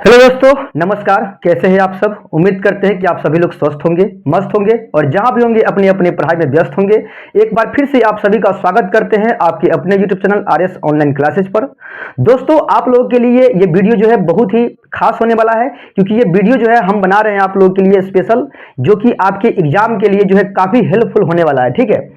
Hello दोस्तों, नमस्कार। कैसे हैं आप सब? उम्मीद करते हैं कि आप सभी लोग स्वस्थ होंगे, मस्त होंगे और जहां भी होंगे अपनी अपनी पढ़ाई में व्यस्त होंगे। एक बार फिर से आप सभी का स्वागत करते हैं आपके अपने YouTube channel RS online classes पर। दोस्तों, आप लोगों के लिए ये वीडियो जो है बहुत ही खास होने वाला है, क्योंकि ये वीडियो जो है हम बना रहे हैं आप लोगों के लिए स्पेशल, जो कि आपके एग्जाम के लिए जो है काफी हेल्पफुल होने वाला है। ठीक है,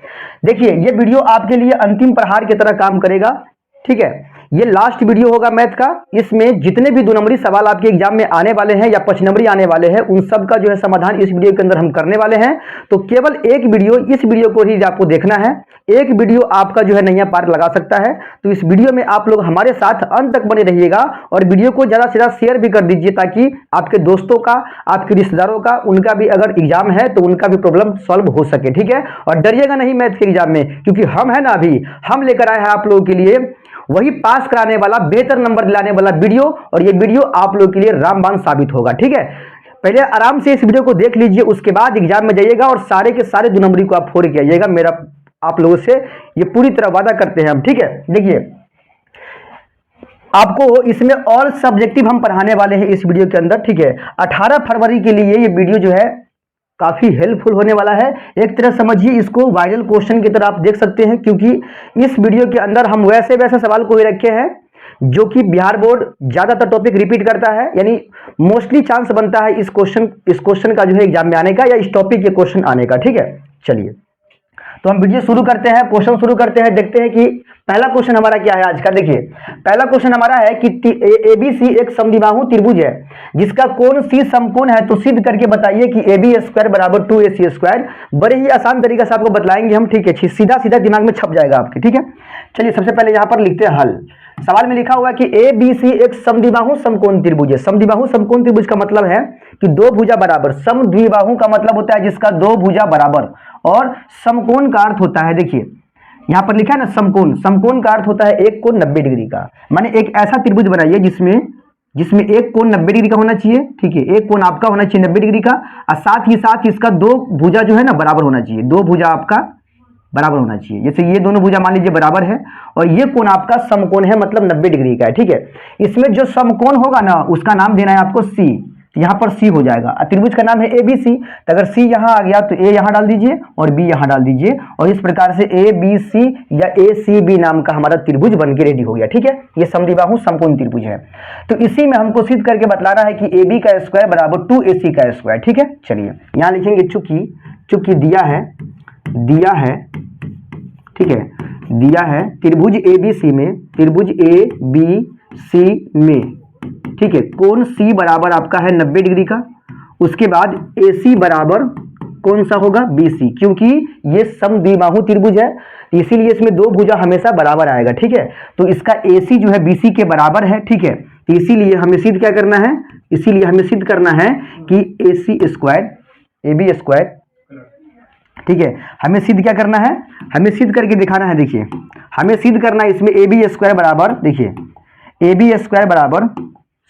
देखिए ये वीडियो आपके लिए अंतिम प्रहार की तरह काम करेगा। ठीक है, ये लास्ट वीडियो होगा मैथ का। इसमें जितने भी 2 नंबरी सवाल आपके एग्जाम में आने वाले हैं या 5 नंबरी आने वाले हैं, उन सब का जो है समाधान इस वीडियो के अंदर हम करने वाले हैं। तो केवल एक वीडियो, इस वीडियो को ही आपको देखना है। एक वीडियो आपका जो है नैया पार लगा सकता है। तो इस वीडियो में आप लोग हमारे साथ अंत तक बने रहिएगा और वीडियो को ज्यादा से ज्यादा शेयर भी कर दीजिए, ताकि आपके दोस्तों का, आपके रिश्तेदारों का, उनका भी अगर एग्जाम है तो उनका भी प्रॉब्लम सॉल्व हो सके। ठीक है, और डरिएगा नहीं मैथ के एग्जाम में, क्योंकि हम है ना, अभी हम लेकर आए हैं आप लोगों के लिए वही पास कराने वाला, बेहतर नंबर दिलाने वाला वीडियो। और ये वीडियो आप लोगों के लिए रामबाण साबित होगा। ठीक है, पहले आराम से इस वीडियो को देख लीजिए, उसके बाद एग्जाम में जाइएगा और सारे के सारे 2 नंबरी को आप फोड़ के आइएगा। मेरा आप लोगों से ये पूरी तरह वादा करते हैं हम। ठीक है, देखिए आपको इसमें ऑल सब्जेक्टिव हम पढ़ाने वाले हैं इस वीडियो के अंदर। ठीक है, 18 फरवरी के लिए ये वीडियो जो है काफी हेल्पफुल होने वाला है। एक तरह समझिए इसको वायरल क्वेश्चन की तरह आप देख सकते हैं, क्योंकि इस वीडियो के अंदर हम वैसे वैसे सवाल को ही रखे हैं जो कि बिहार बोर्ड ज्यादातर टॉपिक रिपीट करता है, यानी मोस्टली चांस बनता है इस क्वेश्चन का जो है एग्जाम में आने का, या इस टॉपिक के क्वेश्चन आने का। ठीक है, चलिए तो हम वीडियो शुरू करते हैं, क्वेश्चन शुरू करते हैं। देखते हैं कि पहला क्वेश्चन हमारा क्या है आज का। देखिए पहला क्वेश्चन हमारा है कि एबीसी एक समद्विबाहु त्रिभुज है जिसका कोण सी समकोण है, तो सिद्ध करके बताइए कि AB स्क्वायर बराबर 2AC स्क्वायर। बड़े ही आसान तरीके से आपको बतलाएंगे हम। ठीक है, सीधा सीधा दिमाग में छप जाएगा आपके। ठीक है, चलिए सबसे पहले यहां पर लिखते हैं हल। सवाल में लिखा हुआ कि ABC एक समद्विबाहु समकोण त्रिभुज है। समद्विबाहु समकोण त्रिभुज का मतलब है कि 2 भुजा बराबर। समद्विबाहु का मतलब होता है जिसका 2 भुजा बराबर, और समकोण का अर्थ होता है, देखिए यहां पर लिखा है ना समकोण। समकोण का अर्थ होता है एक कोण 90 डिग्री का। माने एक ऐसा त्रिभुज बनाइए जिसमें एक कोण 90 डिग्री का होना चाहिए। ठीक है, एक कोण आपका होना चाहिए 90 डिग्री का, और साथ ही साथ इसका 2 भुजा जो है ना बराबर होना चाहिए। 2 भुजा आपका बराबर होना चाहिए। जैसे ये दोनों भुजा मान लीजिए बराबर है और ये कोण आपका समकोण है, मतलब 90 डिग्री का है। ठीक है, इसमें जो समकोण होगा ना उसका नाम देना है आपको सी। यहां पर सी हो जाएगा। त्रिभुज का नाम है एबीसी, तो अगर सी यहां आ गया तो ए यहां डाल दीजिए और बी यहां डाल दीजिए, और इस प्रकार से एबीसी या एसीबी नाम का हमारा त्रिभुज बन के रेडी हो गया। ठीक है, ये समद्विबाहु समकोण त्रिभुज है। तो इसी में हमको सिद्ध करके बतलाना है कि AB का स्क्वायर बराबर 2AC का स्क्वायर। ठीक है, चलिए यहां लिखेंगे चूंकि दिया है ठीक है, दिया है त्रिभुज ABC में, ठीक है, कोण C बराबर आपका है 90 डिग्री का। उसके बाद AC बराबर कौन सा होगा? BC, क्योंकि ये समद्विबाहु त्रिभुज है इसीलिए इसमें 2 भुजा हमेशा बराबर आएगा। ठीक है, तो इसका AC जो है BC के बराबर है। ठीक है, तो इसीलिए हमें सिद्ध क्या करना है? इसीलिए हमें सिद्ध करना है कि AC स्क्वायर AB स्क्वायर, ठीक है, हमें सिद्ध क्या करना है? हमें सिद्ध करके दिखाना है। देखिए हमें सिद्ध करना है इसमें AB स्क्वायर बराबर, देखिए AB स्क्वायर बराबर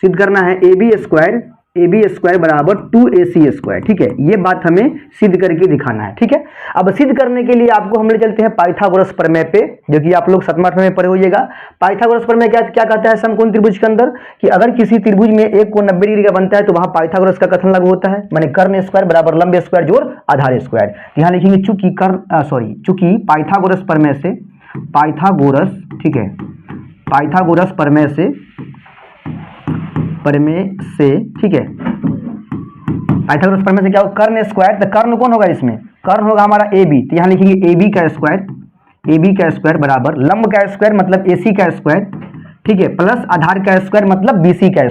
सिद्ध करना है AB स्क्वायर बराबर 2AC स्क्वायर। ठीक है, ये बात हमें सिद्ध करके दिखाना है। ठीक है, अब सिद्ध करने के लिए आपको हम ले चलते हैं पाइथागोरस प्रमेय पे, जो कि आप लोग 7वां में पढ़े होइएगा। पाइथागोरस प्रमेय क्या कहता है समकोण त्रिभुज के अंदर, कि अगर किसी त्रिभुज में एक कोण 90 डिग्री का बनता है तो वहां पाइथागोरस का कथन लागू होता है। माने कर्ण स्क्वायर बराबर लंब स्क्वायर जोड़ आधार स्क्वायर। यहाँ लिखेंगे चूंकि पाइथागोरस प्रमेय से, ठीक है, पाइथागोरस प्रमेय से, ठीक है, पाइथागोरस प्रमेय से क्या होगा? कर्ण स्क्वायर, तो कर्ण कौन होगा इसमें? कर्ण होगा हमारा AB, तो यहां लिखेंगे AB का स्क्वायर बराबर लंब का स्क्वायर मतलब AC का स्क्वायर, ठीक है, प्लस आधार का स्क्वायर मतलब BC का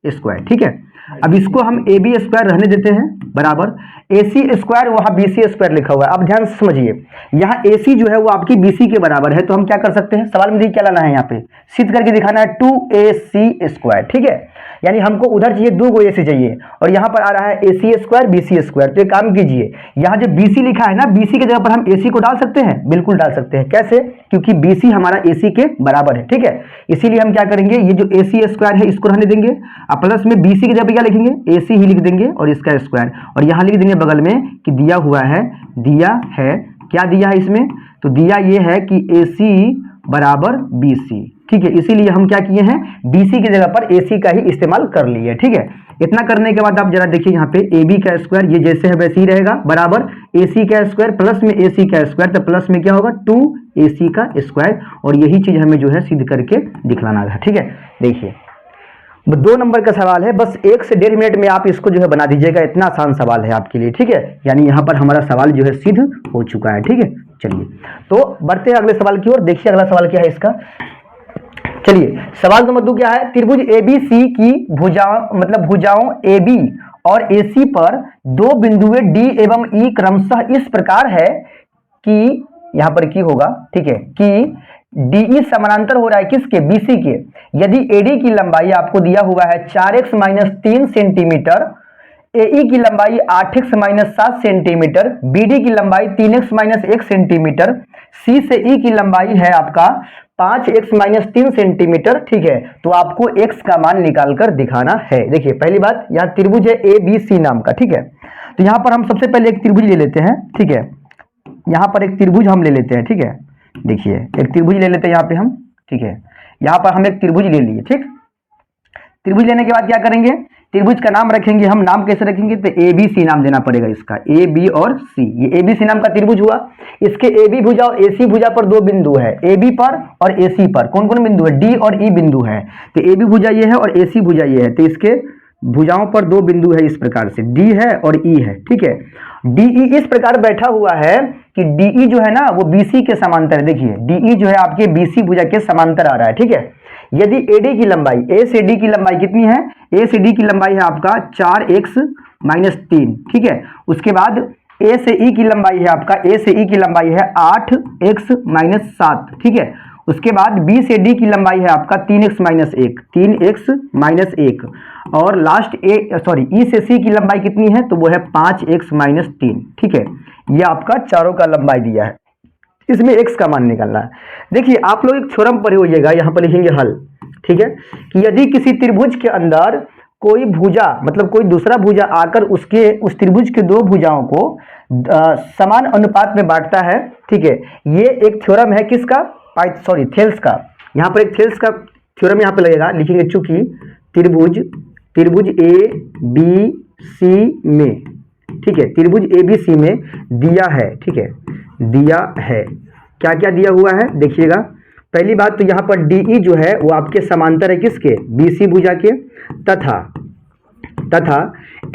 स्क्वायर। ठीक है, अब इसको हम AB स्क्वायर रहने देते हैं बराबर AC स्क्वायर, वहां BC स्क्वायर लिखा हुआ है। अब ध्यान से समझिए, यहाँ AC जो है वो आपकी BC के बराबर है, तो हम क्या कर सकते हैं? सवाल में देखिए क्या लाना है, यहाँ पे सिद्ध करके दिखाना है 2AC स्क्वायर। ठीक है, यानी हमको उधर चाहिए 2 को AC चाहिए, और यहाँ पर आ रहा है AC स्क्वायर BC स्क्वायर। तो एक काम कीजिए, यहाँ जो BC लिखा है ना, BC की जगह पर हम AC को डाल सकते हैं, बिल्कुल डाल सकते हैं। कैसे? क्योंकि BC हमारा AC के बराबर है। ठीक है, इसीलिए हम क्या करेंगे, ये जो AC स्क्वायर है इसको रहने देंगे, और प्लस में BC की जगह पर क्या लिखेंगे? AC ही लिख देंगे और इसका स्क्वायर, और यहाँ लिख देंगे बगल में कि दिया है क्या दिया है इसमें? तो दिया ये है कि AC बराबर BC। ठीक है, इसीलिए हम क्या किए हैं, BC की जगह पर AC का ही इस्तेमाल कर लिए। ठीक है, इतना करने के बाद आप जरा देखिए यहाँ पे AB का स्क्वायर ये जैसे है वैसे ही रहेगा, बराबर AC का स्क्वायर प्लस में AC का स्क्वायर, तो प्लस में क्या होगा 2AC का स्क्वायर, और यही चीज हमें जो है सिद्ध करके दिखलाना है। ठीक है, देखिए 2 नंबर का सवाल है, बस 1 से 1.5 मिनट में आप इसको जो है बना दीजिएगा, इतना आसान सवाल है आपके लिए। ठीक है, यानी यहाँ पर हमारा सवाल जो है सिद्ध हो चुका है। ठीक है, चलिए तो बढ़ते हैं अगले सवाल की ओर। देखिए अगला सवाल क्या है इसका। चलिए सवाल नंबर 2 क्या है, त्रिभुज ABC की भुजाओं मतलब भुजाओं AB और AC पर 2 बिंदुएं D एवं E क्रमशः इस प्रकार है कि, यहां पर की होगा, ठीक है, कि DE समानांतर हो रहा है किसके, BC के। यदि AD की लंबाई आपको दिया हुआ है 4x - 3 सेंटीमीटर, AE की लंबाई 8x - 7 सेंटीमीटर, BD की लंबाई 3x - 1 सेंटीमीटर, C से E की लंबाई है आपका 5x - 3 सेंटीमीटर। ठीक है, तो आपको x का मान निकाल कर दिखाना है। देखिए पहली बात, यहाँ त्रिभुज है ABC नाम का। ठीक है, तो यहाँ पर हम सबसे पहले एक त्रिभुज ले लेते हैं। ठीक है, यहाँ पर एक त्रिभुज हम ले लेते हैं। ठीक है, देखिए एक त्रिभुज ले लेते हैं यहाँ पे हम। ठीक है, यहाँ पर हम एक त्रिभुज ले लिए। ठीक, त्रिभुज लेने के बाद क्या करेंगे, त्रिभुज का नाम रखेंगे हम। नाम कैसे रखेंगे, तो ABC नाम देना पड़ेगा इसका, AB और C। ये ABC नाम का त्रिभुज हुआ। इसके AB भुजा और AC भुजा पर 2 बिंदु है, AB पर और AC पर। कौन कौन बिंदु है, D और E बिंदु है। तो AB भुजा ये है और AC भुजा ये है, तो इसके भुजाओं पर 2 बिंदु है इस प्रकार से, D है और E है। ठीक है, DE इस प्रकार बैठा हुआ है कि DE जो है ना वो BC के समांतर है। देखिए DE जो है आपके BC भुजा के समांतर आ रहा है। ठीक है, यदि AD की लंबाई, A से D की लंबाई कितनी है, A से D की लंबाई है आपका 4x - 3। ठीक है, उसके बाद A से E की लंबाई है आपका, A से E की लंबाई है 8x - 7। ठीक है, उसके बाद B से D की लंबाई है आपका 3x - 1, 3x - 1, और लास्ट E से C की लंबाई कितनी है, तो वो है 5x - 3। ठीक है, ये आपका चारों का लंबाई दिया है, इसमें x का मान निकालना है। देखिए आप लोग एक थ्योरम पढ़े होइएगा, यहाँ पर लिखेंगे हल। ठीक है, कि यदि किसी त्रिभुज के अंदर कोई भुजा मतलब कोई दूसरा भुजा आकर उस त्रिभुज के 2 भुजाओं को समान अनुपात में बांटता है। ठीक है, ये एक थ्योरम है किसका, थेल्स का। यहाँ पर एक थेल्स का थ्योरम यहाँ पे लगेगा, लिखेंगे चूंकि त्रिभुज ABC में, ठीक है, त्रिभुज ABC में दिया है। ठीक है, दिया है, क्या क्या दिया हुआ है देखिएगा। पहली बात तो यहाँ पर DE जो है वो आपके समांतर है किसके, BC भुजा के, तथा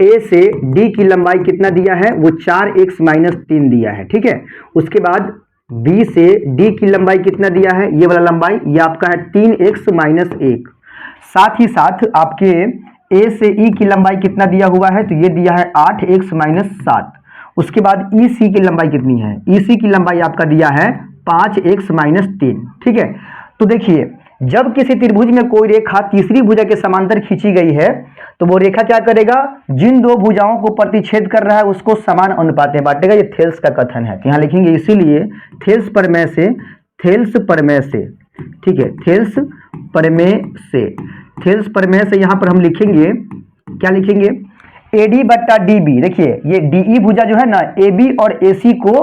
A से D की लंबाई कितना दिया है, वो 4x - 3 दिया है। ठीक है, उसके बाद B से D की लंबाई कितना दिया है, ये वाला लंबाई ये आपका है 3x - 1। साथ ही साथ आपके A से E की लंबाई कितना दिया हुआ है, तो ये दिया है 8x - 7। उसके बाद EC की लंबाई कितनी है, EC की लंबाई आपका दिया है 5x - 3। ठीक है, तो देखिए जब किसी त्रिभुज में कोई रेखा तीसरी भुजा के समांतर खींची गई है, तो वो रेखा क्या करेगा, जिन 2 भुजाओं को प्रतिच्छेद कर रहा है उसको समान अनुपात में बांटेगा। ये थेल्स का कथन है, यहाँ लिखेंगे इसीलिए थेल्स प्रमेय से। ठीक है, थेल्स प्रमेय से यहाँ पर हम लिखेंगे, क्या लिखेंगे, AD बट्टा DB। देखिए ये DE भुजा जो है ना AB और AC को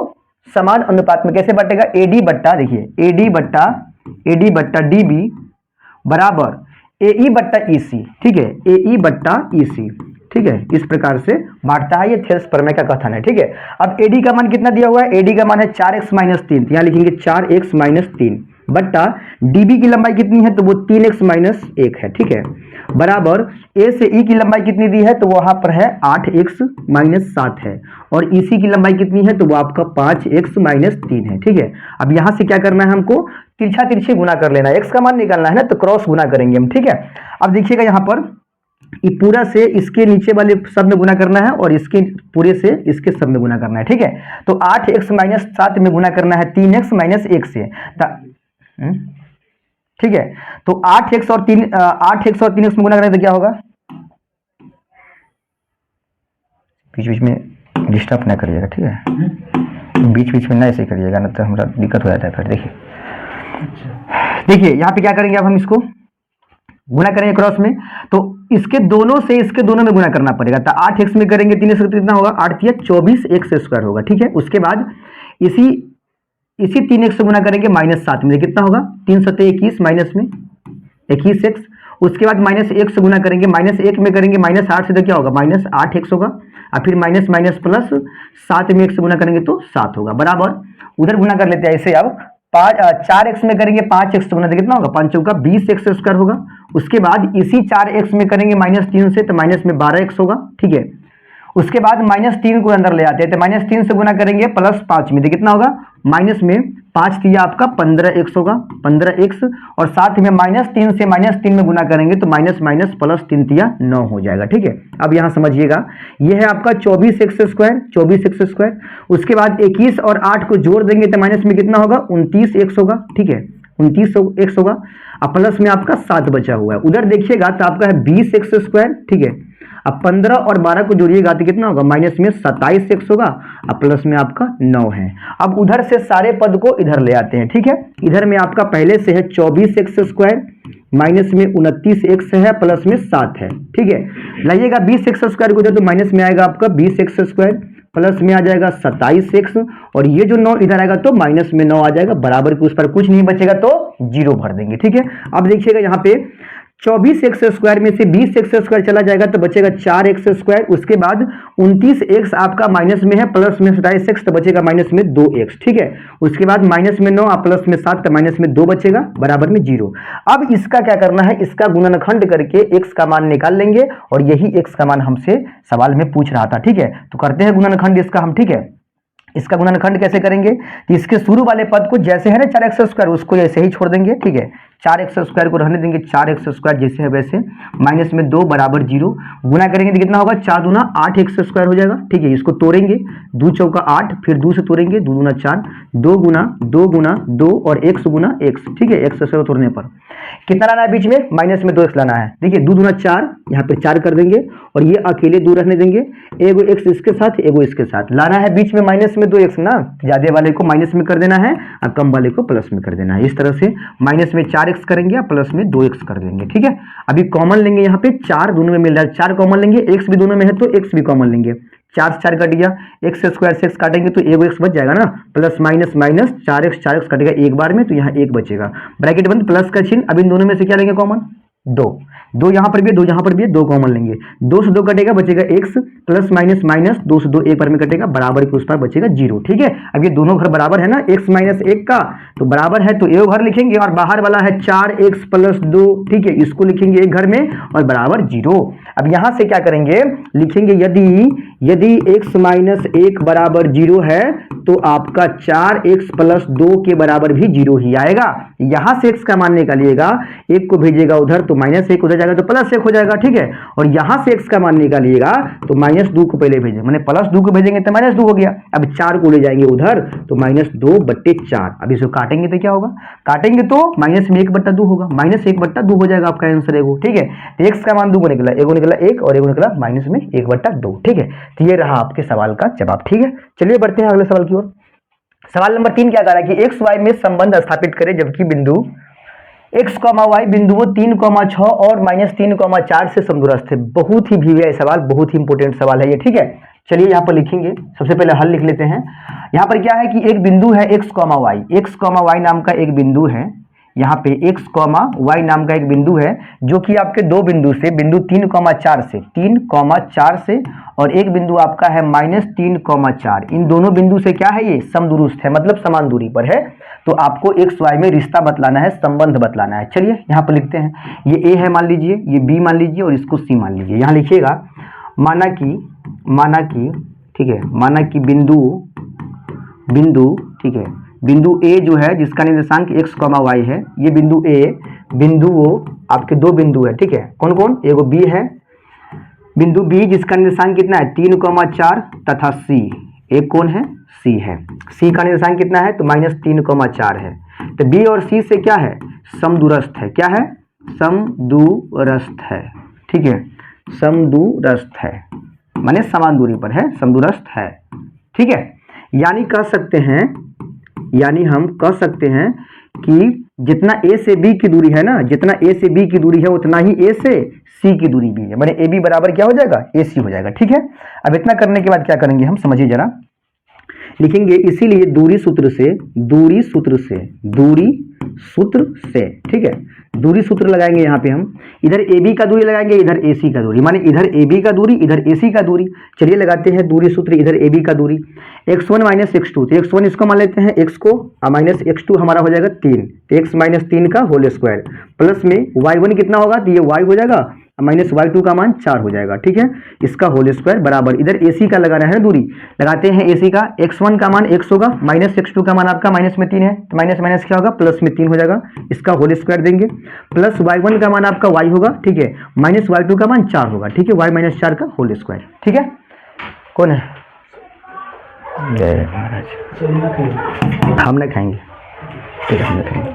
समान अनुपात में कैसे बांटेगा, AD बट्टा DB बराबर AE बट्टा EC। ठीक है, AE बट्टा EC। ठीक है, इस प्रकार से बांटता है, ये थेल्स प्रमेय का कथन है। ठीक है, अब AD का मान कितना दिया हुआ है, AD का मान है 4x - 3, यहाँ लिखेंगे 4x - 3 बट्टा DB की लंबाई कितनी है, तो वो 3x - 1 है। ठीक है, बराबर A से E की लंबाई कितनी दी है, तो वहां पर है 8x - 7 है, और EC की लंबाई कितनी है, तो वो आपका 5x - 3 है। ठीक है, अब यहां से क्या करना है, हमको तिरछा तिरछी गुना कर लेना है, x का मान निकालना है ना, तो क्रॉस गुना करेंगे हम। ठीक है, अब देखिएगा यहाँ पर ये पूरा से इसके नीचे वाले सब में गुना करना है और इसके पूरे से इसके सब में गुना करना है। ठीक है, तो 8x - 7 में गुना करना है 3x - 1 से। ठीक है, तो 8x और 3x में गुना करें तो क्या होगा, बीच बीच में डिस्टर्ब ना करिएगा। ठीक है, बीच बीच में ना ऐसे करिएगा, ना तो हमारा दिक्कत हो जाता है फिर। देखिए यहाँ पे क्या करेंगे, अब हम इसको गुना करेंगे क्रॉस में, तो इसके दोनों से इसके दोनों में गुना करना पड़ेगा। तो 8x में करेंगे 3x कितना होगा, 8 × 24 x² होगा। ठीक है, उसके बाद इसी इसी 3x से गुना करेंगे -7 में, कितना होगा 3 7 21 माइनस में 21x। उसके बाद -1 से गुना करेंगे, -1 में करेंगे -8 से तो क्या होगा -8x होगा, और फिर माइनस माइनस प्लस 7 में 1 से गुना करेंगे तो 7 होगा, बराबर। उधर गुना कर लेते हैं ऐसे। अब 4x में करेंगे 5x से गुना तो कितना होगा 5 चौका 20x स्क्वायर होगा। उसके बाद इसी 4x में करेंगे -3 से तो माइनस में 12x होगा, ठीक है। उसके बाद -3 को अंदर ले आते हैं तो -3 से गुना करेंगे +5 में तो कितना होगा माइनस में 5 दिया आपका 15x होगा, 15x, और साथ में -3 से -3 में गुना करेंगे तो माइनस माइनस +3 दिया 9 हो जाएगा, ठीक है। अब यहाँ समझिएगा, ये है आपका 24x स्क्वायर, 24x स्क्वायर। उसके बाद 21 और 8 को जोड़ देंगे तो माइनस में कितना होगा 29x होगा, ठीक है, 29x होगा। अब प्लस में आपका 7 बचा हुआ है। उधर देखिएगा तो आपका है 20x स्क्वायर, ठीक है। अब 15 और 12 को जोड़िएगा तो कितना होगा माइनस में 27x होगा, अब प्लस में आपका 9 है। अब उधर से सारे पद को इधर ले आते हैं, ठीक है। इधर में आपका पहले से है 24x स्क्वायर, माइनस में 29x है, प्लस में 7 है, ठीक है। लाइएगा 20x स्क्वायर को उधर तो माइनस में आएगा आपका 20x स्क्वायर, प्लस में आ जाएगा 27x, और ये जो 9 इधर आएगा तो माइनस में 9 आ जाएगा, बराबर के उस पर कुछ नहीं बचेगा तो 0 भर देंगे, ठीक है। अब देखिएगा यहाँ पे 24x स्क्वायर में से 20x स्क्वायर चला जाएगा तो बचेगा 4x स्क्वायर। उसके बाद 29x आपका माइनस में है, प्लस में 27x तो बचेगा माइनस में 2x, ठीक है। उसके बाद माइनस में 9 प्लस में 7 तो माइनस में 2 बचेगा, बराबर में 0। अब इसका क्या करना है, इसका गुणनखंड करके x का मान निकाल लेंगे, और यही x का मान हमसे सवाल में पूछ रहा था, ठीक है। तो करते हैं गुणनखंड इसका हम, ठीक है। इसका गुणनखंड कैसे करेंगे, तो इसके शुरू वाले पद को जैसे है ना 4x स्क्वायर उसको ऐसे ही छोड़ देंगे, ठीक है। 4x स्क्वायर को रहने देंगे, 4x स्क्वायर जैसे है वैसे, माइनस में 2 बराबर 0। गुना करेंगे तो कितना होगा 4 दूना 8x स्क्वायर हो जाएगा, ठीक है। इसको तोड़ेंगे, 2 चौका 8, फिर 2 से तोड़ेंगे, 2 दूना 4, 2 गुना 2 और x गुना x, ठीक है। x स्क्वायर तोड़ने पर कितना लाना है बीच में माइनस में 2x लाना है। देखिए 2 दूना 4, यहाँ पे 4 कर देंगे, और ये अकेले 2 रहने देंगे, एगो x इसके साथ एगो इसके साथ, लाना है बीच में माइनस में 2x ना, ज्यादा वाले को माइनस में कर देना है और कम वाले को प्लस में कर देना है। इस तरह से माइनस में 4x करेंगे और प्लस में 2x कर देंगे, ठीक है। अभी कॉमन लेंगे, यहाँ पे 4 दोनों में मिल रहा है, 4 कॉमन लेंगे, x भी दोनों में है तो x भी कॉमन लेंगे, 4 से 4 कट गया, x स्क्वायर से x काटेंगे तो एगो x बच जाएगा ना, प्लस माइनस माइनस 4x कटेगा एक बार में तो यहाँ 1 बचेगा, ब्रैकेट बंद, प्लस का चिन्ह। अब इन दोनों में से क्या लेंगे कॉमन 2 यहाँ पर भी है, 2 यहाँ पर भी है, 2 कॉमन लेंगे, 2 से 2 कटेगा बचेगा x, प्लस माइनस माइनस 2 से 2 एक बार में कटेगा, बराबर के उस पर बचेगा 0, ठीक है। अब ये दोनों घर बराबर है ना, x माइनस 1 का तो बराबर है, तो एक घर लिखेंगे और बाहर वाला है 4x प्लस 2, ठीक है, इसको लिखेंगे एक घर में और बराबर 0। अब यहां से क्या करेंगे, लिखेंगे यदि x माइनस 1 बराबर 0 है तो आपका 4x प्लस 2 के बराबर भी 0 ही आएगा। यहां से x का मान निकालिएगा, 1 को भेजिएगा उधर तो माइनस 1 उधर जाएगा तो प्लस 1 हो जाएगा, ठीक है। और यहां से x का मान निकालिएगा तो -2 को पहले भेजेंगे, मैंने +2 को भेजेंगे तो -2 हो गया। अब 4 को ले जाएंगे उधर तो -2/4। अब इसको काटेंगे तो क्या होगा, काटेंगे तो माइनस में 1/2 होगा, -1/2 हो जाएगा आपका आंसर एगो, ठीक है। तो x का मान 2 को निकला, एगो निकला 1 और एगो निकला माइनस में 1/2, ठीक है। तो ये रहा आपके सवाल का जवाब, ठीक है। चलिए बढ़ते हैं अगले सवाल की ओर। सवाल नंबर 3 क्या कह रहा है कि x y में संबंध स्थापित करें जबकि बिंदु x, y बिंदुओं 3, 6 और -3, 4 से समदूरस्थ है। बहुत ही भीगा सवाल, बहुत ही इंपोर्टेंट सवाल है ये, ठीक है। चलिए यहाँ पर लिखेंगे, सबसे पहले हल लिख लेते हैं। यहाँ पर क्या है कि एक बिंदु है x, y नाम का एक बिंदु है, यहाँ पे x, y नाम का एक बिंदु है जो कि आपके दो बिंदु से, बिंदु 3, 4 से और एक बिंदु आपका है -3, 4। इन दोनों बिंदु से क्या है, ये समदूरस्थ है, मतलब समान दूरी पर है। तो आपको x y में रिश्ता बतलाना है, संबंध बतलाना है। चलिए यहाँ पर लिखते हैं, ये a है मान लीजिए, ये b मान लीजिए और इसको c मान लीजिए। यहाँ लिखिएगा माना कि ठीक है, माना कि बिंदु ठीक है, बिंदु A जो है जिसका निर्देशांक x, y है, ये बिंदु A, बिंदु O आपके दो बिंदु है, ठीक है। कौन कौन, एगो B है, बिंदु B जिसका निर्देशांक कितना है 3, 4 तथा C, एक कौन है C है। C का निर्देशांक कितना है तो -3, 4 है। तो B और C से क्या है, समदूरस्थ है। क्या है, समदूरस्थ है, ठीक है, समदूरस्थ है माने समान दूरी पर है, समदूरस्थ है, ठीक है। यानी हम कह सकते हैं कि जितना A से B की दूरी है ना, जितना A से B की दूरी है उतना ही A से C की दूरी भी है, माने AB बराबर क्या हो जाएगा, AC हो जाएगा, ठीक है। अब इतना करने के बाद क्या करेंगे हम, समझिए जरा। लिखेंगे, इसीलिए दूरी सूत्र से, ठीक है, दूरी सूत्र लगाएंगे यहाँ पे हम, इधर AB का दूरी लगाएंगे, इधर AC का दूरी, माने इधर AB का दूरी, इधर AC का दूरी। चलिए लगाते हैं दूरी सूत्र, इधर AB का दूरी x1 माइनस x2, तो x1 इसको मान लेते हैं x को, माइनस x2 हमारा हो जाएगा 3, तो x माइनस 3 का होल स्क्वायर, प्लस में y1 कितना होगा, तो ये y हो जाएगा, माइनस y2 का मान 4 हो जाएगा, ठीक है, इसका होल स्क्वायर बराबर, इधर AC का लगाना है दूरी, लगाते हैं AC का, x1 का मान x होगा, माइनस x2 का मान आपका माइनस में 3 है, तो माइनस माइनस क्या होगा, प्लस में 3 हो जाएगा, इसका होल स्क्वायर देंगे, प्लस y1 का मान आपका y होगा, ठीक है, माइनस y2 का मान 4 होगा, ठीक है, y माइनस 4 का होल स्क्वायर, ठीक है। कौन है? जय महाराज, हम ना खाएंगे, ठीक है, हम ना खाएंगे,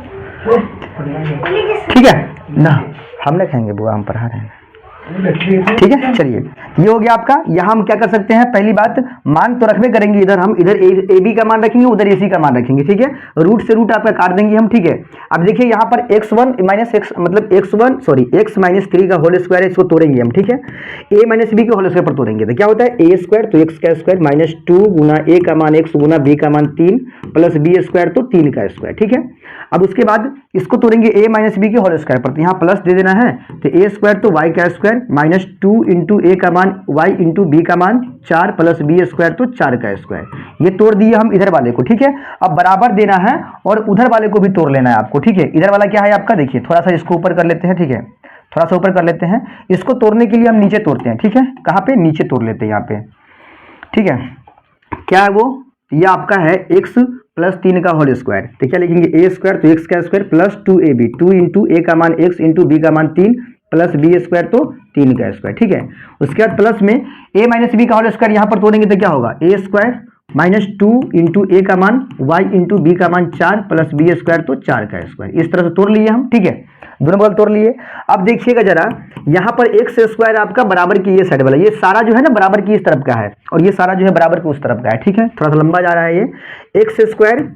ठीक है ना, हम ना खाएंगे बुआ, हम पढ़ा रहे हैं, ठीक है। चलिए ये हो गया आपका। यहाँ हम क्या कर सकते हैं, पहली बात मान तो रखबे करेंगे, इधर हम इधर AB का मान रखेंगे, उधर AC का मान रखेंगे, ठीक है, रूट से रूट आपका काट देंगे हम, ठीक है। अब देखिए यहाँ पर x1 माइनस x मतलब x माइनस 3 का होल स्क्वायर है, इसको तोड़ेंगे हम, ठीक है, a माइनस b के होल स्क्वायर पर तोड़ेंगे तो क्या होता है a स्क्वायर, तो x का स्क्वायर माइनस 2 गुना a का मान x गुना b का मान 3 प्लस b स्क्वायर, तो 3 का स्क्वायर, ठीक है। अब उसके बाद इसको तोड़ेंगे a माइनस बी के होल स्क्वायर पर, तो यहाँ प्लस दे देना है, तो a स्क्वायर तो y का स्क्वायर माइनस 2 इंटू a का मान y इंटू बी का मान 4 प्लस b स्क्वायर, तो 4 का स्क्वायर, ये तोड़ दिए हम इधर वाले को, ठीक है। अब बराबर देना है और उधर वाले को भी तोड़ लेना है आपको, ठीक है। इधर वाला क्या है आपका, देखिए थोड़ा सा इसको ऊपर कर लेते हैं, ठीक है, थोड़ा सा ऊपर कर लेते हैं, इसको तोड़ने के लिए हम नीचे तोड़ते हैं, ठीक है, कहाँ पे, नीचे तोड़ लेते हैं यहाँ पे, ठीक है। क्या है वो, ये आपका है x प्लस 3 का होल स्क्वायर, तो क्या लिखेंगे a स्क्वायर, तो x का square plus 2ab, 2 into a का मान x इंटू b का मान 3 प्लस b स्क्वायर, तो 3 का स्क्वायर, ठीक है। उसके बाद प्लस में a माइनस बी का होल स्क्वायर यहाँ पर तोड़ेंगे तो क्या होगा, a square minus 2 into a का मान y इंटू बी का मान 4 प्लस b स्क्वायर, तो 4 का स्क्वायर, इस तरह से तोड़ लिए हम, ठीक है, दोनों बगल तोड़ लिए। अब देखिएगा जरा, यहाँ पर x स्क्वायर आपका बराबर की ये साइड वाला, ये सारा जो है ना बराबर की इस तरफ का है, और ये सारा जो है बराबर की उस तरफ का है, ठीक है, थोड़ा सा लंबा जा रहा है ये। x स्क्वायर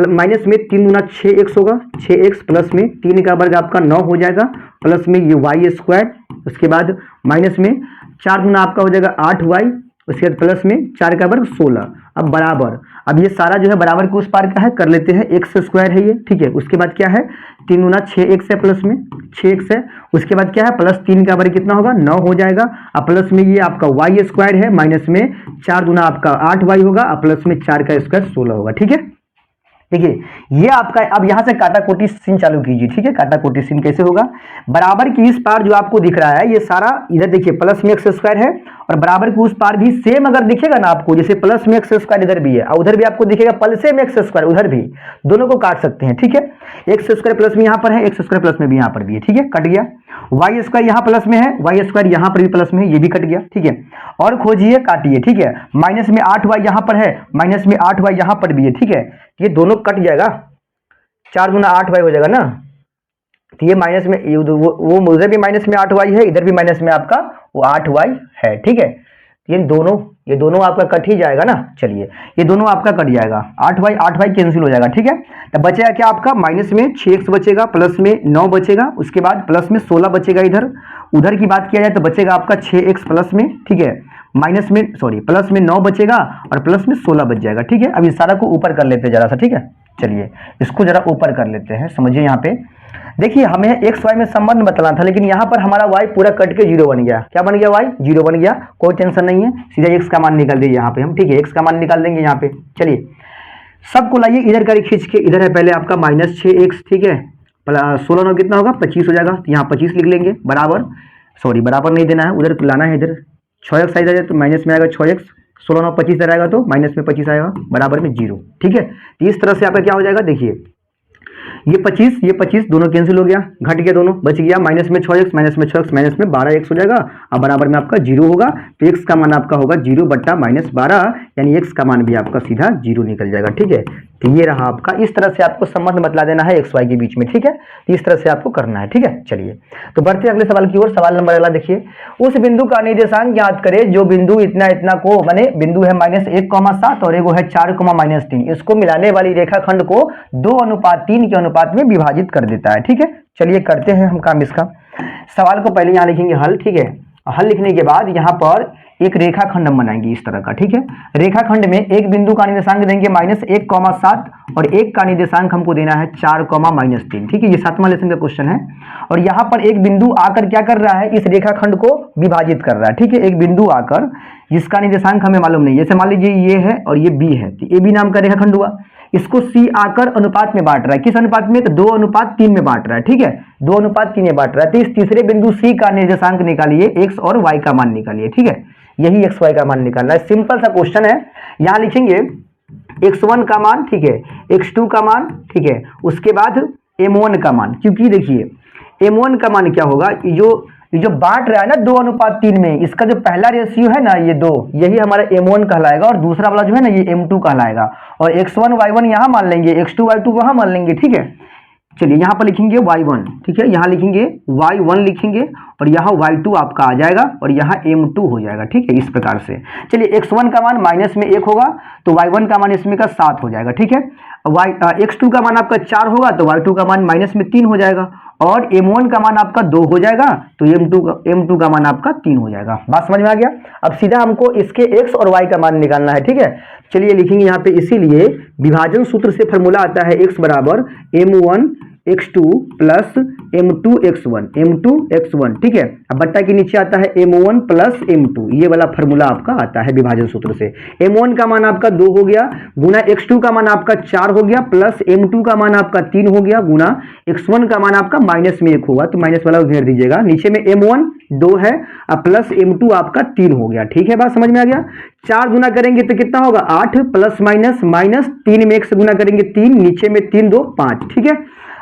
माइनस में 3 गुना 6x होगा, 6x प्लस में 3 का वर्ग आपका 9 हो जाएगा, प्लस में ये y स्क्वायर, उसके बाद माइनस में 4 गुना आपका हो जाएगा 8y, उसके बाद प्लस में 4 का वर्ग 16, अब बराबर, अब ये सारा जो है बराबर के उस पार का है, कर लेते हैं, x स्क्वायर है ये, ठीक है। उसके बाद क्या है, 3 गुना 6x है, प्लस में 6x है, उसके बाद क्या है, प्लस 3 का वर्ग कितना होगा, 9 हो जाएगा, अब प्लस में ये आपका y स्क्वायर है, माइनस में 4 गुना आपका 8y होगा, अब प्लस में 4 का स्क्वायर 16 होगा, ठीक है। देखिए ये आपका, अब यहां से काटा कोटी सीन चालू कीजिए, ठीक है। काटा कोटी सीन कैसे होगा, बराबर की इस पार जो आपको दिख रहा है ये सारा इधर देखिए प्लस में एक्स स्क्वायर है, और बराबर के उस पार भी सेम अगर दिखेगा ना आपको, जैसे प्लस में एक्स स्क्वायर इधर भी है और उधर भी आपको दिखेगा प्लस में एक्स स्क्वायर, उधर भी, दोनों को काट सकते हैं, ठीक है। एक्स स्क्वायर प्लस में यहाँ पर है, एक्स स्क्वायर प्लस में भी यहाँ पर भी है, ठीक है, कट गया। वाई स्क्वायर यहाँ प्लस में है, वाई स्क्वायर यहाँ पर भी प्लस में है, ये भी कट गया, ठीक है। और खोजिए, काटिए, ठीक है, माइनस में 8y यहाँ पर है, माइनस में 8y यहाँ पर भी है, ठीक है, ये दोनों कट जाएगा, 4 गुना 8y हो जाएगा ना, तो ये माइनस में वो उधर भी माइनस में 8y है, इधर भी माइनस में आपका वो 8y है, ठीक है। ये दोनों आपका कट ही जाएगा ना, चलिए ये दोनों आपका कट जाएगा, 8y कैंसिल हो जाएगा, ठीक है। तो बचेगा क्या आपका, माइनस में 6x बचेगा, प्लस में 9 बचेगा, उसके बाद प्लस में 16 बचेगा, उधर की बात किया जाए तो बचेगा आपका 6x प्लस में, ठीक है, प्लस में 9 बचेगा और प्लस में 16 बच जाएगा, ठीक है। अब इस सारा को ऊपर कर लेते हैं जरा सा, ठीक है, चलिए इसको जरा ऊपर कर लेते हैं, समझिए। यहाँ पे देखिए हमें एक्स वाई में संबंध बताना था, लेकिन यहाँ पर हमारा y पूरा कट के 0 बन गया, क्या बन गया, y 0 बन गया, कोई टेंशन नहीं है, सीधा x का मान निकाल दिए यहाँ पे हम, ठीक है, x का मान निकाल देंगे यहाँ पे। चलिए सबको लाइए इधर का खींच के, इधर है पहले आपका माइनस 6x, ठीक है, 16 9 कितना होगा, 25 हो जाएगा, तो यहाँ 25 लिख लेंगे, बराबर नहीं देना है, उधर लाना है, इधर 6x आ जाए तो माइनस में आएगा 6x, 16 9 25 इधर आएगा तो माइनस में 25 आएगा, बराबर में 0, ठीक है। तो इस तरह से आपका क्या हो जाएगा, देखिए ये 25 दोनों कैंसिल हो गया, घट गया, दोनों बच गया, माइनस में 6x माइनस में 12x हो जाएगा, अब बराबर में आपका 0 होगा, तो x का मान आपका होगा 0 बट्टा माइनस 12, यानी x का मान भी आपका सीधा 0 निकल जाएगा, ठीक है। तो ये रहा आपका, इस तरह से आपको संबंध बतला देना है एक्स वाई के बीच में, ठीक है, तो इस तरह से आपको करना है, ठीक है। चलिए तो बढ़ते हैं अगले सवाल की ओर। सवाल नंबर अगला देखिए, उस बिंदु का निर्देशांक ज्ञात करें जो बिंदु इतना को माने बिंदु है -1,7 और एगो है 4,-3, इसको मिलाने वाली रेखाखंड को 2:3 के अनुपात में विभाजित कर देता है, ठीक है। चलिए करते हैं हम काम इसका। सवाल को पहले यहाँ लिखेंगे हल, ठीक है, हल लिखने के बाद यहाँ पर एक रेखाखंड हम बनाएंगे इस तरह का, ठीक है। रेखाखंड में एक बिंदु का निर्देशांक देंगे -1,7 और एक का निर्देशांक हमको देना है 4,-3, ठीक है। ये 7वां लेसन का क्वेश्चन है। और यहाँ पर एक बिंदु आकर क्या कर रहा है, इस रेखाखंड को विभाजित कर रहा है, ठीक है। एक बिंदु आकर जिसका निर्देशांक हमें मालूम नहीं, जैसे मान लीजिए ये है और ये बी है, तो ए बी नाम का रेखाखंड हुआ। इसको सी आकर अनुपात में बांट रहा है, किस अनुपात में, तो 2:3 में बांट रहा है, ठीक है। 2:3 में बांट रहा है। तो इस तीसरे बिंदु सी का निर्देशांक निकालिए, एक्स और वाई का मान निकालिए, ठीक है। यही एक्स वाई का मान निकालना है, सिंपल सा क्वेश्चन है। यहाँ लिखेंगे x1 का मान, ठीक है, x2 का मान, ठीक है, उसके बाद m1 का मान। क्योंकि देखिए m1 का मान क्या होगा, ये जो बांट रहा है ना 2:3 में, इसका जो पहला रेशियो है ना ये 2, यही हमारा m1 कहलाएगा और दूसरा वाला जो है ना ये m2 कहलाएगा। और x1 y1 यहाँ मान लेंगे, x2 y2 वहां मान लेंगे, ठीक है। चलिए यहाँ पर लिखेंगे y1, ठीक है, यहाँ लिखेंगे y1 लिखेंगे और यहाँ y2 आपका आ जाएगा और यहाँ m2 हो जाएगा, ठीक है, इस प्रकार से। चलिए x1 का मान माइनस में 1 होगा तो y1 का मान इसमें का 7 हो जाएगा, ठीक है। x2 का मान आपका 4 होगा तो y2 का मान माइनस में 3 हो जाएगा और m1 का मान आपका 2 हो जाएगा तो m2 का मान आपका 3 हो जाएगा। बात समझ में आ गया। अब सीधा हमको इसके x और y का मान निकालना है, ठीक है। चलिए लिखेंगे यहाँ पे, इसीलिए विभाजन सूत्र से फॉर्मूला आता है x बराबर m1 x2 plus m2 x1, ठीक है। अब बट्टा के नीचे आता है m1 प्लस m2, ये वाला फॉर्मूला आपका आता है विभाजन सूत्र से। m1 का मान आपका 2 हो गया गुना x2 का मान आपका 4 हो गया प्लस m2 का मान आपका 3 हो गया गुना x1 का मान आपका माइनस में 1 होगा, तो माइनस वाला घेर दीजिएगा। नीचे में m1 2 है और प्लस m2 आपका 3 हो गया, ठीक है। बात समझ में आ गया। 4 गुना करेंगे तो कितना होगा 8 प्लस माइनस 3 में 1 से गुना करेंगे 3, नीचे में 3 2 5, ठीक है।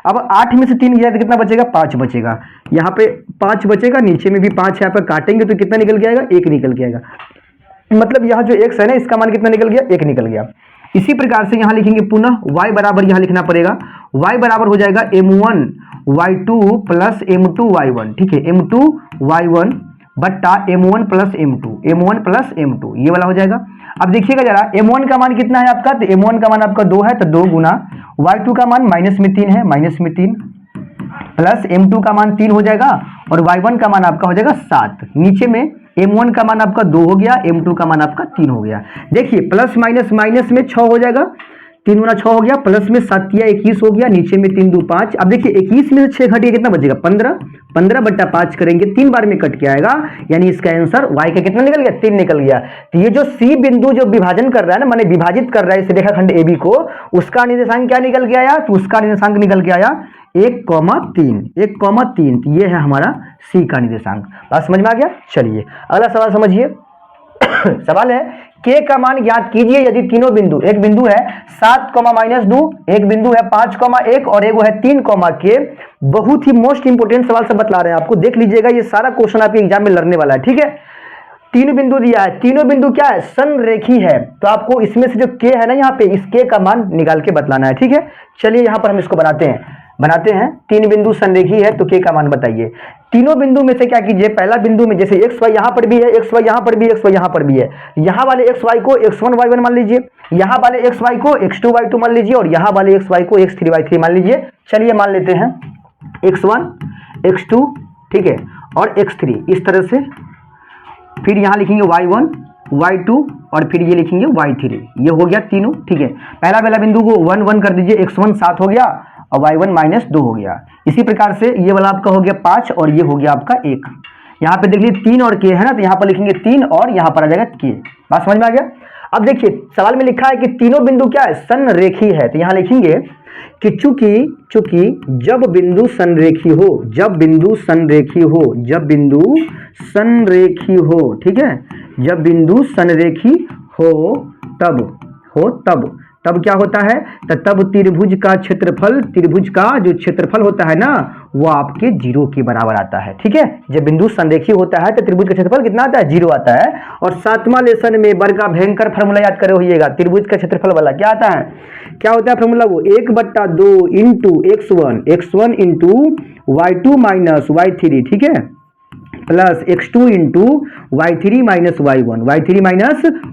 अब 8 में से 3 गया तो कितना बचेगा, 5 बचेगा। यहाँ पे 5 बचेगा, नीचे में भी 5 यहाँ पर काटेंगे तो कितना निकल के आएगा, 1 निकल के आएगा। मतलब यहाँ जो x है ना इसका मान कितना निकल गया, 1 निकल गया। इसी प्रकार से यहाँ लिखेंगे पुनः y बराबर, यहाँ लिखना पड़ेगा y बराबर हो जाएगा m1 y2 plus m2 y1, ठीक है, m2 y1 बट्टा m1 प्लस m2, ये वाला हो जाएगा। अब देखिएगा जरा m1 का मान कितना है आपका, तो m1 का मान आपका 2 है तो 2 गुना y2 का मान माइनस में 3 है, माइनस में 3 प्लस m2 का मान 3 हो जाएगा और y1 का मान आपका हो जाएगा 7। नीचे में m1 का मान आपका 2 हो गया, m2 का मान आपका 3 हो गया। देखिए प्लस माइनस में 6 हो जाएगा, 3 गुना 6 हो गया, प्लस में 7 या 21 हो गया, नीचे में 3 2 5। अब देखिए 21 में से 6 घटिए कितना बचेगा, 15 बट्टा 5 करेंगे 3 बार में कट के आएगा, यानी इसका आंसर y का कितना निकल गया, 3 निकल गया। तो ये जो C बिंदु जो विभाजन कर रहा है ना, माने विभाजित कर रहा है इस रेखाखंड AB को, उसका निर्देशांक क्या निकल के आया, तो उसका निर्देशांक निकल के आया 1,3। तो ये है हमारा C का निर्देशांक। बात समझ में आ गया। चलिए अगला सवाल समझिए। सवाल है k का मान ज्ञात कीजिए यदि तीनों बिंदु, एक बिंदु है 7,-2, एक बिंदु है 5,1 और एक है 3,k। बहुत ही मोस्ट इंपोर्टेंट सवाल से बतला रहे हैं आपको, देख लीजिएगा, ये सारा क्वेश्चन आपके एग्जाम में लड़ने वाला है, ठीक है। 3 बिंदु दिया है, तीनों बिंदु क्या है, संरेखी है, तो आपको इसमें से जो k है ना यहाँ पे, इस k का मान निकाल के बतलाना है, ठीक है। चलिए यहाँ पर हम इसको बनाते हैं। 3 बिंदु संरेखी है तो k का मान बताइए। तीनों बिंदु में से क्या कीजिए, पहला बिंदु में जैसे x y यहाँ पर भी है, x y यहाँ पर भी, x y यहाँ पर भी है, यहाँ वाले x y को x1 y1 मान लीजिए, यहाँ वाले x y को x2 y2 मान लीजिए और यहाँ वाले x y को x3 y3 मान लीजिए। चलिए मान लेते हैं x1 x2, ठीक है, और x3 इस तरह से। फिर यहाँ लिखेंगे y1 y2 और फिर ये लिखेंगे y3, ये हो गया तीनों, ठीक है। पहला बिंदु को 1 1 कर दीजिए, x1 7 हो गया और y1 -2 हो गया। इसी प्रकार से ये वाला आपका हो गया 5 और ये हो गया आपका 1। यहाँ पे देख लीजिए 3 और k है ना, तो यहाँ पर लिखेंगे 3 और यहाँ पर आ जाएगा k। बात समझ में आ गया। अब देखिए सवाल में लिखा है कि तीनों बिंदु क्या है, संरेखी है, तो यहाँ लिखेंगे कि चूंकि जब बिंदु संरेखी हो, ठीक है, जब बिंदु संरेखी हो तब क्या होता है, तो तब त्रिभुज का जो क्षेत्रफल होता है ना वो आपके 0 के बराबर आता है, ठीक है। जब बिंदु संरेखी होता है तो त्रिभुज का क्षेत्रफल कितना आता है, 0 आता है। और 7वां लेसन में बड़ का भयंकर फार्मूला याद करे होइएगा, त्रिभुज का क्षेत्रफल वाला क्या आता है, क्या होता है फार्मूला, वो 1/2 into x1 into y2 minus y3, ठीक है, plus x2 into y3 minus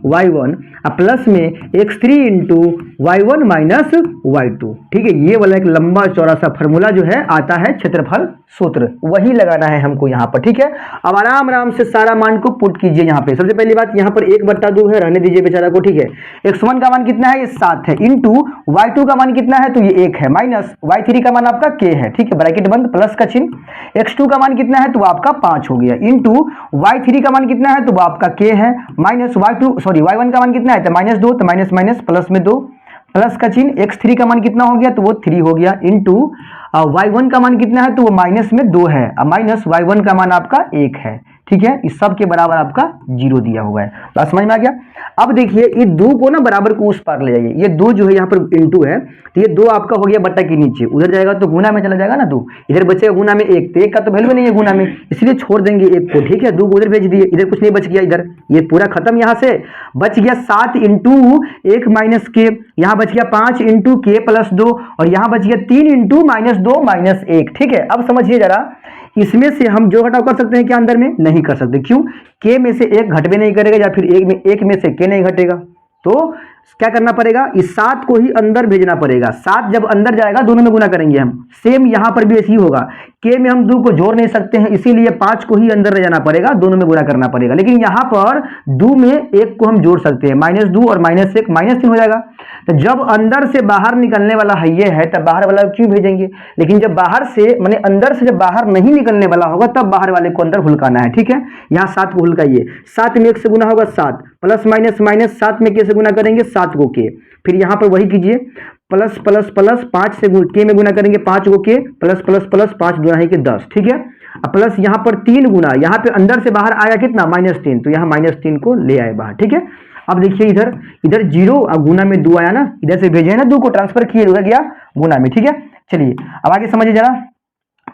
y1 plus में x3 into y1 minus y2। ठीक है, ये वाला एक लंबा चौड़ा सा फॉर्मूला जो है आता है क्षेत्रफल सूत्र, वही लगाना है हमको यहाँ पर। ठीक है, अब आराम आराम से सारा मान को पुट कीजिए यहाँ पे। सबसे पहली बात यहाँ पर 1/2 है, रहने दीजिए बेचारा को। ठीक है, x1 का मान कितना है, ये 7 है, इंटू y2 का मान कितना है, तो ये 1 है, माइनस y3 का मान आपका k है। ठीक है, ब्रैकेट बंद, प्लस का चिन्ह। x2 का मान कितना है, तो वो आपका 5 हो गया, इंटू y3 का मान कितना है, तो वो आपका k है, माइनस y1 का मान कितना है, तो -2, तो माइनस माइनस प्लस में 2, प्लस का चिन्ह। x3 का मान कितना हो गया, तो वो 3 हो गया, इंटू y1 का मान कितना है, तो वो माइनस में 2 है, माइनस y1 का मान आपका 1 है। ठीक है, इस सब के बराबर आपका 0 दिया हुआ है। बात समझ में आ गया। अब देखिए ये 2 को ना बराबर को उस पार ले जाइए, ये 2 जो है यहाँ पर इंटू है, तो ये 2 आपका हो गया बट्टा के नीचे, उधर जाएगा तो गुना में चला जाएगा ना 2, इधर बचेगा गुना में 1, तो 1 का तो वैल्यू नहीं है गुना में, इसलिए छोड़ देंगे 1 को। ठीक है, 2 को उधर भेज दिए, इधर कुछ नहीं बच गया, इधर ये पूरा खत्म, यहाँ से बच गया 7 इंटू 1 माइनस के, यहाँ बच गया 5 इंटू के प्लस 2, और यहाँ बच गया 3 इंटू -2 माइनस 1। ठीक है, अब समझिए जरा, इसमें से हम जो घटाव कर सकते हैं क्या, अंदर में नहीं कर सकते, क्यों, के में से 1 घट भी नहीं करेगा, या फिर 1 में से के नहीं घटेगा, तो क्या करना पड़ेगा, इस 7 को ही अंदर भेजना पड़ेगा। 7 जब अंदर जाएगा दोनों में गुना करेंगे हम, सेम यहां पर भी ऐसे ही होगा, के में हम 2 को जोड़ नहीं सकते हैं, इसीलिए 5 को ही अंदर ले जाना पड़ेगा, दोनों में गुना करना पड़ेगा। लेकिन यहां पर 2 में 1 को हम जोड़ सकते हैं, -2 और -1 -3 हो जाएगा। तो जब अंदर से बाहर निकलने वाला है ये है, तब बाहर वाला क्यों भेजेंगे, लेकिन जब बाहर से माने अंदर से जब बाहर नहीं निकलने वाला होगा तब बाहर वाले को अंदर हुलकाना है। ठीक है, यहाँ 7 को हुलकाइए, 7 में 1 से गुना होगा 7, प्लस माइनस माइनस 7 में के से गुना करेंगे 7 को के, फिर यहाँ पर वही कीजिए, प्लस प्लस प्लस 5 से के में गुना करेंगे 5 को के, प्लस प्लस प्लस 5 गुना है कि 10। ठीक है, प्लस यहाँ पर 3 गुना, यहाँ पे अंदर से बाहर आया कितना, -3, तो यहाँ -3 को ले आए बाहर। ठीक है, अब देखिए इधर 0 और गुना में 2 आया ना, इधर से भेजे ना 2 को ट्रांसफर किए, उधर गया गुना में। ठीक है, चलिए अब आगे समझिए जरा।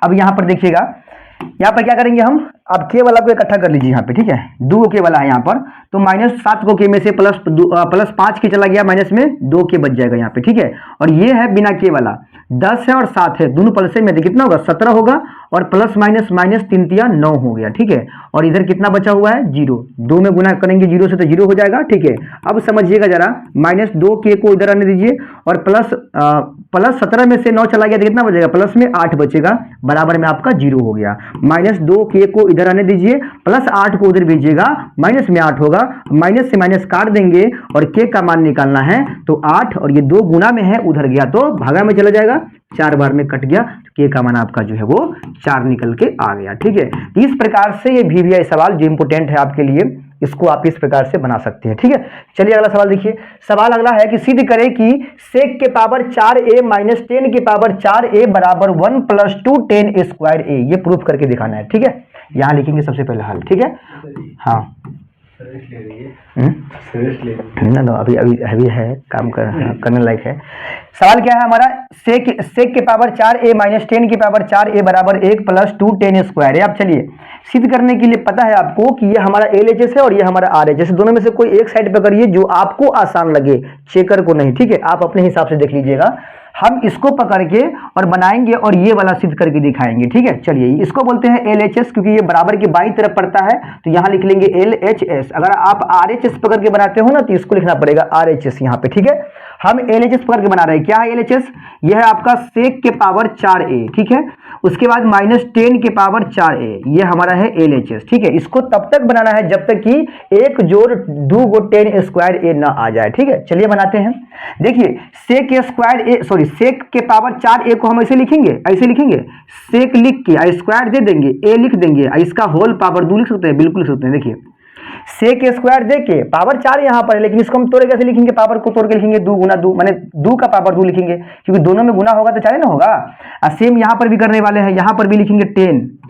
अब यहाँ पर देखिएगा, यहाँ पर क्या करेंगे हम, अब के वाला को इकट्ठा कर लीजिए यहाँ पे। ठीक है, 2 के वाला है यहाँ पर, तो -7 को के में से प्लस 5 के चला गया, माइनस में 2 के बच जाएगा यहाँ पे। ठीक है, और ये है बिना के वाला, 10 है और 7 है, दोनों प्लस में कितना होगा, 17 होगा, और प्लस माइनस माइनस 3 तिया 9 हो गया। ठीक है, और इधर कितना बचा हुआ है, 0, 2 में गुना करेंगे 0 से तो 0 हो जाएगा। ठीक है, अब समझिएगा जरा, -2 के को इधर आने दीजिए, और प्लस 17 में से 9 चला गया तो कितना बचेगा, प्लस में 8 बचेगा, बराबर में आपका 0 हो गया। -2 के को इधर आने दीजिए, प्लस 8 को उधर भेजिएगा, माइनस में 8 होगा, माइनस से माइनस काट देंगे, और के का मान निकालना है तो 8, और ये 2 गुना में है, उधर गया तो भागा में चला जाएगा, 4 बार में कट गया, के का मान आपका जो है वो 4 निकल के आ गया। ठीक है, इस प्रकार से ये VVI सवाल जो इंपोर्टेंट है आपके लिए, इसको आप इस प्रकार से बना सकते हैं। ठीक है, चलिए अगला सवाल देखिए। सवाल अगला है कि सिद्ध करें कि sec के पावर 4a माइनस 10 के पावर 4a बराबर 1 + 2 10 स्क्वायर a, ये प्रूफ करके दिखाना है। ठीक है, यहाँ लिखेंगे सबसे पहले हल। ठीक है, हाँ ना, अभी है काम करने लायक है। सवाल क्या है हमारा, सेक के पावर 4a माइनस 10 के पावर 4a बराबर 1 + 2 10 स्क्वायर है। अब चलिए सिद्ध करने के लिए पता है आपको कि ये हमारा LHS है और ये हमारा RHS, दोनों में से कोई एक साइड पकड़िए जो आपको आसान लगे, चेकर को नहीं। ठीक है, आप अपने हिसाब से देख लीजिएगा, हम इसको पकड़ के और बनाएंगे और ये वाला सिद्ध करके दिखाएंगे। ठीक है, चलिए इसको बोलते हैं LHS, क्योंकि ये बराबर की बाईं तरफ पड़ता है, तो यहाँ लिख लेंगे LHS। अगर आप RHS पकड़ के बनाते हो ना तो इसको लिखना पड़ेगा RHS यहाँ पे। ठीक है, हम LHS पकड़ के बना रहे हैं। क्या है LHS, यह है आपका sec के पावर 4a। ठीक है, उसके बाद -10 के पावर 4a, ये हमारा है LHS। ठीक है, इसको तब तक बनाना है जब तक कि 1 जोड़ 2 को 10 स्क्वायर a ना आ जाए। ठीक है, चलिए बनाते हैं। देखिए sec के पावर 4a को हम ऐसे लिखेंगे, sec लिख के स्क्वायर दे देंगे, a लिख देंगे, इसका होल पावर 2 लिख सकते हैं, बिल्कुल लिख सकते हैं। देखिए sec स्क्वायर दे के पावर 4 यहाँ पर है, लेकिन इसको हम तोड़ कैसे लिखेंगे, पावर को तोड़ के लिखेंगे 2 गुना 2, माने 2 का पावर 2 लिखेंगे, क्योंकि दोनों में गुना होगा तो 4 ना होगा। सेम यहाँ पर भी करने वाले हैं, यहाँ पर भी लिखेंगे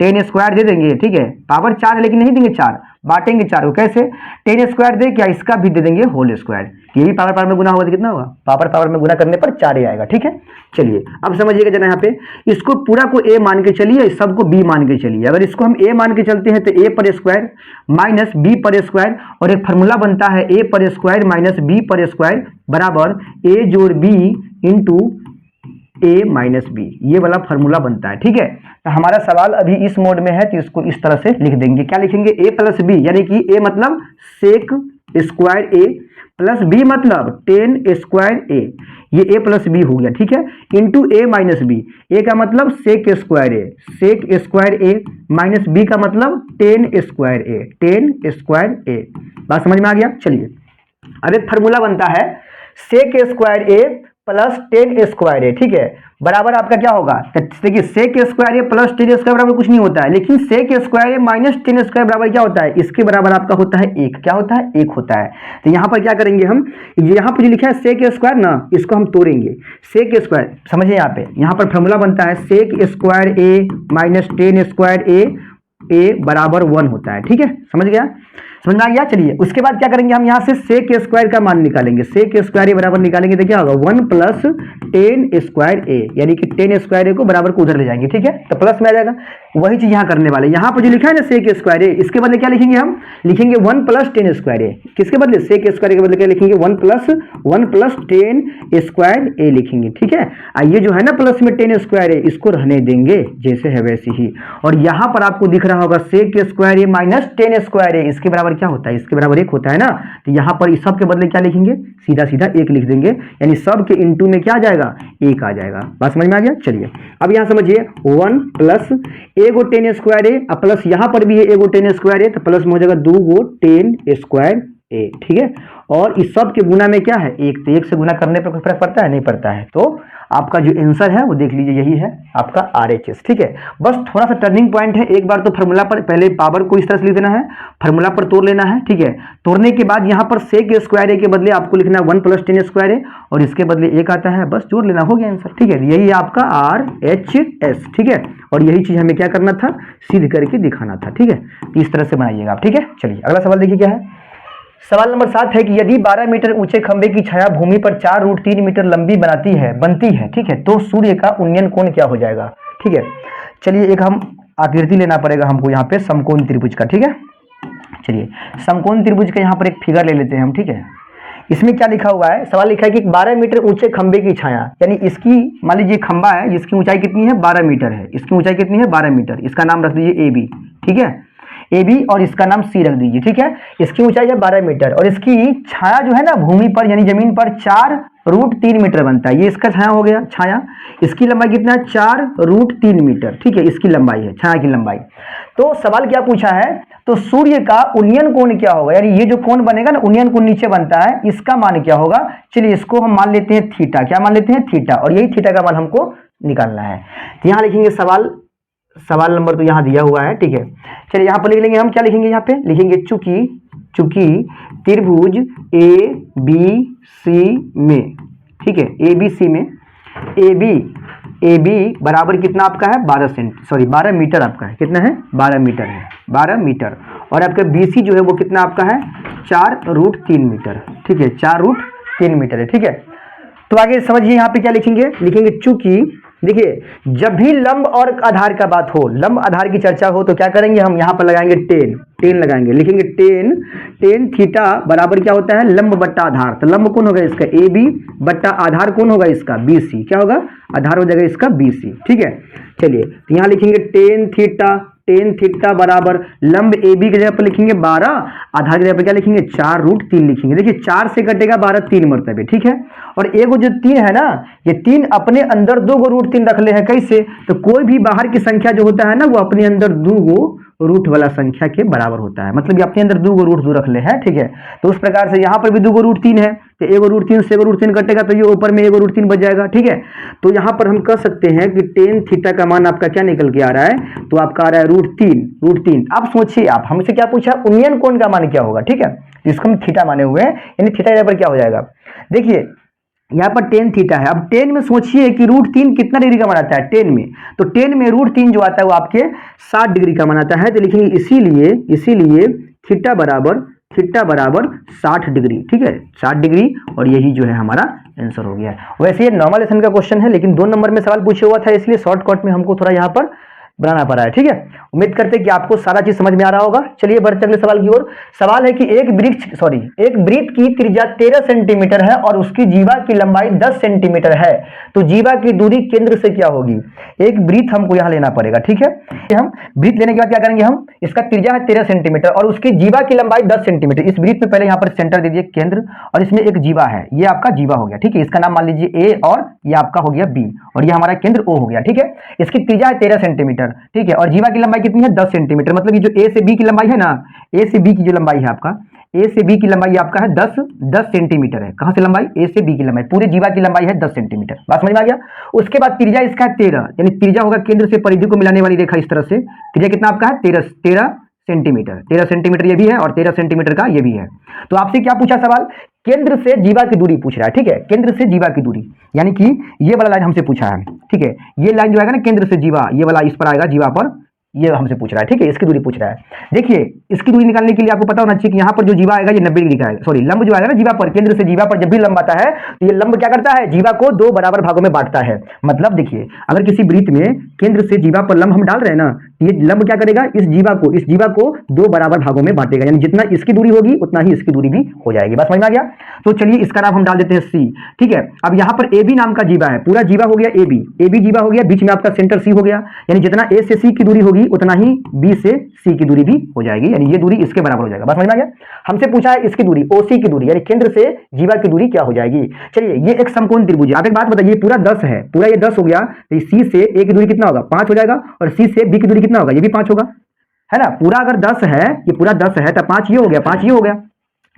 10 स्क्वायर दे देंगे। ठीक है, पावर 4 है लेकिन नहीं देंगे 4, बांटेंगे 4 को, कैसे, 10 स्क्वायर दे क्या, इसका भी दे देंगे होल स्क्वायर, ये भी पावर में गुना होगा तो कितना होगा, पावर में गुना करने पर 4 आएगा। ठीक है, चलिए अब समझिएगा जरा, यहाँ पे इसको पूरा को a मान के चलिए, सबको b मान के चलिए। अगर इसको हम a मान के चलते हैं तो a पर स्क्वायर माइनस b पर स्क्वायर, और एक फार्मूला बनता है a पर स्क्वायर माइनस b पर स्क्वायर बराबर a जोड़ b इंटू ए माइनस बी, ये वाला फार्मूला बनता है। ठीक है, तो हमारा सवाल अभी इस मोड में है तो इसको इस तरह से लिख देंगे। क्या लिखेंगे? ए प्लस बी, यानी कि ए मतलब सेक स्क्वायर ए प्लस बी मतलब टेन स्क्वायर ए, ये ए प्लस बी हो गया। ठीक है, इंटू ए माइनस बी, ए का मतलब सेक स्क्वायर ए, सेक स्क्वायर ए माइनस बी का मतलब टेन स्क्वायर ए, टेन स्क्वायर ए। बात समझ में आ गया? चलिए, अब एक फार्मूला बनता है सेक स्क्वायर ए प्लस टेन स्क्वायर ए। ठीक है, बराबर आपका क्या होगा? देखिए सेक स्क्वायर ए प्लस टेन स्क्वायर बराबर कुछ नहीं होता है, लेकिन सेक स्क्वायर ए माइनस टेन स्क्वायर बराबर क्या होता है? इसके बराबर आपका होता है एक। क्या होता है? एक होता है। तो यहाँ पर क्या करेंगे हम, यहाँ पर जो लिखा है सेक स्क्वायर ना, इसको हम तोड़ेंगे। सेक स्क्वायर समझिए, यहाँ पर फॉर्मूला बनता है सेक स्क्वायर ए माइनस टेन स्क्वायर ए बराबर 1 होता है। ठीक है, समझ गया? समझ में आ गया? चलिए, उसके बाद क्या करेंगे हम, यहाँ से सेक स्क्वायर का मान निकालेंगे। सेक स्क्वायर ए बराबर निकालेंगे तो क्या होगा? 1 प्लस टेन स्क्वायर ए, यानी कि टेन स्क्वायर ए को बराबर को उधर ले जाएंगे। ठीक है, तो प्लस में आ जाएगा। वही चीज यहाँ करने वाले, यहाँ पर जो लिखा है ना सेक स्क्वायर ए, इसके बदले क्या लिखेंगे हम? लिखेंगे 1 प्लस टेन स्क्वायर ए। किसके बदले? सेक स्क्वायर के बदले क्या लिखेंगे? 1 प्लस टेन स्क्वायर ए लिखेंगे। ठीक है, ये जो है ना प्लस में टेन स्क्वायर ए, इसको रहने देंगे जैसे है वैसे ही। और यहाँ पर आपको दिख रहा होगा सेक स्क्वायर ए माइनस टेन स्क्वायर ए, इसके बराबर क्या होता है? इसके बराबर एक होता है ना। तो यहाँ पर इस सब के बदले क्या लिखेंगे? सीधा सीधा एक लिख देंगे, यानी सब के इंटू में क्या आ जाएगा? एक आ जाएगा। बात समझ में आ गया? चलिए, अब यहाँ समझिए 1 प्लस एगो टेन स्क्वायर ए, प्लस यहाँ पर भी है एगो टेन स्क्वायर ए, तो प्लस में हो जाएगा 2 गो टेन स्क्वायर ए। ठीक है, और इस सब के गुना में क्या है? एक। तो एक से गुना करने पर कोई फर्क पड़ता है? नहीं पड़ता है। तो आपका जो आंसर है वो देख लीजिए, यही है आपका RHS। ठीक है, बस थोड़ा सा टर्निंग पॉइंट है। एक बार तो फार्मूला पर पहले पावर को इस तरह से लिख देना है, फार्मूला पर तोड़ लेना है। ठीक है, तोड़ने के बाद यहाँ पर सेक स्क्वायर ए के बदले आपको लिखना है 1 प्लस टेन स्क्वायर ए, और इसके बदले एक आता है, बस जोड़ लेना, हो गया आंसर। ठीक है, यही है आपका RHS। ठीक है, और यही चीज हमें क्या करना था? सिद्ध करके दिखाना था। ठीक है, इस तरह से बनाइएगा आप। ठीक है, चलिए अगला सवाल देखिए क्या है। सवाल नंबर 7 है कि यदि 12 मीटर ऊंचे खंबे की छाया भूमि पर 4√3 मीटर लंबी बनती है। ठीक है, तो सूर्य का उन्नयन कोण क्या हो जाएगा? ठीक है, चलिए एक हम आकृति लेना पड़ेगा हमको यहाँ पे समकोण त्रिभुज का। ठीक है, चलिए समकोण त्रिभुज का यहाँ पर एक फिगर ले लेते हैं हम। ठीक है, इसमें क्या लिखा हुआ है? सवाल लिखा है कि 12 मीटर ऊंचे खंबे की छाया, यानी इसकी मान लीजिए खंबा है जिसकी ऊंचाई कितनी है? 12 मीटर है। इसकी ऊंचाई कितनी है? 12 मीटर। इसका नाम रख दीजिए AB। ठीक है, AB, और इसका नाम C रख दीजिए। ठीक है, इसकी ऊंचाई है 12 मीटर और इसकी छाया जो है ना भूमि पर यानी जमीन पर 4√3 मीटर बनता है। ये इसका छाया हो गया, छाया। इसकी लंबाई कितना है? 4√3 मीटर। ठीक है, इसकी लंबाई है, छाया की लंबाई। तो सवाल क्या पूछा है? तो सूर्य का उन्नयन कोण क्या होगा? यानी ये जो कोण बनेगा ना, उन्नयन कोण नीचे बनता है, इसका मान क्या होगा? चलिए इसको हम मान लेते हैं थीटा। क्या मान लेते हैं? थीटा। और यही थीटा का मान हमको निकालना है। तो यहाँ लिखेंगे सवाल नंबर तो यहाँ दिया हुआ है। ठीक है, चलिए यहाँ पर लिख लेंगे हम। क्या लिखेंगे? यहाँ पे लिखेंगे चूंकि त्रिभुज ABC में, ठीक है, ABC में AB बराबर कितना आपका है? 12 मीटर आपका है। कितना है? 12 मीटर है, 12 मीटर। और आपका BC जो है वो कितना आपका है? 4√3 मीटर। ठीक है, 4√3 मीटर है। ठीक है, तो आगे समझिए यहाँ पे क्या लिखेंगे चूंकि देखिए जब भी लंब और आधार का बात हो, लंब आधार की चर्चा हो, तो क्या करेंगे हम? यहाँ पर लगाएंगे टेन लगाएंगे। लिखेंगे टेन थीटा बराबर क्या होता है? लंब बट्टा आधार। तो लंब कौन होगा इसका? AB बट्टा आधार कौन होगा इसका? BC। क्या होगा? आधार हो जाएगा इसका BC। ठीक है, चलिए तो यहाँ लिखेंगे टेन थीटा बराबर लंब AB की जगह पर लिखेंगे 12, आधार की जगह पर क्या लिखेंगे? 4√3 लिखेंगे। देखिए 4 से कटेगा 12 3 मरतबे। ठीक है, और एगो जो 3 है ना, ये 3 अपने अंदर 2 गो √3 रख ले हैं। कैसे? तो कोई भी बाहर की संख्या जो होता है ना, वो अपने अंदर 2 गो रूट वाला संख्या के बराबर होता है। मतलब ये अपने अंदर 2 गो रूट 2 रख ले हैं। ठीक है, तो उस प्रकार से यहाँ पर भी 2 गो √3 है, तो एगो √3 से एगो √3 कटेगा तो ये ऊपर में एगो √3 बच जाएगा। ठीक है, तो यहाँ पर हम कह सकते हैं कि टेन थीटा का मान आपका क्या निकल के आ रहा है? तो आपका आ रहा है √3। अब सोचिए आप, हमसे क्या पूछा? उन्नयन कोण का मान क्या होगा? ठीक है, जिसको हम थीटा माने हुए हैं, यानी थीटा यहाँ पर क्या हो जाएगा? देखिए यहाँ पर टेन थीटा है। अब टेन में सोचिए कि √3 कितना डिग्री का बनाता है? टेन में, तो टेन में √3 जो आता है वो आपके 60 डिग्री का बनाता है। तो लिखेंगे इसीलिए थीटा बराबर 60 डिग्री। ठीक है, 60 डिग्री, और यही जो है हमारा आंसर हो गया है। वैसे ये नॉर्मल लेसन का क्वेश्चन है, लेकिन 2 नंबर में सवाल पूछा हुआ था, इसलिए शॉर्टकट में हमको थोड़ा यहाँ पर बनाना पड़ा है। ठीक है, उम्मीद करते हैं कि आपको सारा चीज समझ में आ रहा होगा। चलिए बढ़ते अगले सवाल की ओर। सवाल है कि एक वृत्त की त्रिज्या 13 सेंटीमीटर है और उसकी जीवा की लंबाई 10 सेंटीमीटर है, तो जीवा की दूरी केंद्र से क्या होगी? एक वृत्त हमको यहाँ लेना पड़ेगा। ठीक है, हम वृत्त लेने के बाद क्या करेंगे, हम इसका त्रिज्या है 13 सेंटीमीटर और उसकी जीवा की लंबाई 10 सेंटीमीटर। इस वृत्त में पहले यहाँ पर सेंटर दे दिए केंद्र, और इसमें एक जीवा है, ये आपका जीवा हो गया। ठीक है, इसका नाम मान लीजिए ए और ये आपका हो गया बी, और ये हमारा केंद्र ओ हो गया। ठीक है, इसकी त्रिज्या है 13 सेंटीमीटर। ठीक है, और जीवा की लंबाई कितनी है? 10 सेंटीमीटर। मतलब ये जो ए से बी की लंबाई है ना, ए से बी की जो लंबाई है आपका, ए से बी की लंबाई आपका है 10 सेंटीमीटर है। कहां से लंबाई? ए से बी की लंबाई, पूरे जीवा की लंबाई है 10 सेंटीमीटर। बात समझ में आ गया? उसके बाद त्रिज्या इसका है 13, यानी त्रिज्या होगा केंद्र से परिधि को मिलाने वाली रेखा इस तरह से। त्रिज्या कितना आपका है? 13 सेंटीमीटर। 13 सेंटीमीटर ये भी है और 13 सेंटीमीटर का ये भी है। तो आपसे क्या पूछा सवाल? केंद्र से जीवा की दूरी पूछ रहा है। ठीक है, केंद्र से जीवा की दूरी, यानी कि ये वाला लाइन हमसे पूछा है। ठीक है, ये लाइन जो आएगा ना केंद्र से जीवा, ये वाला इस पर आएगा जीवा पर, ये हमसे पूछ रहा है। ठीक है, इसकी दूरी पूछ रहा है। देखिए, इसकी दूरी निकालने के लिए आपको पता होना चाहिए कि यहाँ पर जो जीवा आएगा ये 90 डिग्री का है। सॉरी, लंब जो आएगा ना जीवा पर, केंद्र से जीवा पर जब भी लंब आता है तो ये लंब क्या करता है? जीवा को 2 बराबर भागों में बांटता है। मतलब देखिए, अगर किसी वृत्त में केंद्र से जीवा पर लंब हम डाल रहे हैं ना, ये लंब क्या करेगा? इस जीवा को 2 बराबर भागों में बांटेगा, यानी जितना इसकी दूरी होगी उतना ही इसकी दूरी भी हो जाएगी। बस समझ में आ गया? तो चलिए इसका नाम हम डाल देते हैं सी। ठीक है, अब यहाँ पर ए बी नाम का जीवा है, पूरा जीवा हो गया ए बी जीवा हो गया, बीच में आपका सेंटर सी हो गया, यानी जितना ए से सी की दूरी होगी उतना ही बी से सी की दूरी भी हो जाएगी, यानी ये दूरी इसके बराबर हो जाएगा। बस समझ में आ गया? हमसे पूछा है इसकी दूरी, ओसी की दूरी, यानी केंद्र से जीवा की दूरी क्या हो जाएगी। चलिए, ये एक समकोण त्रिभुज है। आप एक बात बताइए, पूरा 10 है, पूरा ये 10 हो गया, तो सी से ए की दूरी कितना होगा? 5 हो जाएगा, और सी से बी की दूरी कितना होगा? ये भी 5 होगा, है ना? पूरा अगर 10 है, ये पूरा 10 है, तो 5 ये हो गया, 5 ये हो गया।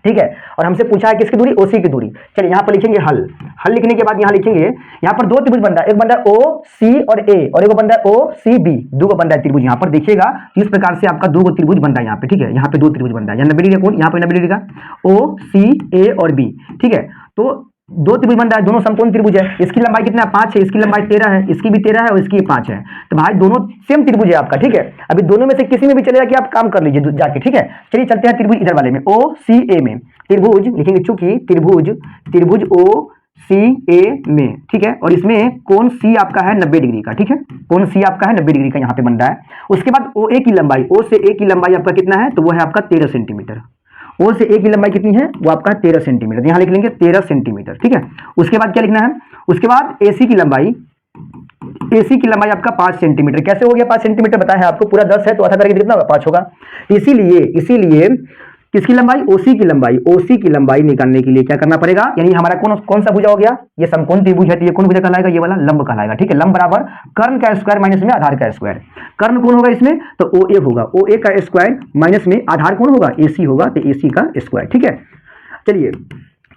ठीक है, और हमसे पूछा है किसकी दूरी? ओसी की दूरी। चलिए यहाँ पर लिखेंगे हल। हल लिखने के बाद यहाँ लिखेंगे, यहाँ पर 2 त्रिभुज बन रहा है, एक बन रहा है ओ सी और ए, और एक बन रहा है ओ सी बी, 2 बन रहा है त्रिभुज। यहाँ पर देखिएगा इस प्रकार से आपका 2 त्रिभुज बन रहा है यहाँ पे। ठीक है, यहाँ पे 2 त्रिभुज बन रहा है, यहाँ 90 डिग्री का कोण, यहाँ पे 90 डिग्री का, ओ सी ए और बी। ठीक है, तो 2 त्रिभुज बन रहा है, दोनों समकोण त्रिभुज है। इसकी लंबाई कितना है? 5 है, इसकी लंबाई 13 है, इसकी भी 13 है और इसकी 5 है। तो भाई दोनों सेम त्रिभुज है आपका। ठीक है, अभी दोनों में से किसी में भी चलेगा कि आप काम कर लीजिए जाके। ठीक है, चलिए चलते हैं त्रिभुज इधर वाले में, ओ सी ए में। त्रिभुज लिखेंगे, चूंकि त्रिभुज ओ सी ए में। ठीक है, और इसमें कोण सी आपका है 90 डिग्री का। ठीक है, कोण सी आपका है 90 डिग्री का यहाँ पे बन रहा है। उसके बाद ओ ए की लंबाई, ओ से ए की लंबाई आपका कितना है? तो वो है आपका 13 सेंटीमीटर। ओ से ए की लंबाई कितनी है? वो आपका 13 सेंटीमीटर, यहाँ लिख लेंगे 13 सेंटीमीटर। ठीक है, उसके बाद क्या लिखना है? उसके बाद एसी की लंबाई, एसी की लंबाई आपका 5 सेंटीमीटर। कैसे हो गया 5 सेंटीमीटर? बताया है आपको, पूरा 10 है तो आधा करके कितना होगा? 5 होगा। इसीलिए किसकी लंबाई? ओसी की लंबाई। ओसी की लंबाई निकालने के लिए क्या करना पड़ेगा? यानी हमारा कौन सा भुजा हो गया? ये समकोण त्रिभुज है, तो ये कौन भुजा कहलाएगा? ये वाला लंब कहलाएगा। ठीक है, लंब बराबर कर्ण का स्क्वायर माइनस में आधार का स्क्वायर। कर्ण कौन होगा इसमें? तो ओ ए होगा, ओ ए का स्क्वायर माइनस में आधार कौन होगा? एसी होगा, तो एसी का स्क्वायर। ठीक है, चलिए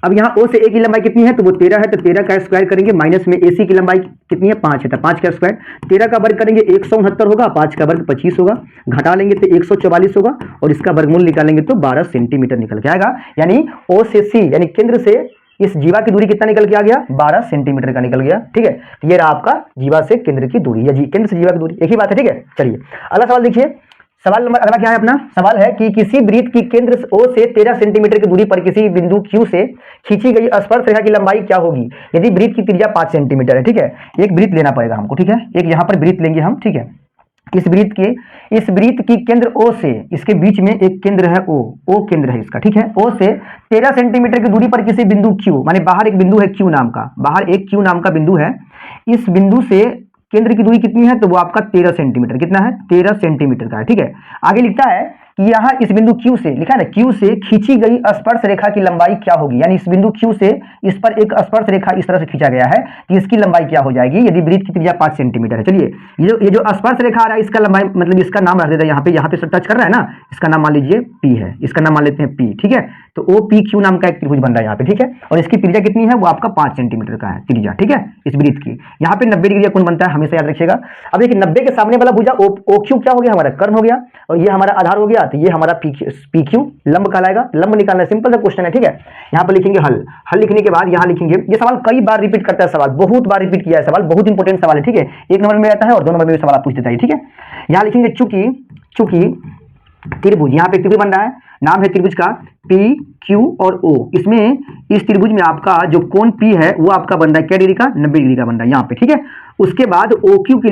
अब यहाँ ओ से ए की लंबाई कितनी है? तो वो 13 है, तो 13 का स्क्वायर करेंगे, माइनस में एसी की लंबाई कितनी है? 5 है, तो 5 का स्क्वायर। 13 का वर्ग करेंगे 169 होगा, 5 का वर्ग 25 होगा, घटा लेंगे तो 144 होगा, और इसका वर्गमूल निकालेंगे तो 12 सेंटीमीटर निकल के आएगा। यानी ओ से सी, यानी केंद्र से इस जीवा की दूरी कितना निकल के आ गया? 12 सेंटीमीटर का निकल गया। ठीक है, तो ये रहा आपका जीवा से केंद्र की दूरी, या केंद्र से जीवा की दूरी, एक ही बात है। ठीक है, चलिए अगला सवाल देखिए। सवाल नंबर अगला क्या है अपना? सवाल है कि किसी वृत्त की केंद्र ओ से 13 सेंटीमीटर की दूरी पर किसी बिंदु Q से खींची गई स्पर्श रेखा की लंबाई क्या होगी यदि वृत्त की त्रिज्या 5 सेंटीमीटर है। ठीक है, एक वृत्त लेना पड़ेगा हमको। ठीक है, एक यहाँ पर वृत्त लेंगे हम। ठीक है, इस वृत्त की केंद्र O से, इसके बीच में एक केंद्र है O केंद्र है इसका। ठीक है, O से 13 सेंटीमीटर की दूरी पर किसी बिंदु Q, माने बाहर एक बिंदु है Q नाम का, बाहर एक Q नाम का बिंदु है। इस बिंदु से केंद्र की दूरी कितनी है? तो वो आपका 13 सेंटीमीटर। कितना है? 13 सेंटीमीटर का है। ठीक है, आगे लिखता है कि यहाँ इस बिंदु Q से, लिखा है ना, Q से खींची गई स्पर्श रेखा की लंबाई क्या होगी। यानी इस बिंदु Q से इस पर एक स्पर्श रेखा इस तरह से खींचा गया है कि इसकी लंबाई क्या हो जाएगी यदि वृत्त की त्रिज्या 5 सेंटीमीटर है। चलिए ये जो स्पर्श रेखा आ रहा है इसका लंबाई, मतलब इसका नाम रख देते हैं यहाँ पे टच कर रहा है ना, इसका नाम मान लीजिए P है, इसका नाम मान लेते हैं P। ठीक है, तो OPQ नाम का एक त्रिभुज बन रहा है यहाँ पे। ठीक है, और इसकी त्रिज्या कितनी है? वो आपका 5 सेंटीमीटर का है त्रिज्या। ठीक है, इस वृत्त की यहाँ पे 90 डिग्री का कोण बनता है, हमेशा याद रखिएगा। अब देखिए 90 के सामने वाला भुजा OQ क्या हो गया? हमारा कर्ण हो गया, और ये हमारा आधार हो गया, तो ये हमारा PQ लंब कहलाएगा। लंब निकालना है, सिंपल सा क्वेश्चन है। ठीक है, यहाँ पर लिखेंगे हल। हल लिखने के बाद यहाँ लिखेंगे, ये सवाल कई बार रिपीट करता है, सवाल बहुत बार रिपीट किया है, सवाल बहुत इंपॉर्टेंट सवाल है। ठीक है, 1 नंबर में आता है और 2 नंबर में सवाल पूछ देता है। ठीक है, यहाँ लिखेंगे चूंकि त्रिभुज, यहाँ पे त्रिभुज बन रहा है, नाम है त्रिभुज का पी क्यू और ओ। इसमें इस त्रिभुज में आपका जो कोण पी है वो आपका बन रहा है क्या डिग्री का, 90 डिग्री का बन रहा है यहाँ पे, ठीक है। उसके बाद OQ की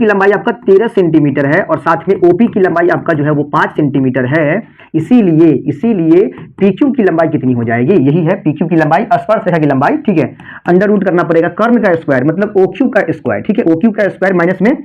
लंबाई आपका 13 सेंटीमीटर है और साथ में OP की लंबाई आपका जो है वो 5 सेंटीमीटर है। इसीलिए PQ की लंबाई कितनी हो जाएगी, यही है PQ की लंबाई, स्पर्श रेखा की लंबाई, ठीक है। अंडर रूट करना पड़ेगा कर्ण का स्क्वायर मतलब OQ का स्क्वायर, ठीक है। OQ का स्क्वायर माइनस में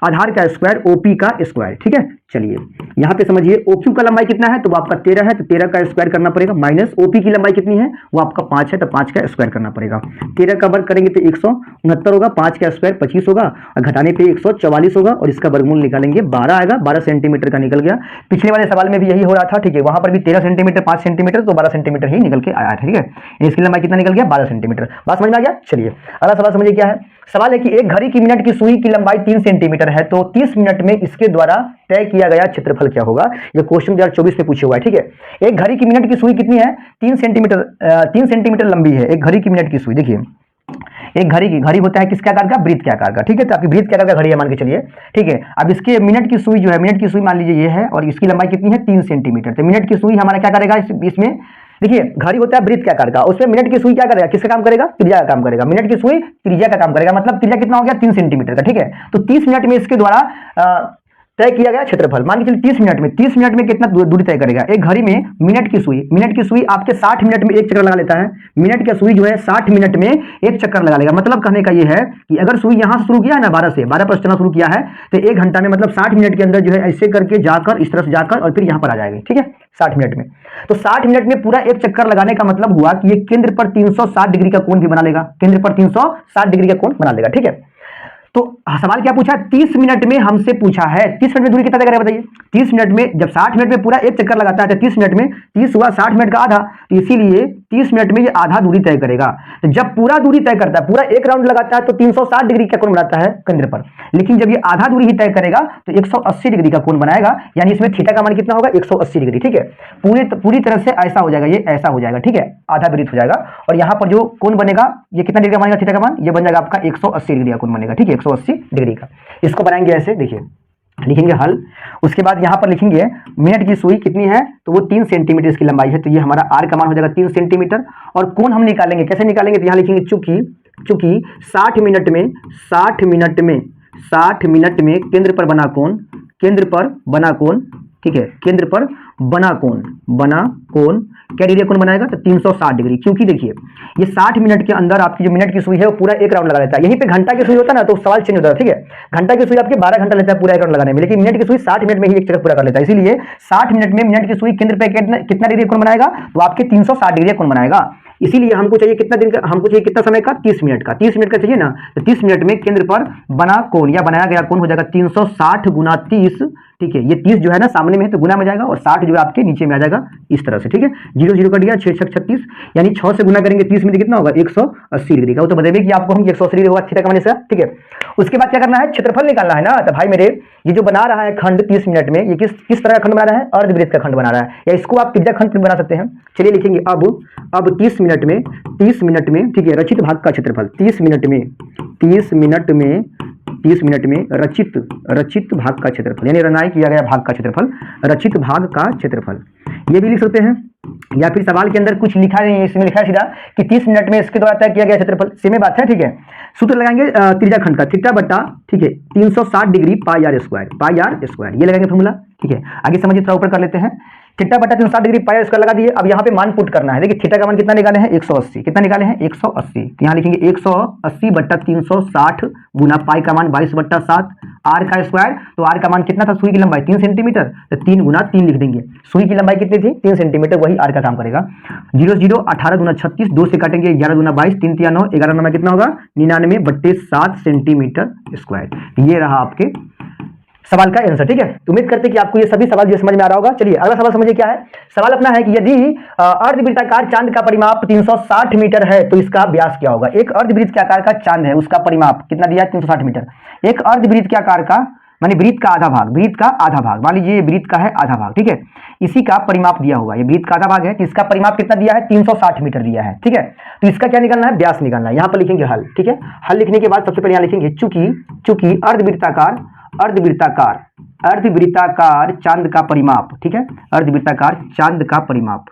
आधार का स्क्वायर OP का स्क्वायर, ठीक है। चलिए यहाँ पे समझिए OQ का लंबाई कितना है, तो वो आपका 13 है, तो 13 का स्क्वायर करना पड़ेगा, माइनस OP की लंबाई कितनी है, वो आपका 5 है, तो 5 का स्क्वायर करना पड़ेगा। 13 का वर्ग करेंगे तो 169 होगा, 5 का स्क्वायर 25 होगा और घटाने पे 144 होगा और इसका वर्गमूल निकालेंगे 12 आएगा, 12 सेंटीमीटर का निकल गया। पिछले वाले सवाल में भी यही हो रहा था, ठीक है, वहां पर भी 13 सेंटीमीटर 5 सेंटीमीटर, तो 12 सेंटीमीटर ही निकल के आया था, ठीक है। इसकी लंबाई कितना निकल गया, 12 सेंटीमीटर। बात समझ में आ गया। चलिए अगला सवाल समझिए क्या है। सवाल है कि एक घड़ी की मिनट की सुई की लंबाई 3 सेंटीमीटर है, तो 30 मिनट में इसके द्वारा तय किया गया क्षेत्रफल क्या होगा। ये क्वेश्चन 2024 में पूछा हुआ है, ठीक है। एक घड़ी की मिनट की सुई कितनी है, 3 सेंटीमीटर लंबी है एक घड़ी की मिनट की सुई। देखिए एक घड़ी होता है किसके आकार का, वृत्त के आकार का, ठीक है। तो आपकी वृत्त के आकार का घड़ी है मान के चलिए, ठीक है। अब इसके मिनट की सुई जो है, मिनट की सुई मान लीजिए ये है और इसकी लंबाई कितनी है 3 सेंटीमीटर। तो मिनट की सुई हमारा क्या करेगा इसमें, देखिए घड़ी होता है वृत्त के आकार का, उसमें मिनट की सुई क्या करेगा, किसका काम करेगा, त्रिज्या का काम करेगा। मिनट की सुई त्रिज्या का काम करेगा, मतलब त्रिज्या कितना हो गया 3 सेंटीमीटर का, ठीक है। तो 30 मिनट में इसके द्वारा तय किया गया क्षेत्रफल, मान के चलिए 30 मिनट में कितना दूरी तय करेगा। एक घड़ी में मिनट की सुई आपके 60 मिनट में एक चक्कर लगा लेता है। मिनट की सुई जो है 60 मिनट में एक चक्कर लगा लेगा। मतलब कहने का ये है कि अगर सुई यहां से शुरू किया है ना, 12 पर चलना शुरू किया है, तो 1 घंटा में मतलब 60 मिनट के अंदर जो है ऐसे करके जाकर इस तरह से जाकर और फिर यहां पर आ जाएगी, ठीक है, 60 मिनट में। तो 60 मिनट में पूरा एक चक्कर लगाने का मतलब हुआ कि ये केंद्र पर 360 डिग्री का कोण भी बना लेगा, केंद्र पर 360 डिग्री का कोण बना लेगा, ठीक है। तो सवाल क्या पूछा, 30 मिनट में हमसे पूछा है 30 मिनट में दूरी कितना तय करेगा बताइए। 30 मिनट में जब 60 मिनट में पूरा एक चक्कर लगाता है तो 30 मिनट में 30 हुआ 60 मिनट का आधा, तो इसीलिए 30 मिनट में ये आधा दूरी तय करेगा। तो जब पूरा दूरी तय करता है, पूरा एक राउंड लगाता है तो 360 डिग्री का कोण बनाता है केंद्र पर, लेकिन जब ये आधा दूरी ही तय करेगा तो 180 डिग्री का कोण बनाएगा, यानी इसमें थीटा का मान कितना होगा 180 डिग्री, ठीक है। पूरी तरह से ऐसा हो जाएगा, ये ऐसा हो जाएगा, ठीक है, आधा वृत्त हो जाएगा। और यहाँ पर जो कोण बनेगा ये कितना डिग्री का बनेगा, थीटा का मान ये बन जाएगा आपका 180 डिग्री का कोण बनेगा, ठीक है, 180 डिग्री का। इसको बनाएंगे ऐसे, देखिए लिखेंगे हल। उसके बाद यहां पर लिखेंगे मिनट की सुई कितनी है, तो वो 3 सेंटीमीटर इसकी लंबाई है, तो ये हमारा आर का मान हो जाएगा 3 सेंटीमीटर। और कोण हम निकालेंगे, कैसे निकालेंगे, तो यहां लिखेंगे चूंकि 60 मिनट में केंद्र पर बना कोण, ठीक है, केंद्र पर बना कोण क्या डिग्री कोण बनाएगा, तो 360 डिग्री। क्योंकि देखिए ये 60 मिनट के अंदर आपकी जो मिनट की सुई है वो पूरा एक राउंड लगा लेता है। यहीं पे घंटा की सुई होता है ना तो सवाल चेंज होता है, ठीक है। घंटा की सुई आपके 12 घंटा लेता है पूरा एक राउंड लगाने में, लेकिन मिनट की सुई 60 मिनट में ही एक चक्कर पूरा कर लेता है। इसीलिए 60 मिनट में मिनट की सुई केंद्र पे कितना डिग्री कोण बनाएगा, तो आपके 360 डिग्री कोण बनाएगा। इसीलिए हमको चाहिए कितना समय का, 30 मिनट का चाहिए ना, तो 30 मिनट में केंद्र पर बना कोण या बनाया गया कोण हो जाएगा 360 गुना 30, ठीक है। ये 30 जो है ना सामने में है तो गुना में जाएगा और 60 जो है आपके नीचे में आ जाएगा इस तरह से, ठीक है। 0 0 कट गया, 6 6 36, यानी 6 से गुना करेंगे 30 में कितना होगा 180 डिग्री का। वो तो बताइए कि आपको हम 180 डिग्री होगा थीटा का मान से, ठीक है। उसके बाद क्या करना है, क्षेत्रफल निकालना है ना। तो भाई मेरे ये जो बना रहा है खंड 30 मिनट में, ये किस तरह का खंड बना रहा है, अर्धवृत्त का खंड बना रहा है, या इसको आप त्रिज्या खंड बना सकते हैं। चलिए लिखेंगे अब 30 मिनट में, ठीक है, रचित भाग का क्षेत्रफल 30 मिनट में रचित भाग का क्षेत्रफल, यानी रनाई किया गया भाग का क्षेत्रफल, रचित भाग का क्षेत्रफल, ये भी लिख सकते हैं। या फिर सवाल के अंदर कुछ लिखा नहीं है, इसमें लिखा है सीधा कि 30 मिनट में इसके द्वारा तय किया गया क्षेत्रफल, सेम बात है, ठीक है। सूत्र लगाएंगे त्रिज्या खंड का, थीटा बटा, ठीक है, 360 डिग्री पाई आर स्क्वायर, ये लगाएंगे फॉर्मूला, ठीक है। आगे समझिए, थोड़ा ऊपर कर लेते हैं। थीटा बटा 360 डिग्री पाई स्क्वायर लगा दिए। अब यहाँ पे मान पुट करना है। देखिए थीटा का मान कितना निकाले हैं 180, कितना निकाले हैं 180, तो यहाँ लिखेंगे 180 बट्टा 360 गुना पाई का मान 22 बट्टा 7 आर का स्क्वायर। तो आर का मान कितना था, सुई की लंबाई 3 सेंटीमीटर, तो 3 गुना 3 लिख देंगे। सुई की लंबाई कितनी थी 3 सेंटीमीटर, वही आर का काम करेगा। 0 0 18 गुना 36, 2 से काटेंगे 11 गुना 22, 3 3 9, 11 में कितना होगा 99 बट्टे 7 सेंटीमीटर स्क्वायर। ये रहा आपके सवाल का आंसर, ठीक है। उम्मीद करते हैं कि आपको ये सभी सवाल जो समझ में आ रहा होगा। चलिए अगला सवाल समझिए क्या है। सवाल अपना है कि यदि अर्धवृत्ताकार चांद का परिमाप 360 मीटर है तो इसका व्यास क्या होगा। एक अर्धवृत्त के आकार का चांद है, उसका परिमाप कितना दिया है 360 मीटर। एक अर्धवृत्त के आकार का माने वृत्त का आधा भाग, मान लीजिए वृत्त का है आधा भाग, ठीक है, इसी का परिमाप दिया हुआ है। ये वृत्त का आधा भाग है, इसका परिमाप कितना दिया है 360 मीटर दिया है, ठीक है। तो इसका क्या निकालना है, व्यास निकालना है। यहाँ पर लिखेंगे हल, ठीक है। हल लिखने के बाद सबसे पहले यहाँ लिखेंगे चूंकि अर्धवृत्ताकार अर्धवृत्ताकार चांद का परिमाप, ठीक है, अर्धवृत्ताकार चांद का परिमाप,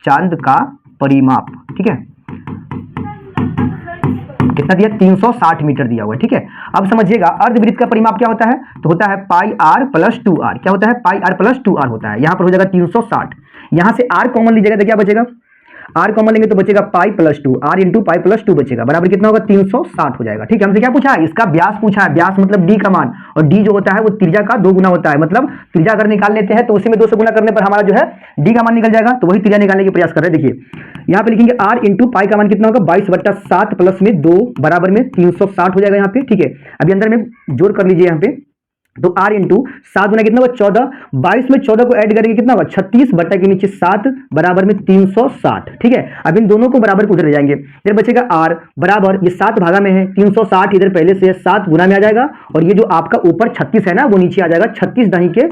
चांद का परिमाप, ठीक है, कितना दिया, 360 मीटर दिया हुआ है, ठीक है। अब समझिएगा अर्धवृत्त का परिमाप क्या होता है, तो होता है पाई आर प्लस 2r, क्या होता है, पाई आर प्लस 2r होता है। यहां पर हो जाएगा 360, यहां से r कॉमन लीजिएगा तो क्या बचेगा, r कॉमन लेंगे तो बचेगा pi plus 2, r into pi plus 2 बचेगा, बराबर कितना होगा, 360 हो जाएगा, ठीक है। हमसे क्या पूछा है, इसका व्यास पूछा है, व्यास मतलब d का मान, और d जो होता है वो त्रिज्या का 2 गुना होता है, मतलब त्रिज्या अगर निकाल लेते हैं तो उसी में 2 से गुना करने पर हमारा जो है d का मान निकल जाएगा, तो वही त्रिज्या निकालने की प्रयास कर रहे हैं। देखिए यहाँ पे लिखेंगे r इंटू पाई का मान कितना होगा, 22/7 प्लस में 2 बराबर में 360 हो जाएगा यहाँ पे, ठीक है। अभी अंदर में जोड़ कर लीजिए यहाँ पे, तो r इंटू 7 गुना कितना होगा 14, 22 में 14 को ऐड करेंगे कितना होगा 36 बटा के नीचे 7 बराबर में 360, ठीक है। अब इन दोनों को बराबर को उधर ले जाएंगे, फिर बचेगा r बराबर, ये 7 भागा में है 360, इधर पहले से 7 गुना में आ जाएगा, और ये जो आपका ऊपर 36 है ना वो नीचे आ जाएगा 36 दही के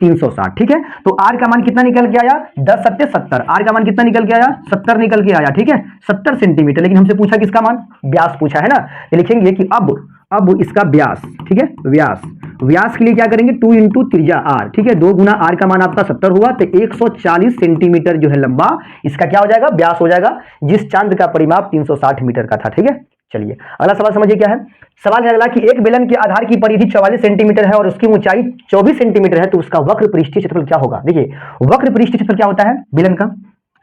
360, ठीक है। तो r का मान कितना निकल के आया, 10 सत्ते 70, r का मान कितना निकल के आया, 70 निकल के आया, ठीक है, 70 सेंटीमीटर। लेकिन हमसे पूछा किसका मान, व्यास पूछा है ना, तो लिखेंगे कि अब इसका व्यास, ठीक है, व्यास के लिए क्या करेंगे, 2 इंटू त्रिज्या r, ठीक है, 2 गुना r का मान आपका 70 हुआ, तो 140 सेंटीमीटर जो है लंबा इसका क्या हो जाएगा, व्यास हो जाएगा, जिस चांद का परिमाप 360 मीटर का था, ठीक है। चलिए अगला सवाल समझिए क्या है। सवाल है अगला कि एक बेलन के आधार की परिधि 44 सेंटीमीटर है और उसकी ऊंचाई 24 सेंटीमीटर है, तो उसका वक्र पृष्ठीय क्षेत्रफल क्या होगा। देखिए वक्र पृष्ठीय क्षेत्रफल क्या होता है,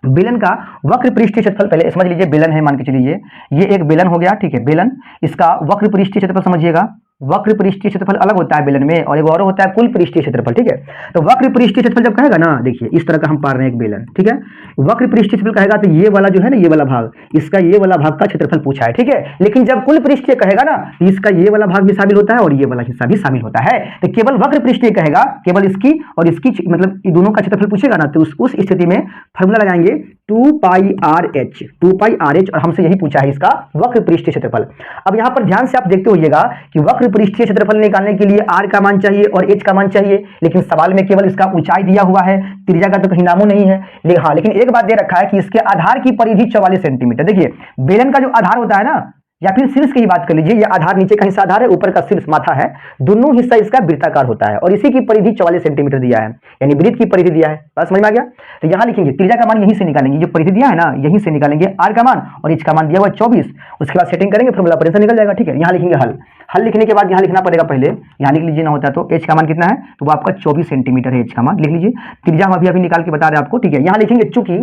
बेलन का वक्र पृष्ठीय क्षेत्रफल, पहले समझ लीजिए बेलन है, मान के चलिए ये एक बेलन हो गया, ठीक है, बेलन, इसका वक्र पृष्ठीय क्षेत्रफल समझिएगा, वक्र पृष्ठीय क्षेत्रफल अलग होता है बेलन में, और एक और होता है कुल पृष्ठीय क्षेत्रफल, ठीक है। तो वक्र पृष्ठीय क्षेत्रफल जब कहेगा ना, देखिए इस तरह का हम पार रहे हैं एक बेलन, ठीक है, वक्र पृष्ठीय क्षेत्रफल कहेगा तो ये वाला जो है ना, ये वाला भाग, इसका ये वाला भाग का क्षेत्रफल पूछा है, ठीक है। लेकिन जब कुल पृष्ठीय कहेगा ना, तो इसका ये वाला भाग भी शामिल होता है और ये वाला हिस्सा भी शामिल होता है। तो केवल वक्र पृष्ठीय कहेगा, केवल इसकी और इसकी मतलब ये दोनों का क्षेत्रफल पूछेगा ना, तो उस स्थिति में फॉर्मूला लगाएंगे 2πRh, और हमसे यही पूछा है इसका वक्र पृष्ठीय क्षेत्रफल। अब यहाँ पर ध्यान से आप देखते होइएगा कि वक्र पृष्ठीय क्षेत्रफल निकालने के लिए r का मान चाहिए और h का मान चाहिए, लेकिन सवाल में केवल इसका ऊंचाई दिया हुआ है, त्रिज्या का तो कहीं नामो नहीं है। लेकिन एक बात दे रखा है कि इसके आधार की परिधि 44 सेंटीमीटर। देखिए बेलन का जो आधार होता है ना, या फिर शीर्ष की बात कर लीजिए, ये आधार, नीचे का हिस्सा आधार है, ऊपर का शीर्ष माथा है, दोनों हिस्सा इसका वृत्ताकार होता है, और इसी की परिधि 44 सेंटीमीटर दिया है, यानी वृत्त की परिधि दिया है। बात समझ में आ गया। तो यहाँ लिखेंगे त्रिज्या का मान यहीं से निकालेंगे, जो परिधि दिया है ना यहीं से निकालेंगे r का मान, और h का मान दिया हुआ 24, उसके बाद सेटिंग करेंगे, फॉर्मूला पर निकल जाएगा, ठीक है। यहाँ लिखेंगे हल लिखने के बाद यहाँ लिखना पड़ेगा, पहले यहाँ लिख लीजिए ना होता तो h का मान कितना है, तो वो आपका 24 सेंटीमीटर है, h का मान लिख लीजिए। त्रिज्या हम अभी निकाल के बता रहे हैं आपको, ठीक है। यहाँ लिखेंगे चूंकि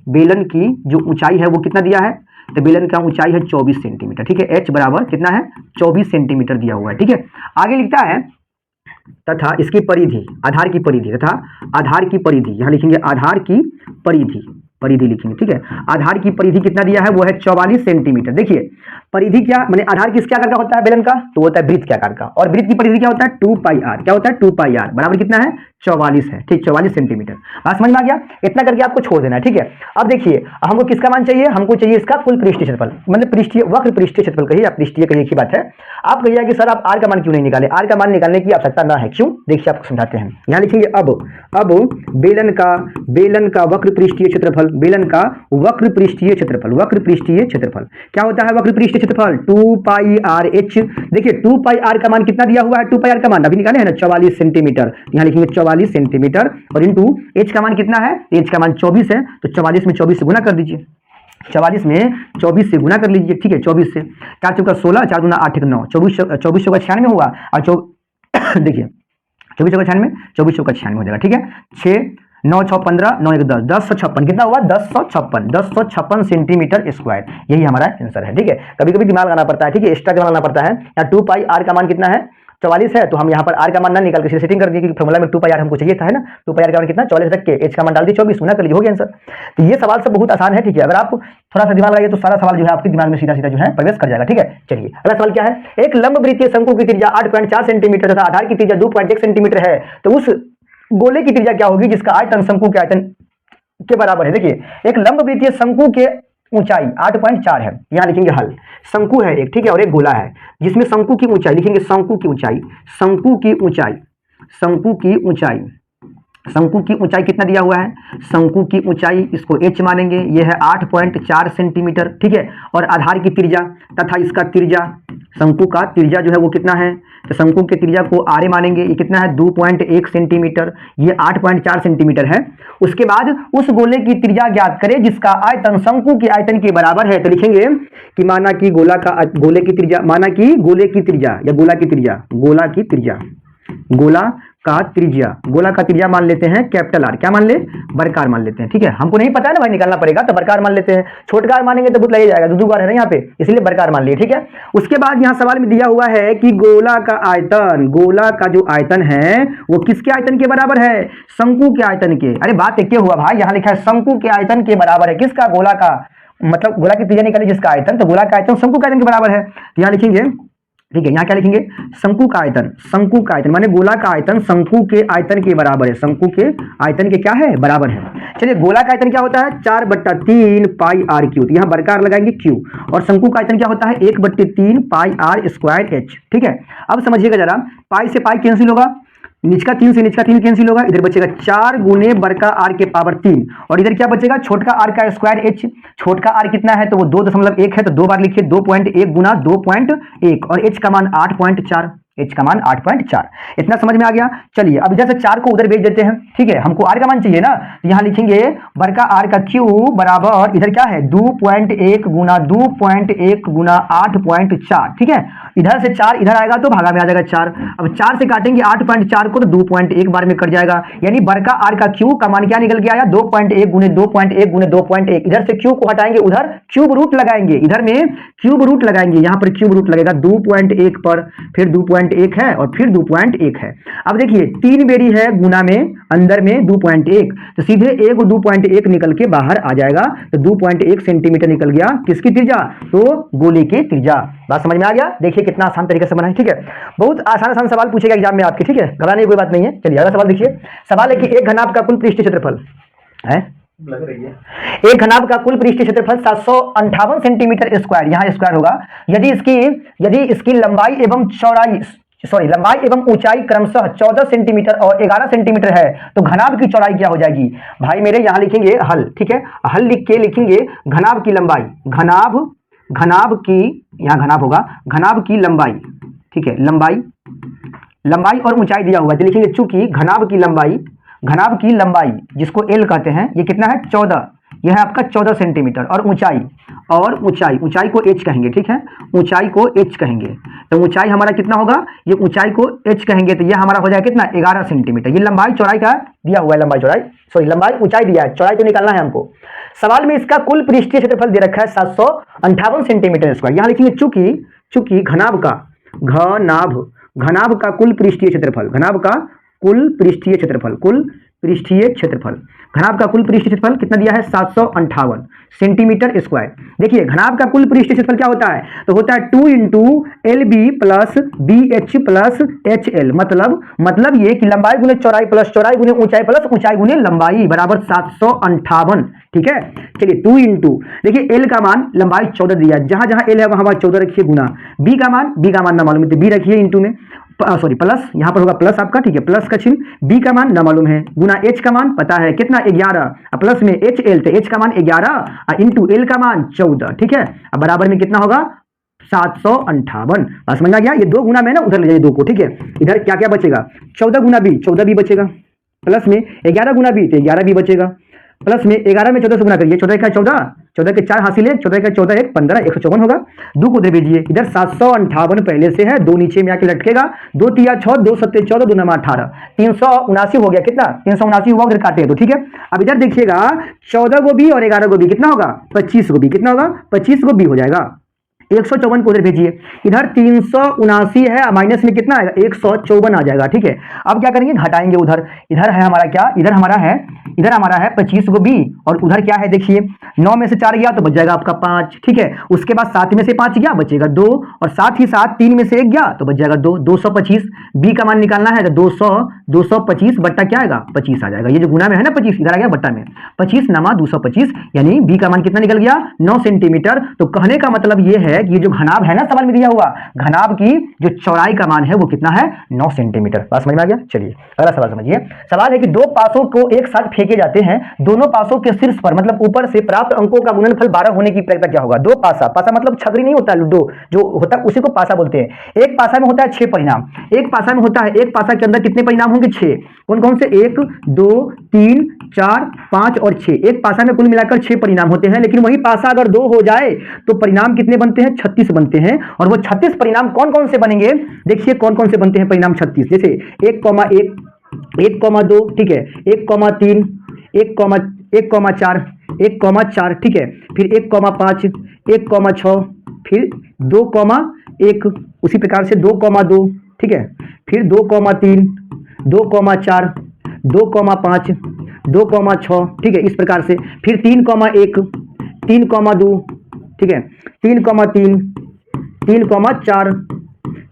बेलन की जो ऊंचाई है वो कितना दिया है, तो बेलन का ऊंचाई है 24 सेंटीमीटर, ठीक है, h बराबर कितना है 24 सेंटीमीटर दिया हुआ है, ठीक है। आगे लिखता है तथा इसकी परिधि, आधार की परिधि तथा आधार की परिधि, यहाँ लिखेंगे आधार की परिधि लिखेंगे, ठीक है। आधार की परिधि कितना दिया है, वो है 44 सेंटीमीटर। देखिए परिधि क्या माने, आधार किस आकार का होता है बेलन का, तो होता है वृत्त के आकार का, और वृत्त की परिधि क्या होता है 2πr, क्या होता है 2πr बराबर कितना है 44 है, ठीक, 44 सेंटीमीटर। बात समझ में आ गया। इतना करके आपको छोड़ देना है, ठीक है। अब देखिए हमको किसका मान चाहिए, हमको चाहिए इसका कुल पृष्ठीय क्षेत्रफल, मतलब पृष्ठीय वक्र पृष्ठीय क्षेत्रफल कहिए, आप पृष्ठीय कहिए, एक ही बात है। आप कहिए कि सर आप r का मान क्यों नहीं निकाले, r का मान निकालने की आवश्यकता ना है, क्यों, देखिए आपको समझाते हैं। यहाँ लिखेंगे अब बेलन का वक्र पृष्ठीय क्षेत्रफल, बेलन का वक्र पृष्ठीय क्षेत्रफल क्या होता है, वक्र पृष्ठीय क्षेत्रफल 2πRh। देखिए 2πr का मान कितना दिया हुआ है, 2πr का मान अभी निकाले है ना 44 सेंटीमीटर, यहाँ लिखेंगे 44 सेंटीमीटर, और इंटू h का मान कितना है, h का मान 24 है, तो 44 में 24 से गुना कर दीजिए, 44 में 24 से गुना कर लीजिए, ठीक है। 24 से 4 चौका 16, 4 दूना 8 9, 24 चौका 96 हुआ, और देखिए 24 चौका 96, 24 चौका 96 हो जाएगा, ठीक है। 6 9 6 15 9 1 10, 1056 कितना हुआ, 1056 सेंटीमीटर स्क्वायर, यही हमारा आंसर है, ठीक है। कभी कभी दिमाग लगाना पड़ता है, ठीक है, एक्स्ट्रा दिमाग लगाना पड़ता है। यहाँ 2πr का मान कितना है 44 है, तो हम यहाँ पर r का मान ना निकाल के सेटिंग कर दिए, क्योंकि फॉर्मूला में 2πr हमको चाहिए था, है ना। 2πr का मान कितना 44 रख के h का मान डाल दिए 24, गुना कर लीजिए, हो गया आंसर। तो ये सवाल सब बहुत आसान है, ठीक है। अगर आप थोड़ा सा दिमाग लगाइए तो सारा सवाल जो है आपके दिमाग में सीधा जो है प्रवेश कर जाएगा, ठीक है। चलिए अगला सवाल क्या है, एक लंब वृत्तीय शंकु की त्रिज्या 8.4 सेंटीमीटर तथा आधार की त्रिज्या 2.1 सेंटीमीटर है, तो उस गोले की त्रिज्या क्या होगी जिसका आयतन शंकु के आयतन के बराबर है। देखिए एक लंब वृत्तीय शंकु के ऊंचाई 8.4 है, यहाँ लिखेंगे हल, शंकु है एक, ठीक है, और एक गोला है जिसमें शंकु की ऊंचाई लिखेंगे, शंकु की ऊंचाई शंकु की ऊंचाई कितना दिया हुआ है, शंकु की ऊंचाई इसको h मानेंगे, ये है 8.4 सेंटीमीटर, ठीक है। और आधार की त्रिज्या तथा इसका त्रिज्या, शंकु का त्रिज्या जो है वो कितना है, तो शंकु के त्रिज्या को r मानेंगे, ये कितना है 2.1 सेंटीमीटर, ये 8.4 सेंटीमीटर है। उसके बाद उस गोले की त्रिज्या ज्ञात करें जिसका आयतन शंकु के आयतन के बराबर है। तो लिखेंगे कि माना कि गोले की त्रिज्या, माना कि गोले की त्रिज्या या गोला की त्रिज्या, गोला की त्रिज्या, गोला का त्रिज्या, गोला का त्रिज्या मान लेते हैं कैपिटल आर, क्या मान ले, बरकार मान लेते हैं, ठीक है। हमको नहीं पता है ना भाई, निकालना पड़ेगा, तो बरकार मान लेते हैं। छोटका आर मानेंगे तो बहुत लग जाएगा, दो बार है ना यहाँ पे, इसलिए बरकार मान लिए, ठीक है। उसके बाद यहाँ सवाल में दिया हुआ है कि गोला का आयतन, गोला का जो आयतन है वो किसके आयतन के बराबर है, शंकु के आयतन के। अरे बात एक हुआ भाई, यहाँ लिखा है शंकु के आयतन के बराबर है, किसका, गोला का, मतलब गोला की त्रिज्या निकाली जिसका आयतन, तो गोला का आयतन शंकु के आयतन के बराबर है। तो यहाँ लिखेंगे, ठीक है, यहाँ क्या लिखेंगे, शंकु का आयतन, शंकु का आयतन माने गोला का आयतन शंकु के आयतन के बराबर है, शंकु के आयतन के क्या है, बराबर है। चलिए गोला का आयतन क्या होता है, 4/3 पाई आर क्यू, तो यहाँ बरकार लगाएंगे क्यू, और शंकु का आयतन क्या होता है 1/3 पाई आर स्क्वायर एच, ठीक है। अब समझिएगा जरा, पाई से पाई कैंसिल होगा, निचका 3 से निचका 3 कैंसिल होगा, इधर बचेगा 4 गुने बड़का आर के पावर 3, और इधर क्या बचेगा, छोटका आर का स्क्वायर एच। छोटका आर कितना है, तो वो 2.1 है, तो 2 बार लिखिए, 2.1 गुना 2.1, और एच का मान 8.4, एच का मान 8.4। इतना समझ में आ गया। चलिए अब इधर से 4 को उधर भेज देते हैं, ठीक है, हमको आर का मान चाहिए ना, तो यहाँ लिखेंगे बड़का आर का क्यू बराबर, इधर क्या है 2.1 गुना 2.1 गुना 8.4, ठीक है। इधर से 4 इधर आएगा तो भागा में आ जाएगा 4, अब 4 से काटेंगे 8.4 को तो 2.1 बार में कट जाएगा, यानी बड़का आर का क्यू का मान क्या निकल के आया 2.1 गुने 2.1 गुने 2.1। इधर से क्यू को हटाएंगे, उधर क्यूब रूट लगाएंगे, इधर में क्यूब रूट लगाएंगे, यहाँ पर क्यूब रूट लगेगा 2.1 पर, फिर 2.1 है और फिर 2.1 है। अब देखिए 3 बेरी है गुना में, अंदर में 2.1, तो सीधे एक 2.1 निकल के बाहर आ जाएगा, तो 2.1 सेंटीमीटर निकल गया किसकी त्रिज्या, तो गोले की त्रिज्या। बात समझ में आ गया। देखिए कितना आसान तरीके से बना है, ठीक है। बहुत आसान सवाल पूछेगा एग्जाम में आपके, ठीक है, घबराने की कोई बात नहीं है। चलिए अगला सवाल देखिए। सवाल है कि एक घनाभ का कुल पृष्ठीय क्षेत्रफल है, लग रही है, एक घनाभ का कुल पृष्ठीय क्षेत्रफल 758 सेंटीमीटर स्क्वायर, यहाँ स्क्वायर होगा, यदि इसकी लंबाई एवं चौड़ाई, लंबाई एवं ऊंचाई क्रमशः 14 सेंटीमीटर और 11 सेंटीमीटर है, तो घनाभ की चौड़ाई क्या हो जाएगी। भाई मेरे यहाँ लिखेंगे हल, ठीक है, हल लिख के लिखेंगे घनाभ की लंबाई, घनाभ की, यहाँ घनाभ होगा, घनाभ की लंबाई, ठीक है, लंबाई और ऊंचाई दिया हुआ है, तो लिखेंगे चूंकि घनाभ की लंबाई जिसको एल कहते हैं, ये कितना है 14, यह है आपका 14 सेंटीमीटर, और ऊंचाई को एच कहेंगे, ठीक है, ऊंचाई को एच कहेंगे, तो ऊंचाई हमारा कितना होगा, ये ऊंचाई को एच कहेंगे, तो ये हमारा हो जाएगा कितना 11 सेंटीमीटर। ये लंबाई चौड़ाई का दिया हुआ है, लंबाई ऊंचाई दिया है, चौड़ाई तो निकालना है हमको। सवाल में इसका कुल पृष्ठीय क्षेत्रफल दे रखा है 758 सेंटीमीटर स्क्वायर। यहाँ लिखेंगे चूंकि घनाभ का कुल पृष्ठीय क्षेत्रफल, घनाभ का कुल पृष्ठीय क्षेत्रफल घनाभ का कुल पृष्ठीय क्षेत्रफल कितना दिया है 758 सेंटीमीटर स्क्वायर। देखिए घनाभ का कुल पृष्ठीय क्षेत्रफल क्या होता है, तो होता है 2 × LB plus BH plus HL, मतलब ये कि लंबाई गुने चौड़ाई प्लस चौड़ाई गुने ऊंचाई प्लस ऊंचाई गुने लंबाई बराबर 758, ठीक है। चलिए 2 × देखिए L का मान लंबाई 14 दिया, जहां जहां L है वहां 14 रखिए, गुना B का मान ना मालूम है तो B रखिए, इंटू में प्लस, यहाँ पर होगा प्लस आपका, ठीक है, प्लस का चिन्ह, B का मान ना मालूम है, गुना H का मान पता है कितना 11, प्लस में HL, तो H का मान 11 इंटू L का मान 14, ठीक है। अब बराबर में कितना होगा 758। समझ में आ गया। ये 2 गुना में ना उधर ले जाइए 2 को, ठीक है। इधर क्या क्या बचेगा 14 गुना B, 14 भी बचेगा, प्लस में 11 गुना B, तो 11 भी बचेगा, प्लस में 11 में 14 से गुना करिए, 14 का 14, 14 के 4 हासिल है, 14 का 14 1 15, 154 होगा। 2 को उधर भेजिए, इधर 758 पहले से है, 2 नीचे में आके लटकेगा, 2 तिया 6, 2 सत्ते 14, 2 नमा 18, 379 हो गया, कितना 379 हुआ, उधर काटे तो, ठीक है। अब इधर देखिएगा 14 को भी और 11 को भी कितना होगा 25 को भी, कितना होगा 25 को भी हो जाएगा, 154 को उधर भेजिए, इधर 379 है, माइनस में कितना आएगा 154 आ जाएगा, ठीक है। अब क्या करेंगे घटाएंगे, उधर इधर है हमारा क्या, इधर हमारा है 25 को भी, और उधर क्या है देखिए 9 में से 4 गया तो बच जाएगा आपका 5, ठीक है। उसके बाद 7 में से 5 गया बचेगा 2, और साथ ही साथ 3 में से 1 गया तो बच जाएगा 2, 225। B का मान निकालना है तो 225 बट्टा क्या आएगा 25 आ जाएगा, ये जो गुना में है ना 25 इधर आ गया बट्टा में, 25 नमा 225, यानी B का मान कितना निकल गया 9 सेंटीमीटर। तो कहने का मतलब ये है है कि ये जो घनाभ है ना सवाल में दिया हुआ, घनाभ की जो चौड़ाई का मान है वो कितना है 9 सेंटीमीटर। बात समझ में आ गया। चलिए अगला सवाल समझिए। सवाल है कि दो पासों को एक साथ फेंके जाते हैं, दोनों पासों के शीर्ष पर मतलब ऊपर से प्राप्त अंकों का गुणनफल 12 होने की प्रक्रिया क्या होगा। दो पासा, पासा मतलब छतरी नहीं होता, लूडो जो होता है उसी को पासा बोलते हैं। एक पासा में होता है 6 परिणाम, एक पासा में होता है, एक पासा के अंदर कितने परिणाम होंगे 6। कौन कौन से, 1 2 3 4 5 और 6। एक पासा में कुल मिलाकर 6 परिणाम होते हैं, लेकिन वही पासा अगर 2 हो जाए तो परिणाम कितने बनते हैं 36 बनते हैं। और वो 36 परिणाम कौन कौन से बनेंगे, देखिए कौन कौन से बनते हैं परिणाम 36। जैसे 1,1 1,2 ठीक है, 1,3 1,4 1,4 ठीक है, फिर 1,5 1,6 फिर 2,1 उसी प्रकार से 2,2 ठीक है, फिर 2,3 2,4 2,5 2,6 ठीक है, इस प्रकार से फिर 3,1 3,2 ठीक है, 3,3 3,4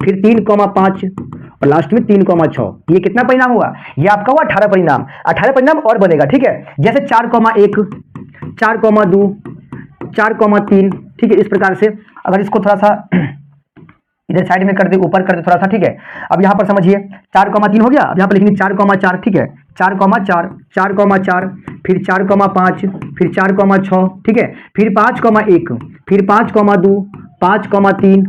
फिर 3,5 और लास्ट में 3,6। ये कितना परिणाम हुआ, ये आपका हुआ 18 परिणाम। 18 परिणाम और बनेगा ठीक है, जैसे 4,1 4,2 4,3 ठीक है, इस प्रकार से। अगर इसको थोड़ा सा इधर साइड में कर दे, ऊपर कर दे थोड़ा सा ठीक है। अब यहाँ पर समझिए 4,3 हो गया, अब यहाँ पर लिखेंगे 4,4 ठीक है, 4,4 4,4 फिर 4,5 फिर 4,6 ठीक है, फिर 5,1 फिर 5,2 5,3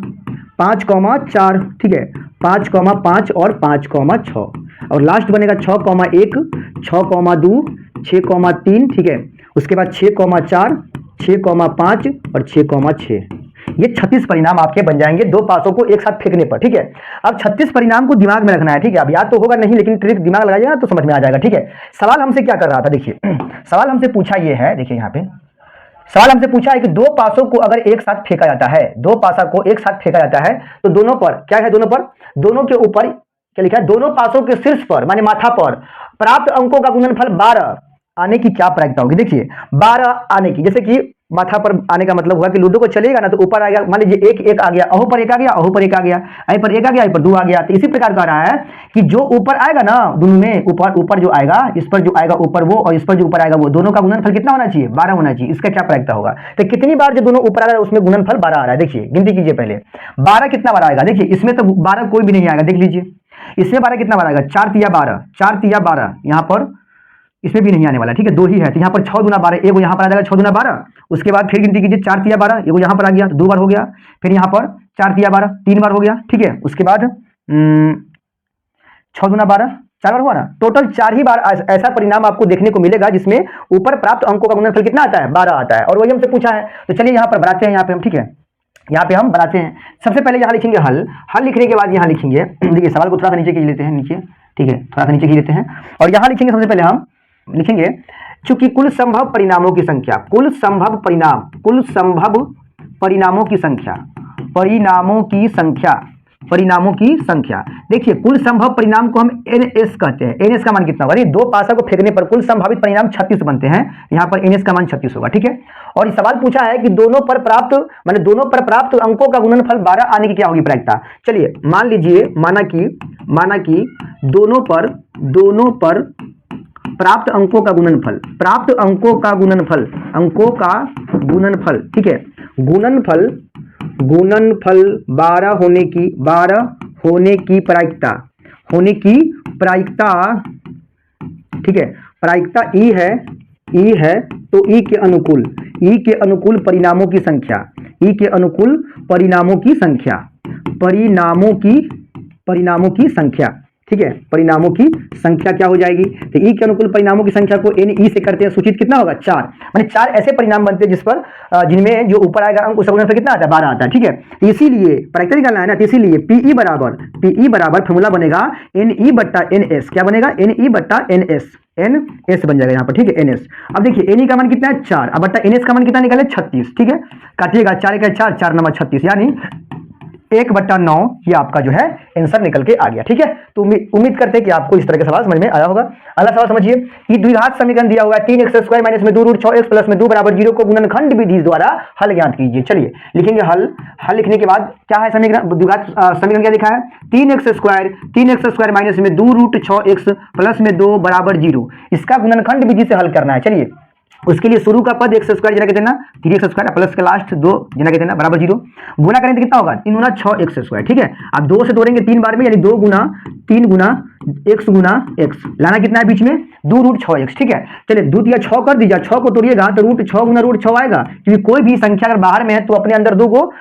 5,4 ठीक है, 5,5 और 5,6 और लास्ट बनेगा 6,1 6,2 6,3 ठीक है, उसके बाद 6,4 6,5 और 6,6। ये 36 परिणाम आपके बन जाएंगे दो पासों को एक साथ फेंकने पर ठीक है। अब 36 परिणाम को दिमाग में रखना है ठीक है। अब याद तो होगा नहीं, लेकिन ट्रिक दिमाग लगाइएगा तो समझ में आ जाएगा ठीक है। सवाल हमसे क्या कर रहा था, देखिए सवाल हमसे पूछा ये है, देखिए यहाँ पे सवाल हमसे पूछा है कि दो पासों को अगर एक साथ फेंका जाता है, दो पासा को एक साथ फेंका जाता है तो दोनों पर क्या है, दोनों पर, दोनों के ऊपर क्या लिखा है, दोनों पासों के शीर्ष पर माने माथा पर प्राप्त अंकों का गुणनफल 12 आने की क्या प्रायिकता होगी। देखिए 12 आने की, जैसे कि माथा पर आने का मतलब हुआ कि लूडो को चलेगा ना तो ऊपर आ गया, मान लीजिए एक एक आ गया, अहो पर एक आ गया, अहो पर एक आ गया, आई पर एक आ गया, आई पर 2 आ गया। तो इसी प्रकार कह रहा है कि जो ऊपर आएगा ना दोनों में, ऊपर ऊपर जो आएगा, इस पर जो आएगा ऊपर वो और इस पर जो ऊपर आएगा वो, दोनों का गुणनफल कितना होना चाहिए 12 होना चाहिए। इसका क्या प्रायिकता होगा, तो कितनी बार जो दोनों ऊपर आ रहा है उसमें गुणनफल 12 आ रहा है। देखिए गिनती कीजिए पहले, 12 कितना बार आएगा, देखिए इसमें तो 12 कोई भी नहीं आएगा, देख लीजिए इसमें 12 कितना बार आएगा, 4 तिया 12 4 तिया 12, यहाँ पर इसमें भी नहीं आने वाला ठीक है, 2 ही है। तो यहाँ पर 6 दूना 12, एगो यहाँ पर आ जाएगा 6 दूना 12, उसके बाद फिर गिनती कीजिए 4 तिया 12, एगो यहाँ पर आ गया 2 बार हो गया, फिर यहाँ पर 4 तिया 12 3 बार हो गया ठीक है, उसके बाद 6 दूना 12 4 बार हुआ ना, टोटल 4 ही बार ऐसा परिणाम आपको देखने को मिलेगा जिसमें ऊपर प्राप्त अंकों का गुणनफल कितना आता है 12 आता है। और वही हमसे पूछा है, तो चलिए यहाँ पर बनाते हैं, यहाँ पे हम ठीक है, यहाँ पे हम बनाते हैं। सबसे पहले यहाँ लिखेंगे हल, हल लिखने के बाद यहाँ लिखेंगे, देखिए सवाल को थोड़ा सा नीचे खींच लेते हैं, नीचे ठीक है, थोड़ा सा नीचे खींच लेते हैं और यहाँ लिखेंगे सबसे पहले हम लिखेंगे चूंकि कुल संभव परिणामों की संख्या, कुल संभव परिणाम, कुल संभव परिणामों की संख्या, परिणामों की संख्या, परिणामों की संख्या। देखिए कुल संभव परिणाम को हम NS कहते हैं। NS का मान कितना होगा, दो पासा को फेंकने पर कुल संभावित परिणाम 36 बनते हैं, यहाँ पर NS का मान 36 होगा ठीक है। और इस सवाल पूछा है कि दोनों पर प्राप्त माने दोनों पर प्राप्त अंकों का गुणनफल 12 आने की क्या होगी प्रायिकता। चलिए मान लीजिए, माना कि दोनों पर प्राप्त अंकों का गुणनफल, प्राप्त अंकों का गुणनफल, अंकों का गुणनफल ठीक है, गुणनफल 12 होने की प्रायिकता, ठीक है, प्रायिकता ई है तो ई के अनुकूल परिणामों की संख्या, परिणामों की संख्या ठीक है, परिणामों की संख्या क्या हो जाएगी, तो ई के अनुकूल परिणामों की संख्या को NE से करते हैं सूचित, कितना होगा 4, माने 4 ऐसे परिणाम बनते हैं जिस पर जिनमें जो ऊपर आएगा अंक उसका गुणनफल कितना आता है 12 आता है ठीक है। तो इसीलिए प्रायिकता निकालना है ना, तो इसीलिए PE बराबर फॉर्मूला बनेगा NE बट्टा NS, क्या बनेगा NE बट्टा NS बन जाएगा यहाँ पर ठीक है, NS। अब देखिए NE का मान कितना है 4, अब बट्टा NS का मान कितना निकाले 36 ठीक है, काटिएगा 4 का 4 4 9 36 यानी 1/9 ये आपका जो है आंसर निकल के आ गया ठीक है। तो उम्मीद करते हैं कि आपको इस तरह के सवाल समझ में आया होगा। अगला सवाल समझिए कि द्विघात समीकरण दिया हुआ है 3x² माइनस में 2 रूट 6x प्लस में 2 बराबर 0 को गुणनखंड विधि द्वारा हल ज्ञात कीजिए। चलिए लिखेंगे हल, हल लिखने के बाद क्या है समीकरण, द्विघात समीकरण क्या लिखा है 3x² माइनस में 2 रूट 6x प्लस में 2 बराबर 0, इसका गुणनखंड विधि से हल करना है। चलिए उसके लिए शुरू का पद एक्स स्क्वायर जना कहते हैं ना 3x² प्लस के लास्ट 2 जना कहते हैं ना बराबर 0। गुना करें तो कितना होगा 3 गुना 6x², ठीक है। अब 2 से तोड़ेंगे 3 बार में, यानी 2 गुना 3 गुना x गुना x, लाना कितना है बीच में 2 रूट 6x, ठीक है। चलिए 2 या 6 कर दीजिए, 6 को तोड़िएगा तो रूट 6 गुना रूट 6 आएगा, क्योंकि कोई भी संख्या अगर बाहर में है तो अपने अंदर 2 को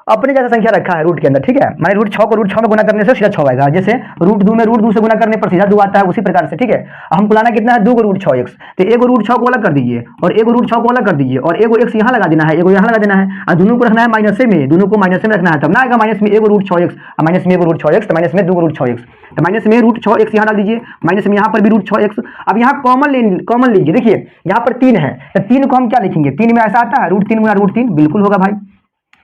अपने जैसा संख्या रखा है रूट के अंदर, ठीक है। माने रूट 6 को रूट 6 में गुना करने से सीधा 6 आएगा, जैसे रूट 2 में रूट 2 से गुना करने पर सीधा 2 आता है, उसी प्रकार से, ठीक है। हमको लाना कितना है 2 को रूट 6x, तो एगो रूट 6 को अलग कर दीजिए और एगो रूट 6 को अलग कर दीजिए और एगो x यहाँ लगा देना है, एगो यहाँ लगा देना है और दोनों को रखना है माइनस में, दोनों को माइनस में रखना है, तब ना आएगा माइनस में एगो रूट 6x और माइनस में एगो रूट 6x, तो माइनस में 2 रूट 6x, तो माइनस में रूट 6x यहाँ डाल दीजिए, माइनस में यहाँ पर भी रूट 6x। अब यहाँ कॉमन लीजिए, देखिए यहाँ पर 3 है, तो 3 को हम क्या लिखेंगे, 3 में ऐसा आता है रूट 3 गुना रूट 3, बिल्कुल होगा भाई।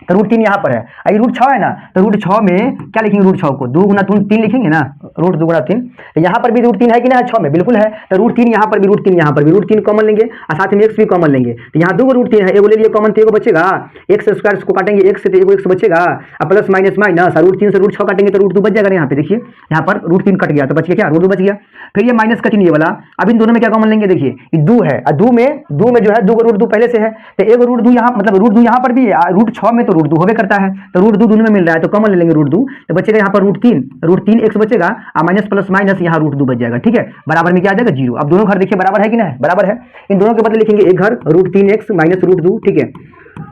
तो रूट 3 यहाँ पर है, ये रूट 6 है ना, तो रूट 6 में क्या लिखेंगे, रूट 6 को 2 गुना 3 लिखेंगे ना, रूट 2 गुना 3, तो यहाँ पर भी रूट 3 है कि ना 6 में, बिल्कुल है। तो रूट 3 यहाँ पर भी, रूट 3 यहाँ पर भी, रूट 3 कॉमन लेंगे और साथ में x भी कॉमन लेंगे, तो यहाँ 2 रूट 3 है, एगो ले लिए कॉमन, तो एगो बचेगा x² को काटेंगे x से तो एगो x बचेगा, और प्लस माइनस माइनस, रूट 3 से रूट 6 काटेंगे तो रूट 2 बच जाएगा। यहाँ पे देखिए यहाँ पर रूट 3 कट गया तो बच गया क्या, रूट 2 बच गया। फिर ये माइनस का चिन्ह ये वाला, अब इन दोनों में क्या कॉमन लेंगे, देखिए ये 2 है और 2 में जो है 2 रूट 2 पहले से है, तो एगो रूट 2 यहाँ, मतलब रूट 2 यहाँ पर भी है, रूट 6 में तो रूट 2 होवे करता है, तो रूट 2 दोनों में मिल रहा है तो कॉमन ले लेंगे रूट 2, तो बचेगा यहाँ पर रूट 3 x बचेगा और माइनस प्लस माइनस यहाँ रूट 2 बच जाएगा, ठीक है। बराबर में क्या आ जाएगा 0। अब दोनों घर देखिए बराबर है कि नहीं, बराबर है। इन दोनों के बदले लिखेंगे एक घर रूट 3x माइनस रूट 2, ठीक है।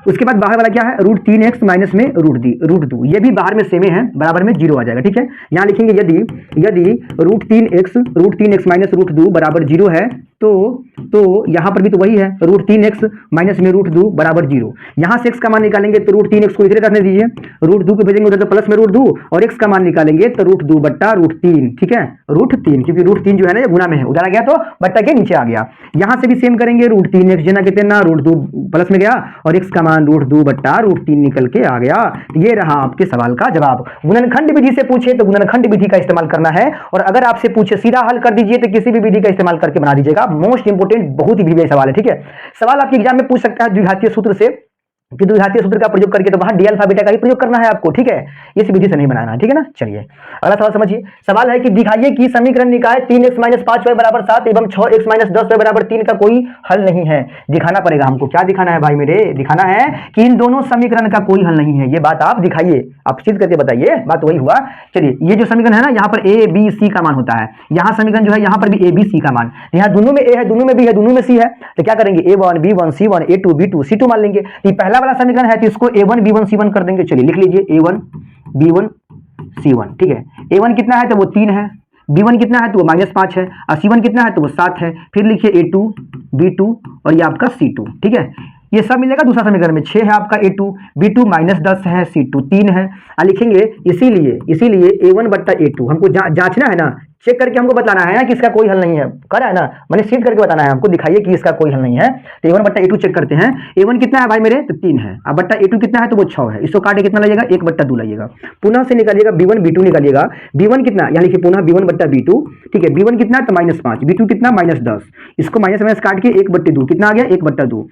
उसके बाद बाहर वाला क्या है रूट 3x माइनस में रूट 2, ये भी बाहर में सेम है, बराबर में 0 आ जाएगा, ठीक है। यहाँ लिखेंगे यदि रूट 3x माइनस रूट 2 बराबर 0 है तो यहाँ पर भी तो वही है, रूट 3x माइनस में रूट 2 बराबर 0। यहाँ से x का मान निकालेंगे तो रूट 3x को इधर रखने दीजिए, रूट 2 को भेजेंगे उधर तो प्लस में रूट 2, और x का मान निकालेंगे तो रूट 2 बट्टा रूट 3, ठीक है, रूट 3, क्योंकि रूट 3 जो है ना ये गुना में है, उधर आ गया तो बट्टा के नीचे आ गया। यहाँ से भी सेम करेंगे, रूट 3x जना कहते हैं ना, रूट 2 प्लस में गया और x का मान रूट 2 बट्टा रूट 3 निकल के आ गया। ये रहा आपके सवाल का जवाब। गुणनखंड विधि से पूछे तो गुणनखंड विधि का इस्तेमाल करना है, और अगर आपसे पूछे सीधा हल कर दीजिए तो किसी भी विधि का इस्तेमाल करके बना दीजिएगा। मोस्ट इंपोर्टेंट, बहुत ही विवेक सवाल है, ठीक है। सवाल आपके एग्जाम में पूछ सकता है द्विघातीय सूत्र से, कि द्विघातीय सूत्र का प्रयोग करके, तो वहां डी अल्फा बीटा का ही प्रयोग करना है आपको, ठीक है, इस विधि से नहीं बनाना है, ठीक है ना। चलिए अगला सवाल समझिए। सवाल है कि दिखाइए कि समीकरण निकाय 3x माइनस 5y बराबर 7 एवं 6x माइनस 10y बराबर 3 का कोई हल नहीं है। दिखाना पड़ेगा हमको, क्या दिखाना है भाई मेरे, दिखाना है कि इन दोनों समीकरण का कोई हल नहीं है, ये बात आप दिखाइए, आप सिद्ध करके बताइए, बात वही हुआ। चलिए ये जो समीकरण है ना, यहाँ पर a b c का मान होता है, यहाँ समीकरण जो है यहाँ पर भी a b c का मान, यहाँ दोनों में a है, दोनों में b है, दोनों में c है, तो क्या करेंगे a1 b1 c1 a2 b2 c2 मान लेंगे। ये पहला वाला समीकरण है तो इसको a1 b1 c1 कर देंगे। चलिए लिख लीजिए a1 b1 c1, ठीक है। a1 कितना है तो वो 3 है, b1 कितना है तो वो -5 है, और c1 कितना है तो वो 7 है। फिर लिखिए a2 b2 और ये आपका c2, ठीक है। ये सब मिलेगा दूसरा समीकरण में, 6 है आपका a2, b2 -10 है, c2 3 है, और लिखेंगे इसीलिए a1 बट्टा a2 हमको जांचना है ना, चेक करके हमको बताना है ना कि इसका कोई हल नहीं है, करा है ना, मैंने सिद्ध करके बताना है हमको, दिखाइए कि इसका कोई हल नहीं है। तो a1 बट्टा a2 चेक करते हैं, a1 कितना है भाई मेरे तो 3 है, अब बट्टा a2 कितना है तो वो 6 है, इसको काटे कितना लगेगा 1 बट्टा 2 लगेगा। पुनः से निकालिएगा b1 b2 निकालिएगा, b1 कितना, यहाँ लिखिए पुनः b1 बट्टा b2, ठीक है। b1 कितना है तो -5, b2 कितना -10, इसको माइनस माइनस काट के 1 बट्टे 2 कितना आ गया 1 बट्टा 2,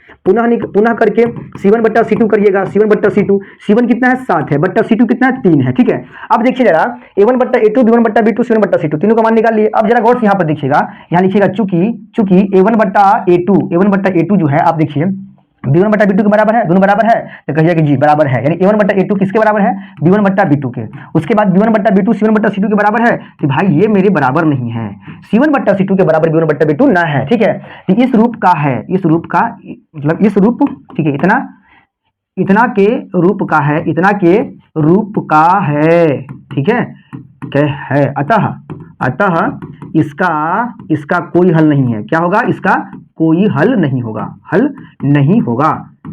पुनः करके c1 बट्टा c2 करिएगा, c1 बट्टा c2, c1 कितना है 7 है, बट्टा c2 कितना है 3 है, ठीक है। अब देखिए जरा a1 बट्टा a2 b1 बट्टा b2 c1 बट्टा c2 तीनों का मान निकाल लिए। अब जरा गौर से यहाँ पर देखिएगा, यहाँ लिखिएगा चूंकि a1 बट्टा a2 जो है आप देखिए b1 बट्टा b2 के बराबर है, दोनों बराबर है, तो कहिए कि जी बराबर है, यानी a1 बट्टा a2 किसके बराबर है b1 बट्टा b2 के। उसके बाद b1 बट्टा b2 c1 बट्टा c2 के बराबर है, तो भाई ये मेरे बराबर नहीं है, c1 बट्टा c2 के बराबर b1 बट्टा b2 ना है, ठीक है। तो इस रूप का है, इस रूप का मतलब इस रूप, ठीक है, इतना के रूप का है, इतना के रूप का है, ठीक है, क्या है। अतः इसका कोई हल नहीं है, क्या होगा, इसका कोई हल नहीं होगा,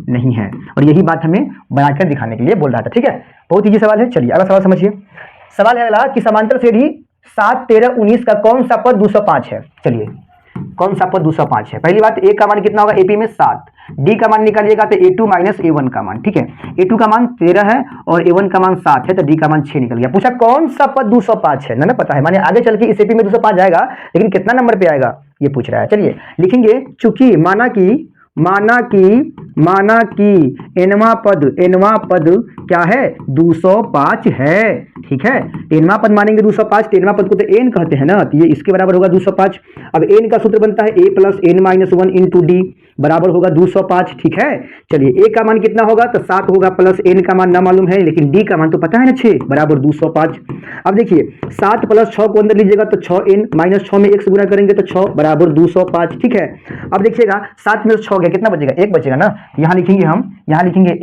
नहीं है। और यही बात हमें बनाकर दिखाने के लिए बोल रहा था, ठीक है। बहुत इजी सवाल है। चलिए अगला सवाल समझिए। सवाल है अगला कि समांतर श्रेणी 7 13 19 का कौन सा पद 205 है। चलिए कौन सा पद 205 है। पहली बात a का मान कितना होगा, AP में 7, d का मान निकालिएगा तो a2 माइनस a1 का मान, ठीक है। a2 का मान 13 है और a1 का मान 7 है, तो d का मान 6 निकल गया। पूछा कौन सा पद 205 है, ना पता है, माने आगे चल के इस AP में 205 जाएगा, लेकिन कितना नंबर पे आएगा ये पूछ रहा है। चलिए लिखेंगे, चूंकि माना कि माना कि एनवा पद क्या है 205 है, ठीक है। एनवा पद मानेंगे 205, तो एनवा पद को तो एन कहते हैं ना, तो ये इसके बराबर होगा 205। अब एन का सूत्र बनता है a plus n minus 1 into d बराबर होगा 205, ठीक है। चलिए a का मान कितना होगा, तो 7 होगा, प्लस n का मान ना मालूम है, लेकिन d का मान तो पता है ना 6 बराबर 205। अब देखिए 7 प्लस 6 को अंदर लीजिएगा तो 6n माइनस 6 में 1 से गुणा करेंगे तो 6 बराबर 205, ठीक है। अब देखिएगा 7 में 6 गया, कितना बचेगा, 1 बचेगा ना, यहाँ लिखेंगे हम, यहाँ लिखेंगे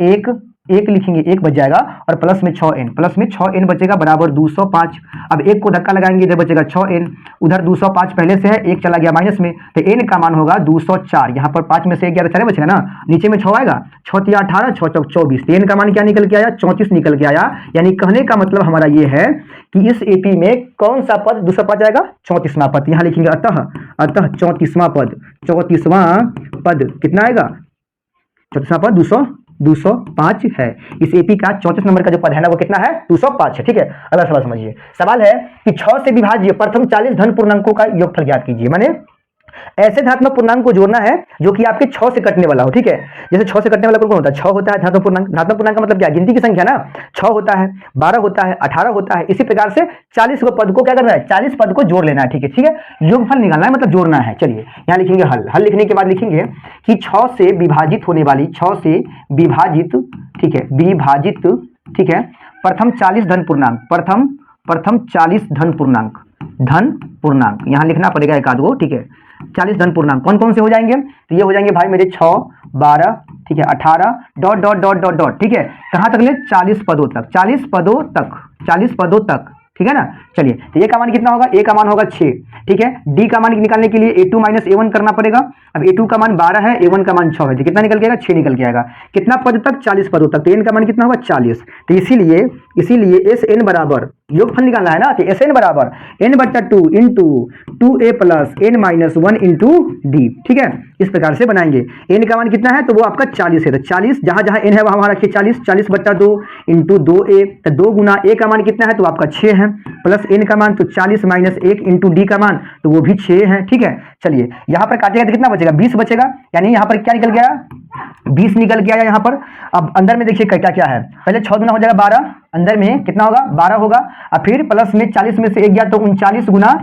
1 लिखेंगे, 1 बच जाएगा, और प्लस में 6n बचेगा बराबर 205। अब 1 को धक्का लगाएंगे, इधर बचेगा 6n, उधर 205 पहले से है, 1 चला गया माइनस में, तो n का मान होगा 204। यहाँ पर 5 में से 1 गया तो 4 बचेगा ना, नीचे में 6 आएगा, 6 तिया 18, 6 चौक 24, तो n का मान क्या निकल के आया, 34 निकल के आया। यानी कहने का मतलब हमारा ये है कि इस एपी में कौन सा पद 205 आएगा, 34वां पद। यहाँ लिखेंगे अतः 34वां पद कितना आएगा, 34वां पद 205 है। इस एपी का 34 नंबर का जो पद है ना वो कितना है, 205 है, ठीक है। अगला सवाल समझिए। सवाल है कि 6 से विभाज्य प्रथम 40 धन पूर्णांकों का योगफल ज्ञात कीजिए। माने ऐसे धनात्मक पूर्णांक को जोड़ना है जो कि आपके 6 से कटने वाला हो, ठीक है। जैसे 6 से कटने वाला कौन होता है, 6 होता है धनात्मक पूर्णांक। धनात्मक पूर्णांक का मतलब क्या है, गिनती की संख्या ना, 6 होता है, 12 होता है, 18 होता है। इसी प्रकार से 40 को पद को क्या करना है, 40 पद को जोड़ लेना है, ठीक है, ठीक है। योगफल निकालना है, मतलब जोड़ना है। चलिए यहाँ लिखेंगे हल लिखने के बाद लिखेंगे कि 6 से विभाजित होने वाली, 6 से विभाजित, ठीक है, विभाजित, ठीक है, प्रथम 40 धन पूर्णांक यहाँ लिखना पड़ेगा एक आध गो, ठीक है। 40 धन पूर्णांक कौन कौन से हो जाएंगे, तो ये हो जाएंगे भाई मेरे 6, 12, ठीक है, 18 dot dot dot dot dot, ठीक है। कहां तक ले, 40 पदों तक, ठीक है ना। चलिए तो ए का मान कितना होगा, ए का मान होगा 6, ठीक है। डी का मान निकालने के लिए a2 माइनस a1 करना पड़ेगा। अब a2 का मान 12 है, a1 का मान 6 है, तो कितना निकल के आएगा, 6 निकल के आएगा। कितना पद तक, 40 पदों तक, तो n का मान कितना होगा 40। तो इसीलिए SN बराबर, योगफल निकालना है ना, तो SN बराबर n/2 into 2a plus n minus 1 into D, ठीक है। इस प्रकार से बनाएंगे। n का मान कितना है, तो वो आपका 40 है, तो 40 जहां जहां n है वहां वहां रखिए 40/2 इंटू 2a, तो 2 गुना a का मान कितना है, तो आपका 6 है, प्लस n का मान तो 40 माइनस 1 इंटू डी का मान तो वो भी 6 है, ठीक है। चलिए यहाँ पर काटेगा तो कितना बचेगा, 20 बचेगा, यानी यहाँ पर क्या निकल गया, 20 निकल के आया यहाँ पर। अब अंदर में देखिए क्या क्या है, पहले 6 गुना हो जाएगा 12, अंदर में कितना होगा 12 होगा, और फिर प्लस में 40 में से 1 गया तो 39 गुना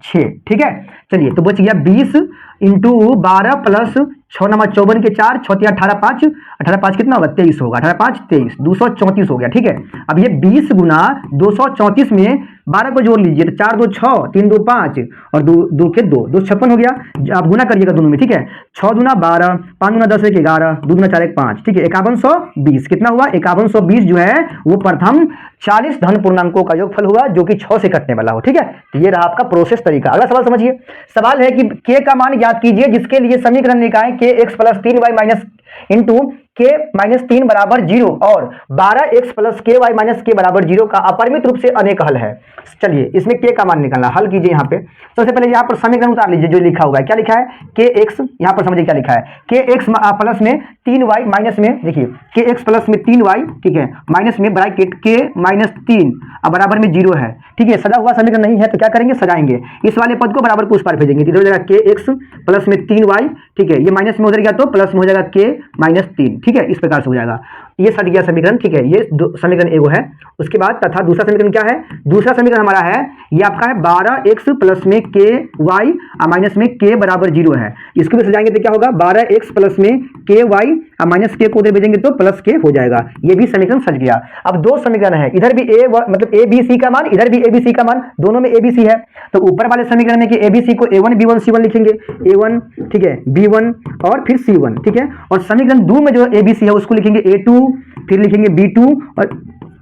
6, ठीक है। चलिए तो बच गया 20 इंटू 12 प्लस 6 नमा 54 के 4, 6 तिया 18 5, 18 5 कितना होगा 23 होगा, 18 5 23, 234 हो गया, ठीक है। अब ये 20 गुना 234 में 12 को जोड़ लीजिए, तो 4 2 6, 3 2 5 और 2 के 2 56 हो गया। आप गुना करिएगा दोनों में, ठीक है। 6 दूना 12, 5 दूना 10 1 11, 2 दूना 4 1 5, ठीक है। 5120 कितना हुआ, 5120 जो है वो प्रथम 40 धन पूर्णांकों का योगफल हुआ जो कि 6 से कटने वाला हो, ठीक है। तो ये रहा आपका प्रोसेस तरीका। अगला सवाल समझिए। सवाल है कि k का मान ज्ञात कीजिए जिसके लिए समीकरण निकाय kx plus 3y minus into k minus 3 बराबर 0 और 12x plus ky minus k बराबर 0 का अपरिमित रूप से अनेक हल है। चलिए इसमें k का मान निकालना, हल कीजिए। यहाँ पे सबसे पहले यहाँ पर समीकरण उतार लीजिए जो लिखा होगा, क्या लिखा है kx, यहाँ पर समझिए क्या लिखा है, kx प्लस में 3y माइनस में, देखिए kx प्लस में 3y, ठीक है, माइनस में ब्रैकेट k माइनस 3 बराबर में 0 है, ठीक है। सजा हुआ समीकरण नहीं है तो क्या करेंगे, सजाएंगे, इस वाले पद को बराबर को उस पार भेजेंगे, इधर हो जाएगा kx प्लस में 3y, ठीक है, ये माइनस में उधर गया तो प्लस में हो जाएगा k माइनस 3, ठीक है। इस प्रकार से हो जाएगा, ये सट गया समीकरण, ठीक है। ये समीकरण एगो है। उसके बाद तथा दूसरा समीकरण क्या है, दूसरा समीकरण हमारा है ये आपका है 12x प्लस में ky माइनस में k बराबर 0 है। इसको भी सजाएंगे तो क्या होगा, 12x प्लस में ky माइनस k को उधर भेजेंगे तो प्लस k हो जाएगा। ये भी समीकरण सज गया। अब दो समीकरण है, इधर भी मतलब a b c का मान, इधर भी a b c का मान, दोनों में a b c है। तो ऊपर वाले समीकरण में कि a b c को a1 b1 c1 लिखेंगे, a1, ठीक है, b1 और फिर c1, ठीक है। और समीकरण 2 में जो a b c है उसको लिखेंगे a2, फिर लिखेंगे b2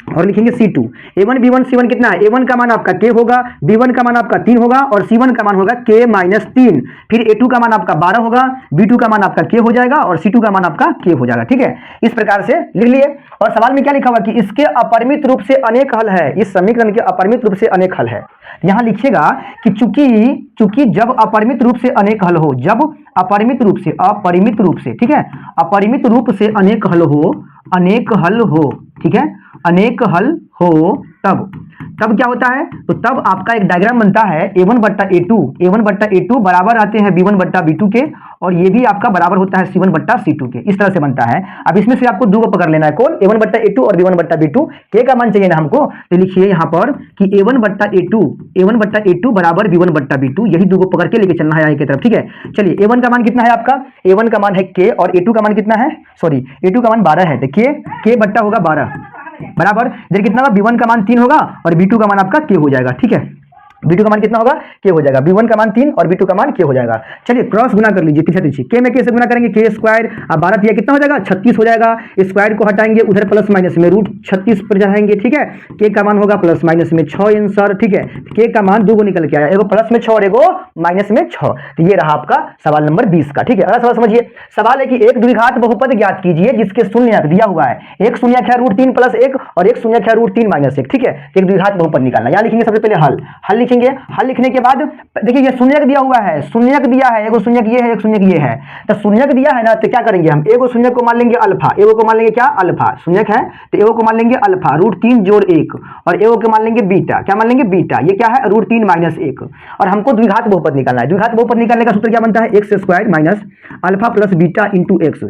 और लिखेंगे c2। a1 b1 c1 कितना है, a1 का मान आपका k होगा, b1 का मान आपका 3 होगा और c1 का मान होगा k माइनस 3, फिर a2 का मान आपका 12 होगा, b2 का मान आपका k हो जाएगा और c2 का मान आपका k हो जाएगा, ठीक है। इस प्रकार से लिख लिए। और सवाल में क्या लिखा हुआ कि इसके अपरिमित रूप से अनेक हल है, इस समीकरण के अपरिमित रूप से अनेक हल है। यहां लिखिएगा कि चूंकि जब अपरिमित रूप से अनेक हल हो, जब अपरिमित रूप से, ठीक है, अपरिमित रूप से अनेक हल हो, ठीक है, अनेक हल हो, तब क्या होता है, तो तब आपका एक डायग्राम बनता है a1 बट्टा a2 बराबर आते हैं b1 बट्टा b2 के, और ये भी आपका बराबर होता है C1 बट्टा C2 के, इस तरह से बनता है। अब इसमें से आपको दो को पकड़ लेना है, कौन, A1 बट्टा A2 और B1 बट्टा B2, के का मान चाहिए ना हमको, तो लिखिए यहाँ पर कि A1 बट्टा A2 बराबर B1 बट्टा B2, यही दो को पकड़ के लेके चलना है आगे की तरफ, ठीक है। चलिए A1 का मान कितना है आपका, A1 का मान है K और A2 का मान कितना है, सॉरी A2 का मान 12 है, तो K बट्टा होगा 12 बराबर, इधर कितना होगा, B1 का मान 3 होगा और B2 का मान आपका K हो जाएगा, ठीक है। B2 का मान कितना होगा, K हो जाएगा, B1 का मान 3 और B2 का मान K हो जाएगा। चलिए क्रॉस गुना कर लीजिए पीछे पीछे, K में K से गुना करेंगे, K स्क्वायर, अब 12 दिया कितना हो जाएगा, 36 हो जाएगा। स्क्वायर को हटाएंगे, उधर प्लस माइनस में रूट 36 पर जाएंगे, ठीक है। K का मान होगा प्लस माइनस में 6 आंसर, ठीक है। K का मान दो को निकल के आया, एगो प्लस में 6 और एगो माइनस में 6, तो ये रहा आपका सवाल नंबर 20 का, ठीक है। अगला सवाल समझिए, सवाल है कि एक द्विघात बहुपद ज्ञात कीजिए जिसके शून्यक दिया हुआ है, एक शून्यक है √3 + 1 और एक शून्यक है √3 - 1, ठीक है। एक द्विघात बहुपद निकालना, यहाँ लिखेंगे सबसे पहले हल लिखेंगे, हल लिखने के बाद देखिए ये शून्यक दिया हुआ है, शून्यक दिया है, एगो शून्यक ये है, एक शून्यक ये है, तो शून्यक दिया है ना, तो क्या करेंगे हम, एगो शून्यक को मान लेंगे अल्फा, एगो को मान लेंगे क्या, अल्फा, शून्यक है तो एगो को मान लेंगे अल्फा √3 + 1 और एगो को मान लेंगे बीटा, क्या मान लेंगे बीटा, ये क्या है √3 - 1। और हमको द्विघात बहुपद निकालना है, द्विघात बहुपद निकालने का सूत्र क्या बनता है, x² - alpha plus beta into x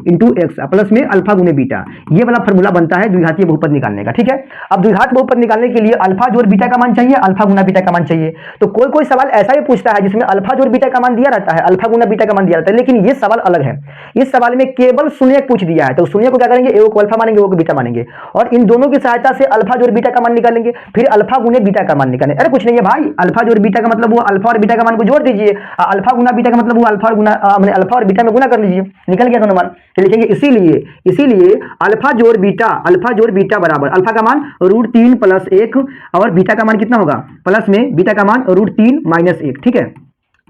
plus में अल्फा गुने बीटा, ये वाला फॉर्मूला बनता है द्विघातीय बहुपद निकालने का, ठीक है। अब द्विघात बहुपद निकालने के लिए अल्फा जोड़ बीटा का मान चाहिए, अल्फा गुना बीटा का मान चाहिए। तो कोई सवाल ऐसा भी पूछता है जिसमें अल्फा जोड़ बीटा का मान दिया रहता है, अल्फा गुना बीटा का मान दिया रहता है, लेकिन ये सवाल अलग है। इस सवाल में केवल शून्यक पूछ दिया है, तो शून्य को क्या करेंगे, एगो को अल्फा मानेंगे, एगो को बीटा मानेंगे और इन दोनों की सहायता से अल्फा जोड़ बीटा का मान निकालेंगे, फिर अल्फा गुने बीटा का मान निकालेंगे। अरे कुछ नहीं है भाई, अल्फा जोड़ बीटा का मतलब वो अल्फा और बीटा का मान को जोड़ दीजिए, अल्फा गुना बीटा का मतलब वो अल्फा और बीटा में गुना कर लीजिए, निकल गया दोनों मान। तो लिखेंगे इसीलिए अल्फा जोड़ बीटा बराबर अल्फा का मान √3 + 1 और बीटा का मान कितना होगा, प्लस में बीटा का मान √3 - 1, ठीक है।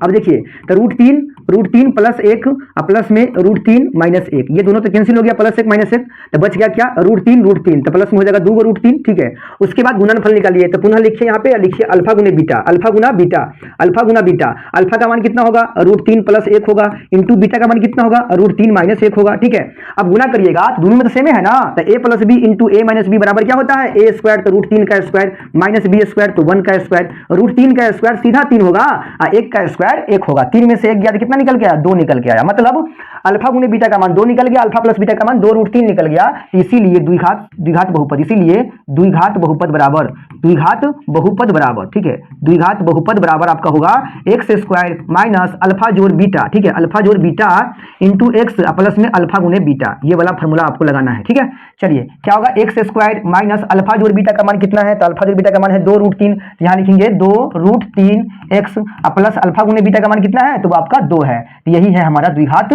अब देखिए तो √3 + 1 प्लस में √3 - 1, ये दोनों तो कैंसिल हो गया, +1 - 1 तो बच गया क्या, √3 तो प्लस में हो जाएगा 2 √3, ठीक है। उसके बाद गुणनफल निकालिए, तो पुनः लिखिए यहाँ पे, लिखिए अल्फा गुना बीटा, अल्फा का मान कितना होगा, √3 + 1 होगा इंटू बीटा का मान कितना होगा, √3 - 1 होगा, ठीक है। अब गुना करिएगा, दोनों में तो सेम है ना, तो a + b into a - b बराबर क्या होता है, a² तो √3 का स्क्वायर माइनस b² तो 1 का स्क्वायर, √3 का स्क्वायर सीधा 3 होगा, 1 का स्क्वायर 1 होगा, 3 में से 1 गया तो कितना निकल गया, 2 निकल के आया, मतलब अल्फा गुने बीटा का मान 2 निकल गया, अल्फा प्लस बीटा का मान 2 √3 निकल गया। इसीलिए द्विघात बहुपद, इसीलिए द्विघात बहुपद बराबर, ठीक है, द्विघात बहुपद बराबर आपका होगा x² माइनस अल्फा जोड़ बीटा, ठीक है, अल्फा जोड़ बीटा इंटू एक्स प्लस में अल्फा गुने बीटा, ये वाला फॉर्मूला आपको लगाना है, ठीक है। चलिए क्या होगा, x² माइनस अल्फा जोड़ बीटा का मान कितना है, तो अल्फा जोड़ बीटा का मान है 2 √3, यहाँ लिखेंगे 2 √3 x प्लस अल्फा गुने बीटा का मान कितना है, तो वो आपका 2 है। तो यही है हमारा द्विघात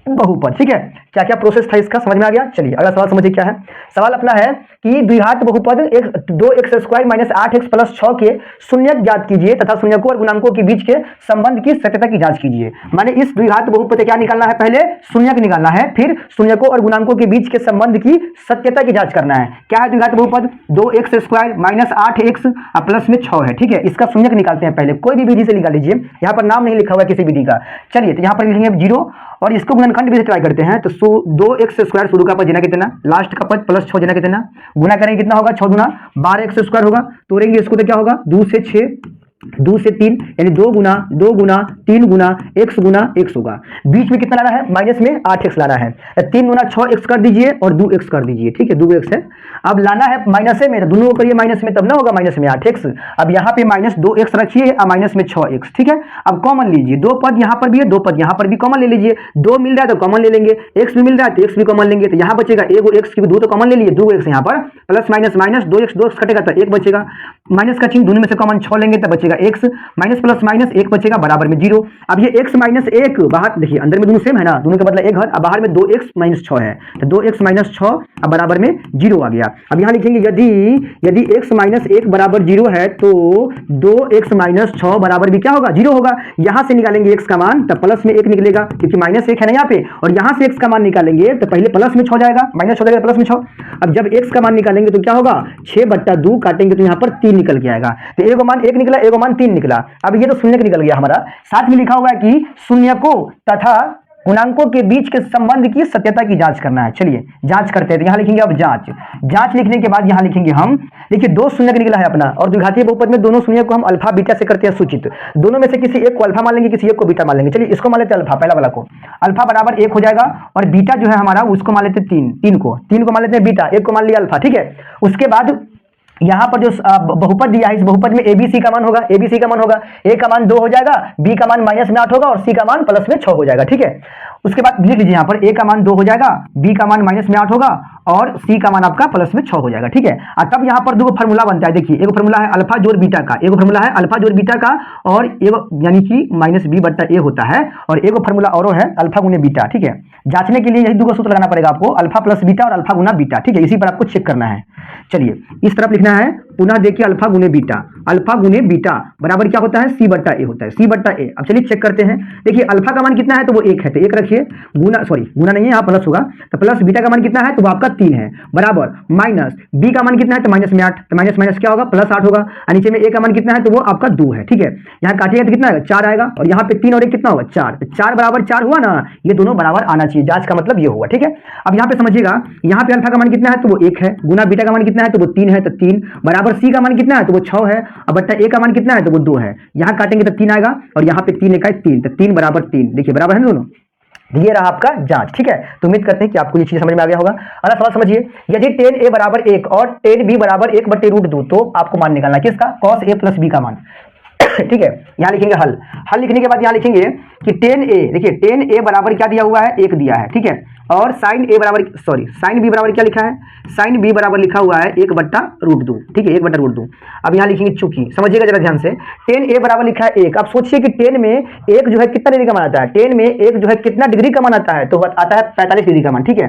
बहुपद, ठीक है। क्या क्या प्रोसेस था इसका समझ में आ गया। चलिए अगला सवाल समझिए क्या है। सवाल अपना है कि द्विघात बहुपद 2x² - 8x + 6 के शून्यक ज्ञात कीजिए तथा शून्यकों और गुणांकों के बीच के संबंध की सत्यता की जांच कीजिए। माने इस द्विघात बहुपद से क्या निकालना है, पहले शून्यक निकालना है, फिर शून्यकों और गुणांकों के बीच के संबंध की सत्यता की जांच करना है। क्या है द्विघात बहुपद, 2x² - 8x प्लस में 6 है, ठीक है। इसका शून्यक निकालते हैं पहले, कोई भी विधि से निकाल लीजिए, यहाँ पर नाम नहीं लिखा हुआ किसी विधि का। चलिए तो यहाँ पर लिखेंगे 0 और इसको गुणनखंड भी ट्राई करते हैं, तो 2x² शुरू का पद जना कितना, लास्ट का पद प्लस 6 जना कितना, गुना करेंगे कितना होगा, 6 गुना 12x² होगा, तोड़ेंगे इसको तो क्या होगा, 2 से 6 2 से 3 यानी 2 गुना 3 गुना x गुना x होगा। बीच में कितना लाना है, माइनस में 8x लाना है, 3 गुना 6x कर दीजिए और 2x कर दीजिए, ठीक है, 2x है। अब लाना है माइनस में, दोनों को करिए माइनस में, तब ना होगा माइनस में 8x। अब यहाँ पे माइनस 2x रखिए और माइनस में 6x, ठीक है। अब कॉमन लीजिए, 2 पद यहाँ पर भी है, 2 पद यहाँ पर भी कॉमन ले लीजिए, 2 मिल रहा है तो कॉमन ले लेंगे, x भी मिल रहा है तो x भी कॉमन लेंगे, तो यहाँ बचेगा एगो x, क्योंकि 2 तो कॉमन ले लिए, 2x यहाँ पर प्लस माइनस माइनस 2x कटेगा तो 1 बचेगा, माइनस का चिन्ह दोनों में से कॉमन 6 लेंगे तो बचेगा x, माइनस प्लस माइनस 1 बचेगा बराबर में 0। अब ये x - 1 बाहर देखिए, अंदर में दोनों सेम है ना, दोनों का मतलब एक घर, अब बाहर में 2x - 6 है, तो 2x - 6 अब बराबर में 0 आ गया। अब यहाँ लिखेंगे यदि x - 1 बराबर 0 है तो 2x - 6 बराबर भी क्या होगा, 0 होगा। यहाँ से निकालेंगे x का मान, तब प्लस में 1 निकलेगा, क्योंकि -1 है ना यहाँ पे, और यहाँ से x का मान निकालेंगे तो पहले प्लस में 6 जाएगा, माइनस हो जाएगा प्लस में 6। अब जब x का मान निकालेंगे तो क्या होगा, 6/2 काटेंगे तो यहाँ पर 3 निकल के आएगा, तो एगो मान 1 निकला, एगो मान 3 निकला। अब ये तो शून्यक निकल गया हमारा, साथ में लिखा हुआ है कि शून्यकों तथा पूर्णांकों के बीच के संबंध की सत्यता की जांच करना है। चलिए जांच करते हैं। तो यहाँ लिखेंगे अब जांच। जांच लिखने के बाद यहाँ लिखेंगे हम, देखिए दो शून्य निकला है अपना, और द्विघातीय बहुपद में दोनों शून्य को हम अल्फा बीटा से करते हैं सूचित। दोनों में से किसी एक को अल्फा मान लेंगे, किसी एक को बीटा मान लेंगे। चलिए इसको मान लेते हैं अल्फा, पहला वाला को अल्फा बराबर 1 हो जाएगा, और बीटा जो है हमारा उसको मान लेते हैं 3 को मान लेते हैं बीटा, 1 को मान लिया अल्फा, ठीक है। उसके बाद यहाँ पर जो बहुपद दिया है, इस बहुपद में ABC का मान होगा, ABC का मान होगा, A का मान 2 हो जाएगा, B का मान -8 होगा, और C का मान +6 हो जाएगा, ठीक है। उसके बाद लिख लीजिए यहाँ पर A का मान 2 हो जाएगा, B का मान -8 होगा, और C का मान आपका +6 हो जाएगा, ठीक है। और तब यहाँ पर दो फार्मूला बनता है। देखिए एक फार्मूला है अल्फा जोड़ बीटा का, एक फार्मूला है अल्फा जोड़ बीटा का, और एक यानी कि -B/A होता है, और एक फार्मूला और है अल्फा गुने बीटा, ठीक है। जांचने के लिए यही दो सूत्र लगाना पड़ेगा आपको, अल्फा प्लस बीटा और अल्फा गुना बीटा, ठीक है। इसी पर आपको चेक करना है। चलिए इस तरफ लिखना है, पुनः देखिए अल्फा गुने बीटा, अल्फा गुने बीटा बराबर क्या होता है, C/A होता है, C/A। अब चलिए चेक करते हैं। देखिए अल्फा का मान कितना है, तो वो 1 है, तो 1 रखिए, गुना नहीं है, यहाँ प्लस होगा, तो प्लस बीटा का मान कितना है, तो वो आपका 3 है, बराबर माइनस बी का मान कितना है, तो -8, तो माइनस क्या होगा, +8 होगा, और नीचे में ए का मान कितना है, तो वो आपका 2 है, ठीक है। यहाँ काटिएगा तो कितना आएगा, 4 आएगा, और यहाँ पे 3 और 1 कितना होगा, 4, तो 4 बराबर 4 हुआ ना, ये दोनों बराबर आना चाहिए। जांच का मतलब ये होगा, ठीक है। अब यहाँ पे समझिएगा, यहाँ पे अल्फा का मान कितना है, तो वो 1 है, गुना बीटा का मान कितना है, तो वो 3 है, तो 3 बराबर सी का मान कितना है, तो वो 6 है, और बट्टा ए का मान कितना है, तो वो 2 है। यहाँ काटेंगे तो 3 आएगा, और यहाँ पे 3 1 3, तो 3 बराबर 3, देखिए बराबर है ना दोनों। ये रहा आपका जांच, ठीक है। तो उम्मीद करते हैं कि आपको ये चीज समझ में आ गया होगा। अगला सवाल समझिए, यदि tan a बराबर 1 और tan b बराबर 1/√2, तो आपको मान निकालना किसका, cos a प्लस b का मान, ठीक है। यहाँ लिखेंगे हल। हल लिखने के बाद यहाँ लिखेंगे कि tan a, देखिए tan a बराबर क्या दिया हुआ है, 1 दिया है, ठीक है। और sin b बराबर क्या लिखा है, sin b बराबर लिखा हुआ है 1/√2, ठीक है, 1/√2। अब यहाँ लिखेंगे चूंकि, समझिएगा जरा ध्यान से, tan a बराबर लिखा है 1। अब सोचिए कि tan में 1 जो है कितना डिग्री का मान आता है, tan में 1 जो है कितना डिग्री का मान आता है, तो आता है 45 डिग्री का मान, ठीक है।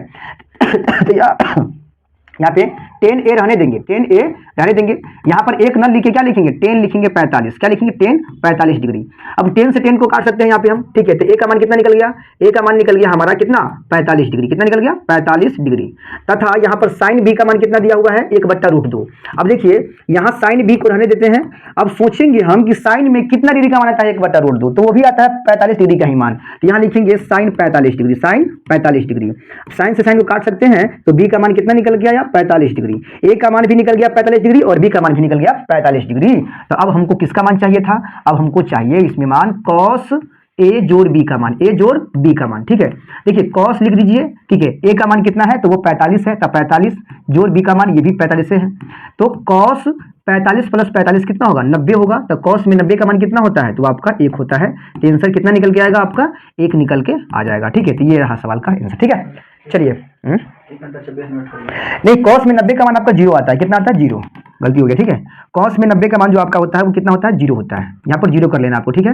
तो यहाँ पे tan a रहने देंगे, tan a रहने देंगे। यहाँ पर 1 न लिखे क्या लिखेंगे, tan लिखेंगे 45, क्या लिखेंगे, tan 45 डिग्री। अब tan से tan को काट सकते हैं यहाँ पे हम, ठीक है। तो a का मान कितना निकल गया, a का मान निकल गया हमारा कितना, 45 डिग्री, कितना निकल गया, 45 डिग्री। तथा यहाँ पर sin b का मान कितना दिया हुआ है, 1/√2। अब देखिए यहाँ sin b को रहने देते हैं। अब सोचेंगे हम कि sin में कितना डिग्री का मान आता है, 1/√2, तो वो भी आता है 45 डिग्री का ही मान। तो यहाँ लिखेंगे sin 45 degree, sin 45 degree. sin से sin को काट सकते हैं, तो b का मान कितना निकल गया, 45 डिग्री, a का मान भी निकल गया 45 डिग्री, और b का मान भी निकल गया 45 डिग्री। तो अब हमको किसका मान चाहिए था, अब हमको चाहिए इसमें मान cos a जोड़ b का मान, a जोड़ b का मान, ठीक है। देखिए cos लिख दीजिए, ठीक है। a का मान कितना है, तो वो 45 है, तो 45 जोड़ b का मान, ये भी 45 है। तो cos 45 प्लस 45 कितना होगा, 90 होगा। तो cos में 90 का मान कितना होता है, तो आपका 1 होता है। तो आंसर कितना निकल के आएगा, आपका 1 निकल के आ जाएगा, ठीक है। तो ये रहा सवाल का आंसर, ठीक है। चलिए नहीं, cos में 90 का मान आपका 0 आता है, कितना आता है, 0, गलती हो गया, ठीक है। cos में 90 का मान जो आपका होता है वो कितना होता है, 0 होता है। यहाँ पर 0 कर लेना आपको, ठीक है,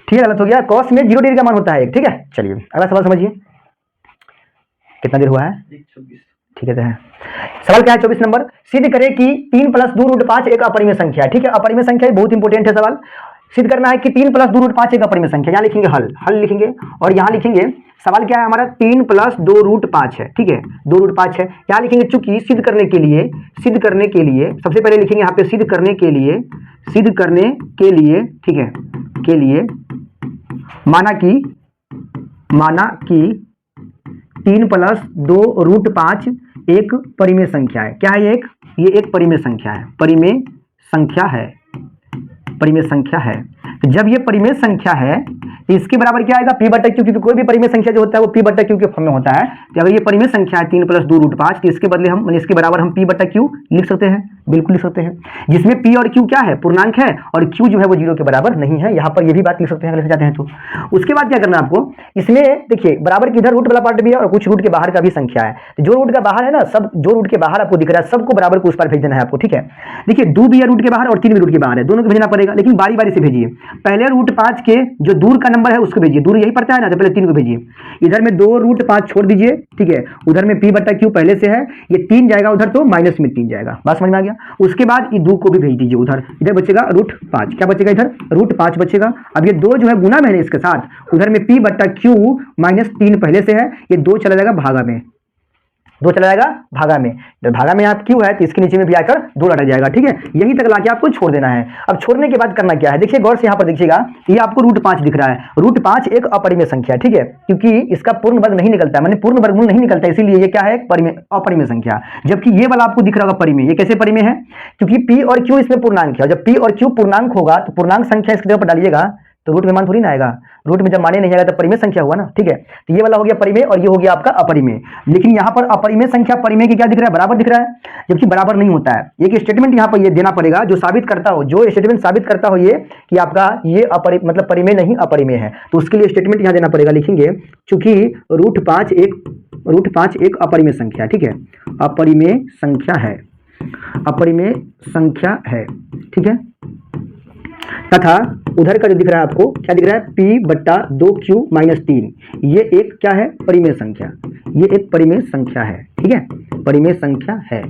ठीक है, गलत हो गया। cos में 0 डिग्री का मान होता है 1, ठीक है। चलिए अगला सवाल समझिए, कितना देर हुआ है, 26, ठीक है। सवाल क्या है, 24 नंबर, सिद्ध करें कि 3 + 2√5 एक अपरिमेय संख्या है, ठीक है। अपरिमेय संख्या बहुत इंपॉर्टेंट है सवाल। सिद्ध करना है कि 3 + 2√5 एक अपरिमेय संख्या। यहाँ लिखेंगे हल लिखेंगे, और यहाँ लिखेंगे सवाल क्या है हमारा, 3 + 2√5 है, ठीक है, 2√5 है। यहाँ लिखेंगे चूंकि सिद्ध करने के लिए सबसे पहले लिखेंगे यहाँ पे सिद्ध करने के लिए, ठीक है, के लिए माना कि 3 + 2√5 एक परिमेय संख्या है। क्या है ये एक परिमेय संख्या है, परिमेय संख्या है। तो जब ये परिमेय संख्या है तो इसके बराबर क्या आएगा, p/q, क्योंकि कोई भी परिमेय संख्या जो होता है वो p/q के फॉर्म में होता है। तो अगर ये परिमेय संख्या है 3 + 2√5, तो इसके बदले हम इसके बराबर हम p/q लिख सकते हैं, बिल्कुल लिख सकते हैं, जिसमें p और q क्या है, पूर्णांक है, और q जो है वो 0 के बराबर नहीं है। यहाँ पर ये भी बात लिख सकते हैं अगर लिख जाते हैं तो। उसके बाद क्या करना है आपको, इसमें देखिए बराबर की इधर रूट वाला पार्ट भी है और कुछ रूट के बाहर का भी संख्या है। तो जो रूट का बाहर है ना, सब जो रूट के बाहर आपको दिख रहा है सबको बराबर को उस पर भेज देना है आपको, ठीक है। देखिए 2 भी है रूट के बाहर और 3 भी रूट के बाहर है, दोनों को भेजना पड़ेगा, लेकिन बारी बारी से भेजिए। पहले √5 के जो दूर का नंबर है उसको भेजिए, दूर यही पड़ता है ना, तो पहले 3 को भेजिए। इधर में 2√5 छोड़ दीजिए, ठीक है। उधर में p/q पहले से है, ये 3 जाएगा उधर, तो माइनस में 3 जाएगा, बात समझ में आ गया। उसके बाद ये 2 को भी भेज दीजिए उधर, इधर बचेगा √5, क्या बचेगा, इधर √5 बचेगा। अब ये 2 जो है गुना में है इसके साथ, उधर में p/q -3 पहले से है, ये 2 चला जाएगा भागा में, 2 चला जाएगा भागा में, जब भागा में आप क्यों है तो इसके नीचे में भी आकर 2 लटक जाएगा, ठीक है। यहीं तक लाके आपको छोड़ देना है। अब छोड़ने के बाद करना क्या है, देखिए गौर से यहाँ पर देखिएगा, ये आपको √5 दिख रहा है। √5 एक अपरिमेय संख्या, ठीक है, क्योंकि इसका पूर्ण वर्ग नहीं निकलता है, माने पूर्ण वर्गमूल नहीं निकलता, इसीलिए ये क्या है, अपरिमेय संख्या। जबकि ये वाला आपको दिख रहा होगा परिमेय, ये कैसे परिमेय है, क्योंकि p और q इसमें पूर्णांक है, जब p और q पूर्णांक होगा तो पूर्णांक संख्या इसके जगह पर डालिएगा तो रूट में मान थोड़ी ना आएगा, रूट में जब माने नहीं आएगा तो परिमेय संख्या हुआ ना, ठीक है। तो ये वाला हो गया परिमेय और ये हो गया आपका अपरिमेय। लेकिन यहाँ पर अपरिमेय संख्या परिमेय की क्या दिख रहा है, बराबर दिख रहा है, जबकि बराबर नहीं होता है। एक स्टेटमेंट यहाँ पर ये देना पड़ेगा जो साबित करता हो, जो स्टेटमेंट साबित करता हो ये कि आपका ये मतलब परिमेय नहीं अपरिमेय है, तो उसके लिए स्टेटमेंट यहाँ देना पड़ेगा। लिखेंगे चूंकि √5 एक अपरिमेय संख्या, ठीक है, अपरिमेय संख्या है, अपरिमेय संख्या है, ठीक है, तथा उधर का जो दिख रहा है आपको क्या दिख रहा है, p/2q - 3, ये एक क्या है, परिमेय संख्या, ये एक परिमेय संख्या है, ठीक है, परिमेय संख्या है,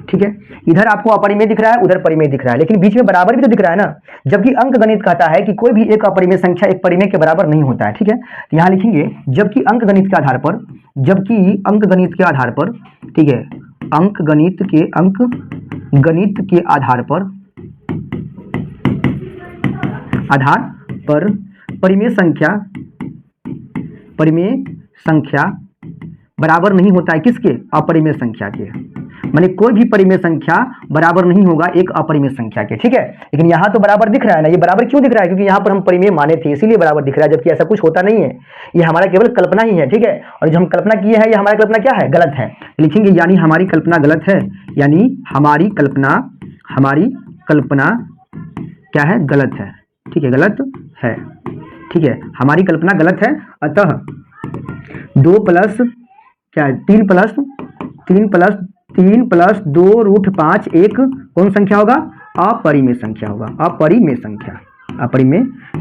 ठीक है। इधर आपको अपरिमेय दिख रहा है, उधर परिमेय दिख रहा है, लेकिन बीच में बराबर भी तो दिख रहा है ना, जबकि अंकगणित कहता है कि कोई भी एक अपरिमेय संख्या एक परिमेय के बराबर नहीं होता है, ठीक है। तो यहाँ लिखेंगे जबकि अंकगणित के आधार पर, ठीक है, अंकगणित के आधार पर परिमेय संख्या बराबर नहीं होता है किसके, अपरिमेय संख्या के, माने कोई भी परिमेय संख्या बराबर नहीं होगा एक अपरिमेय संख्या के, ठीक है। लेकिन यहाँ तो बराबर दिख रहा है ना, ये बराबर क्यों दिख रहा है, क्योंकि यहाँ पर हम परिमेय माने थे इसीलिए बराबर दिख रहा है, जबकि ऐसा कुछ होता नहीं है, ये हमारा केवल कल्पना ही है, ठीक है। और जो हम कल्पना किए हैं ये हमारी कल्पना क्या है, गलत है, लिखेंगे यानी हमारी कल्पना गलत है, यानी हमारी कल्पना क्या है, गलत है, ठीक है, गलत है, ठीक है, हमारी कल्पना गलत है। अतः 3 + 2 √5 एक कौन संख्या होगा, अपरिमेय संख्या होगा, अपरिमेय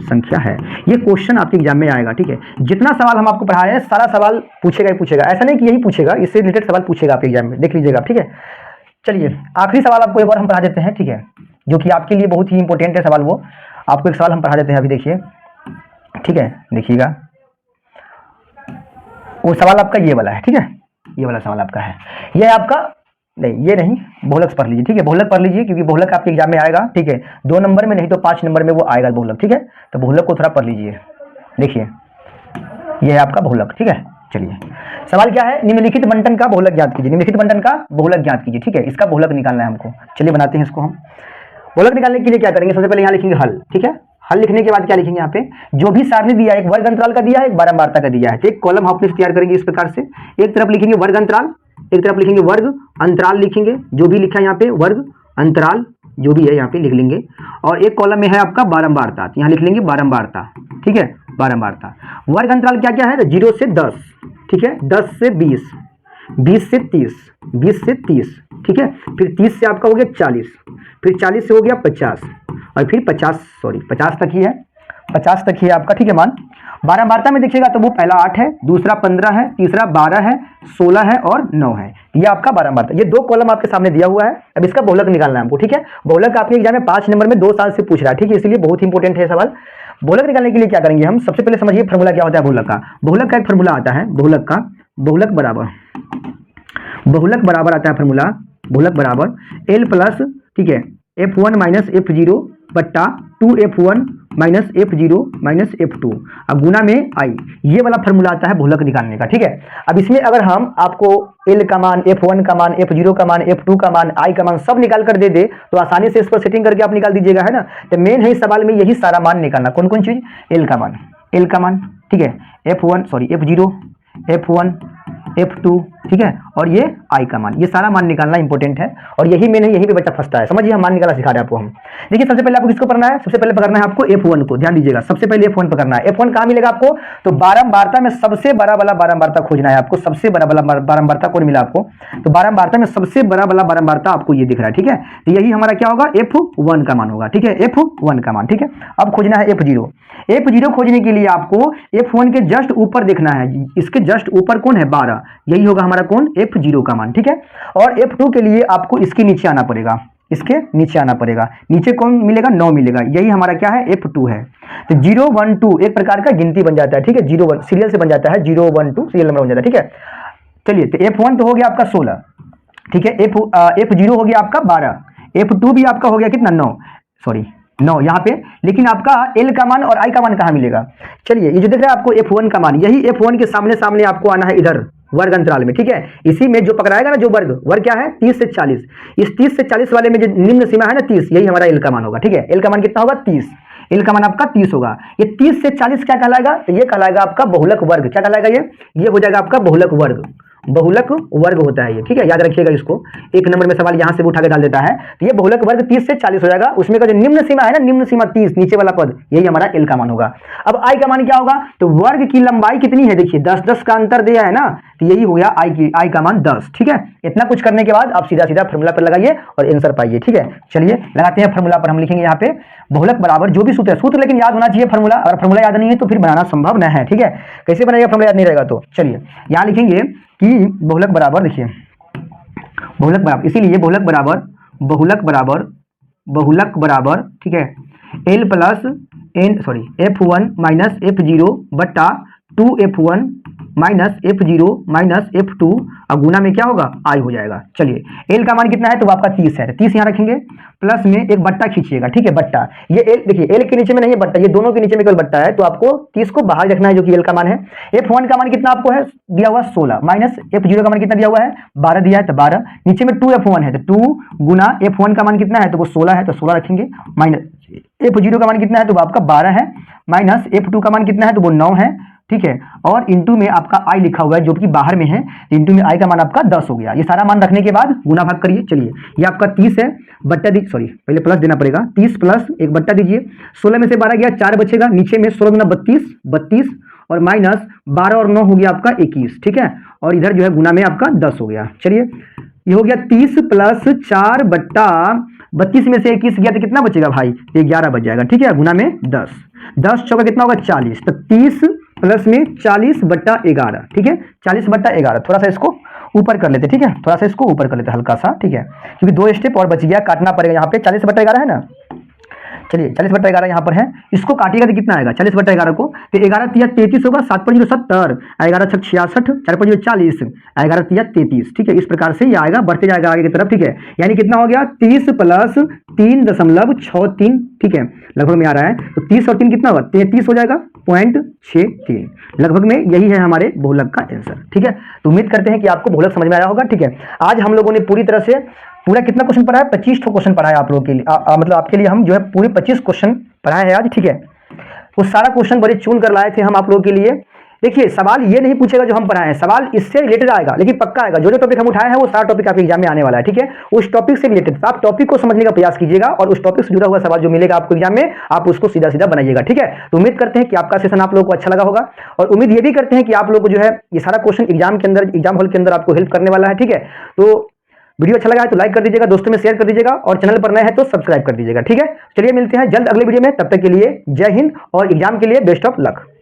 संख्या है। ये क्वेश्चन आपके एग्जाम में आएगा, ठीक है। जितना सवाल हम आपको पढ़ाए हैं सारा सवाल पूछेगा ही पूछेगा, ऐसा नहीं कि यही पूछेगा, इससे रिलेटेड सवाल पूछेगा आपके एग्जाम में, देख लीजिएगा, ठीक है। चलिए आखिरी सवाल आपको एक और हम पढ़ा देते हैं, ठीक है, जो कि आपके लिए बहुत ही इंपॉर्टेंट है सवाल। वो आपको एक सवाल हम पढ़ा देते हैं, अभी देखिए, ठीक है, देखिएगा, वो सवाल आपका ये वाला है, ठीक है, ये वाला सवाल आपका है, ये आपका नहीं, ये नहीं, बहुलक पढ़ लीजिए, ठीक है, बहुलक पढ़ लीजिए, क्योंकि बहुलक आपके एग्जाम में आएगा, ठीक है, 2 नंबर में नहीं तो 5 नंबर में वो आएगा बहुलक, ठीक है। तो बहुलक को थोड़ा पढ़ लीजिए, देखिए ये है आपका बहुलक, ठीक है। चलिए सवाल क्या है, निम्नलिखित बंटन का बहुलक ज्ञात कीजिए, निम्नलिखित बंटन का बहुलक ज्ञात कीजिए, ठीक है, इसका बहुलक निकालना है हमको। चलिए बनाते हैं इसको हम। बहुलक निकालने के लिए क्या करेंगे, सबसे पहले यहाँ लिखेंगे हल, ठीक है। हल लिखने के बाद क्या लिखेंगे, यहाँ पे जो भी सारणी दिया है, एक वर्ग अंतराल का दिया है, एक बारंबारता का दिया है, तो एक कॉलम हम तैयार करेंगे इस प्रकार से, एक तरफ लिखेंगे वर्ग अंतराल, एक तरफ लिखेंगे वर्ग अंतराल, लिखेंगे जो भी लिखा है यहाँ पे वर्ग अंतराल जो भी है यहाँ पे लिख लेंगे, और एक कॉलम में है आपका बारंबारता, तो यहाँ लिख लेंगे बारंबारता, ठीक है, बारंबारता। वर्ग अंतराल क्या क्या है, 0 से 10, ठीक है, 10 से 20, 20 से 30, 20 से 30, ठीक है, फिर 30 से आपका हो गया 40, फिर 40 से हो गया 50, और फिर 50 तक ही है, 50 तक ही है आपका, ठीक है, मान। बारंबारता में देखिएगा तो वो पहला 8 है, दूसरा 15 है, तीसरा 12 है, 16 है और 9 है, ये आपका बारंबारता। ये 2 कॉलम आपके सामने दिया हुआ है, अब इसका बहुलक निकालना है हमको, ठीक है। बहुलक आपके एग्जाम में 5 नंबर में 2 साल से पूछ रहा है, ठीक है, इसलिए बहुत इंपॉर्टेंट है सवाल। बहुलक निकालने के लिए क्या करेंगे हम, सबसे पहले समझिए फॉर्मूला क्या होता है बहुलक का। बहुलक का एक फॉर्मूला आता है, बहुलक बराबर आता है फॉर्मूला, बहुलक बराबर L प्लस, ठीक है, F1 - F0 बट्टा 2F1 - F0 - F2 अब गुना में I, ये वाला फॉर्मूला आता है बहुलक निकालने का, ठीक है। अब इसमें अगर हम आपको L का मान, F1 का मान, F0 का मान, F2 का मान, I का मान सब निकाल कर दे दे तो आसानी से इस पर सेटिंग करके आप निकाल दीजिएगा, है ना। तो मेन है इस सवाल में यही सारा मान निकालना, कौन कौन चीज, L का मान, ठीक है, F0, F1, F2, ठीक है, और ये I का मान, ये सारा मान निकालना इंपॉर्टेंट है, और यही मेन है, यही पे बच्चा फंसता है। समझिए हम मान निकालना सिखा रहे हैं आपको हम। देखिए सबसे पहले आपको किसको पढ़ना है, सबसे पहले पकड़ना है आपको F1 को, ध्यान दीजिएगा, सबसे पहले F1 पकड़ना है। F1 कहाँ मिलेगा आपको, तो बारंबारता में सबसे बड़ा वाला बारंबारता खोजना है आपको, सबसे बड़ा वाला बारंबारता कौन मिला आपको, तो बारंबारता में सबसे बड़ा वाला बारंबारता आपको ये दिख रहा है, ठीक है। तो यही हमारा क्या होगा, F1 का मान होगा, ठीक है, F1 का मान, ठीक है। अब खोजना है F0 खोजने के लिए आपको F1 के जस्ट ऊपर देखना है, इसके जस्ट ऊपर कौन है 12, यही होगा हमारा कौन, F0 का मान, ठीक है। और F2 के लिए आपको इसके नीचे आना पड़ेगा, इसके नीचे आना पड़ेगा, नीचे कौन मिलेगा, 9 मिलेगा, यही हमारा क्या है, F2 है। तो 0 1 2 एक प्रकार का गिनती बन जाता है, ठीक है, 0 1 सीरियल से बन जाता है, 0 1 2 सीरियल नंबर बन जाता है, ठीक है। चलिए, तो F1 तो हो गया आपका 16, ठीक है। F0 हो गया आपका 12, F2 भी आपका हो गया कितना 9, सॉरी 9 यहाँ पे। लेकिन आपका L का मान और I का मान कहाँ मिलेगा? चलिए, ये जो दिख रहा है आपको F1 का मान, यही F1 के सामने सामने आपको आना है इधर वर्ग अंतराल में, ठीक है। इसी में जो पकड़ाएगा ना जो वर्ग क्या है 30 से 40, इस 30 से 40 वाले में जो निम्न सीमा है ना 30, यही हमारा L का मान होगा, ठीक है। L का मान कितना होगा 30, L का मान आपका 30 होगा। ये 30 से 40 क्या कहलाएगा? तो ये कहलाएगा आपका बहुलक वर्ग। क्या कहलाएगा? ये हो जाएगा आपका बहुलक वर्ग, बहुलक वर्ग होता है ये, ठीक है। याद रखिएगा इसको, एक नंबर में सवाल यहां से उठा के डाल देता है। तो ये बहुलक वर्ग 30 से 40 हो जाएगा। उसमें का जो निम्न सीमा है ना, निम्न सीमा 30, नीचे वाला पद, यही हमारा L का मान होगा। अब I का मान क्या होगा? तो वर्ग की लंबाई कितनी है, देखिए 10-10 का अंतर दिया है ना, तो यही हो गया I का मान 10, ठीक है। इतना कुछ करने के बाद आप सीधा सीधा फॉर्मूला पर लगाइए और आंसर पाइए, ठीक है। चलिए लगाते हैं फॉर्मूला पर। हम लिखेंगे यहाँ पे बहुलक बराबर जो भी सूत्र है, सूत्र लेकिन याद होना चाहिए फॉर्मूला। अगर फॉर्मूला याद नहीं है तो फिर बनाना संभव नहीं है, ठीक है। कैसे बनाएगा फॉर्मूला याद नहीं रहेगा तो? चलिए यहाँ लिखेंगे कि बहुलक बराबर, देखिए बहुलक बराबर, इसीलिए बहुलक बराबर, ठीक है, L plus F1 minus F0 बट्टा 2F1 minus F0 minus F2 और गुना में क्या होगा I हो जाएगा। चलिए L का मान कितना है? तो आपका 30 है, 30 यहाँ रखेंगे, प्लस में एक बट्टा खींचिएगा, ठीक है। बट्टा, ये L देखिए L के नीचे में नहीं है बट्टा, ये दोनों के नीचे में केवल बट्टा है, तो आपको 30 को बाहर रखना है जो कि L का मान है। F1 का मान कितना आपको है दिया हुआ 16, माइनस F0 का मान कितना दिया हुआ है 12 दिया है, तो 12, नीचे में 2F1 है तो 2 गुना F1 का मान कितना है तो वो 16 है, तो 16 रखेंगे, माइनस F0 का मान कितना है तो वो आपका 12 है, माइनस F2 का मान कितना है तो वो 9 है, ठीक है। और इंटू में आपका I लिखा हुआ है जो कि बाहर में है, इंटू में I का मान आपका 10 हो गया। ये सारा मान रखने के बाद गुना भाग करिए। चलिए ये आपका 30 है, बट्टा दी, सॉरी पहले प्लस देना पड़ेगा, 30 प्लस एक बट्टा दीजिए, 16 में से 12 गया 4 बचेगा, नीचे में 16 गुना 32 और माइनस 12 और 9 हो गया आपका 21, ठीक है। और इधर जो है गुना में आपका 10 हो गया। चलिए ये हो गया 30 प्लस 4 बट्टा 32 में से 21 गया तो कितना बचेगा भाई? 11 बच जाएगा, ठीक है, गुना में 10 चौका कितना होगा 40, तो 30 प्लस में 40 बट्टा 11, ठीक है, 40 बट्टा 11। थोड़ा सा इसको ऊपर कर लेते, ठीक है, थोड़ा सा इसको ऊपर कर लेते हल्का सा, ठीक है, क्योंकि 2 स्टेप और बच गया, काटना पड़ेगा यहाँ पे। 40 बट्टा 11 है ना, चलिए 40 बट्टा 11 यहाँ पर है, इसको काटिएगा तो कितना आएगा 40 बट्टा 11 को? तो 11 तिया 33 होगा, 7 पर 70, 11 छक 66, 4 पर 40, 11 तिया 33, ठीक है। इस प्रकार से ये आएगा, बढ़ते जाएगा आगे की तरफ, ठीक है। यानी कितना हो गया 30 प्लस 3.63, ठीक है, लगभग में आ रहा है। तो 30 और 3 कितना होगा 33 हो जाएगा, 0.63 लगभग में, यही है हमारे बहुलक का आंसर, ठीक है। तो उम्मीद करते हैं कि आपको बहुलक समझ में आया होगा, ठीक है। आज हम लोगों ने पूरी तरह से पूरा कितना क्वेश्चन पढ़ा है? 25 क्वेश्चन पढ़ा है आप लोगों के लिए, मतलब आपके लिए हम जो है पूरे 25 क्वेश्चन पढ़ाए हैं आज, ठीक है। वो सारा क्वेश्चन बड़े चुन कर लाए थे हम आप लोगों के लिए। देखिए सवाल ये नहीं पूछेगा जो हम पढ़ाए हैं, सवाल इससे रिलेटेड आएगा, लेकिन पक्का आएगा। जो टॉपिक हम उठाए हैं वो सारा टॉपिक आपके एग्जाम में आने वाला है, ठीक है। उस टॉपिक से रिलेटेड आप टॉपिक को समझने का प्रयास कीजिएगा और उस टॉपिक से जुड़ा हुआ सवाल जो मिलेगा आपको एग्जाम में, आप उसको सीधा सीधा बनाइएगा, ठीक है। तो उम्मीद करते हैं कि आपका सेशन आप लोगों को अच्छा लगा होगा, और उम्मीद ये भी करते हैं कि आप लोग को जो है ये सारा क्वेश्चन एग्जाम के अंदर, एग्जाम हॉल के अंदर आपको हेल्प करने वाला है, ठीक है। तो वीडियो अच्छा लगा है तो लाइक कर दीजिएगा, दोस्तों में शेयर कर दीजिएगा, और चैनल पर नए हैं तो सब्सक्राइब कर दीजिएगा, ठीक है। चलिए मिलते हैं जल्द अगले वीडियो में, तब तक के लिए जय हिंद और एग्जाम के लिए बेस्ट ऑफ लक।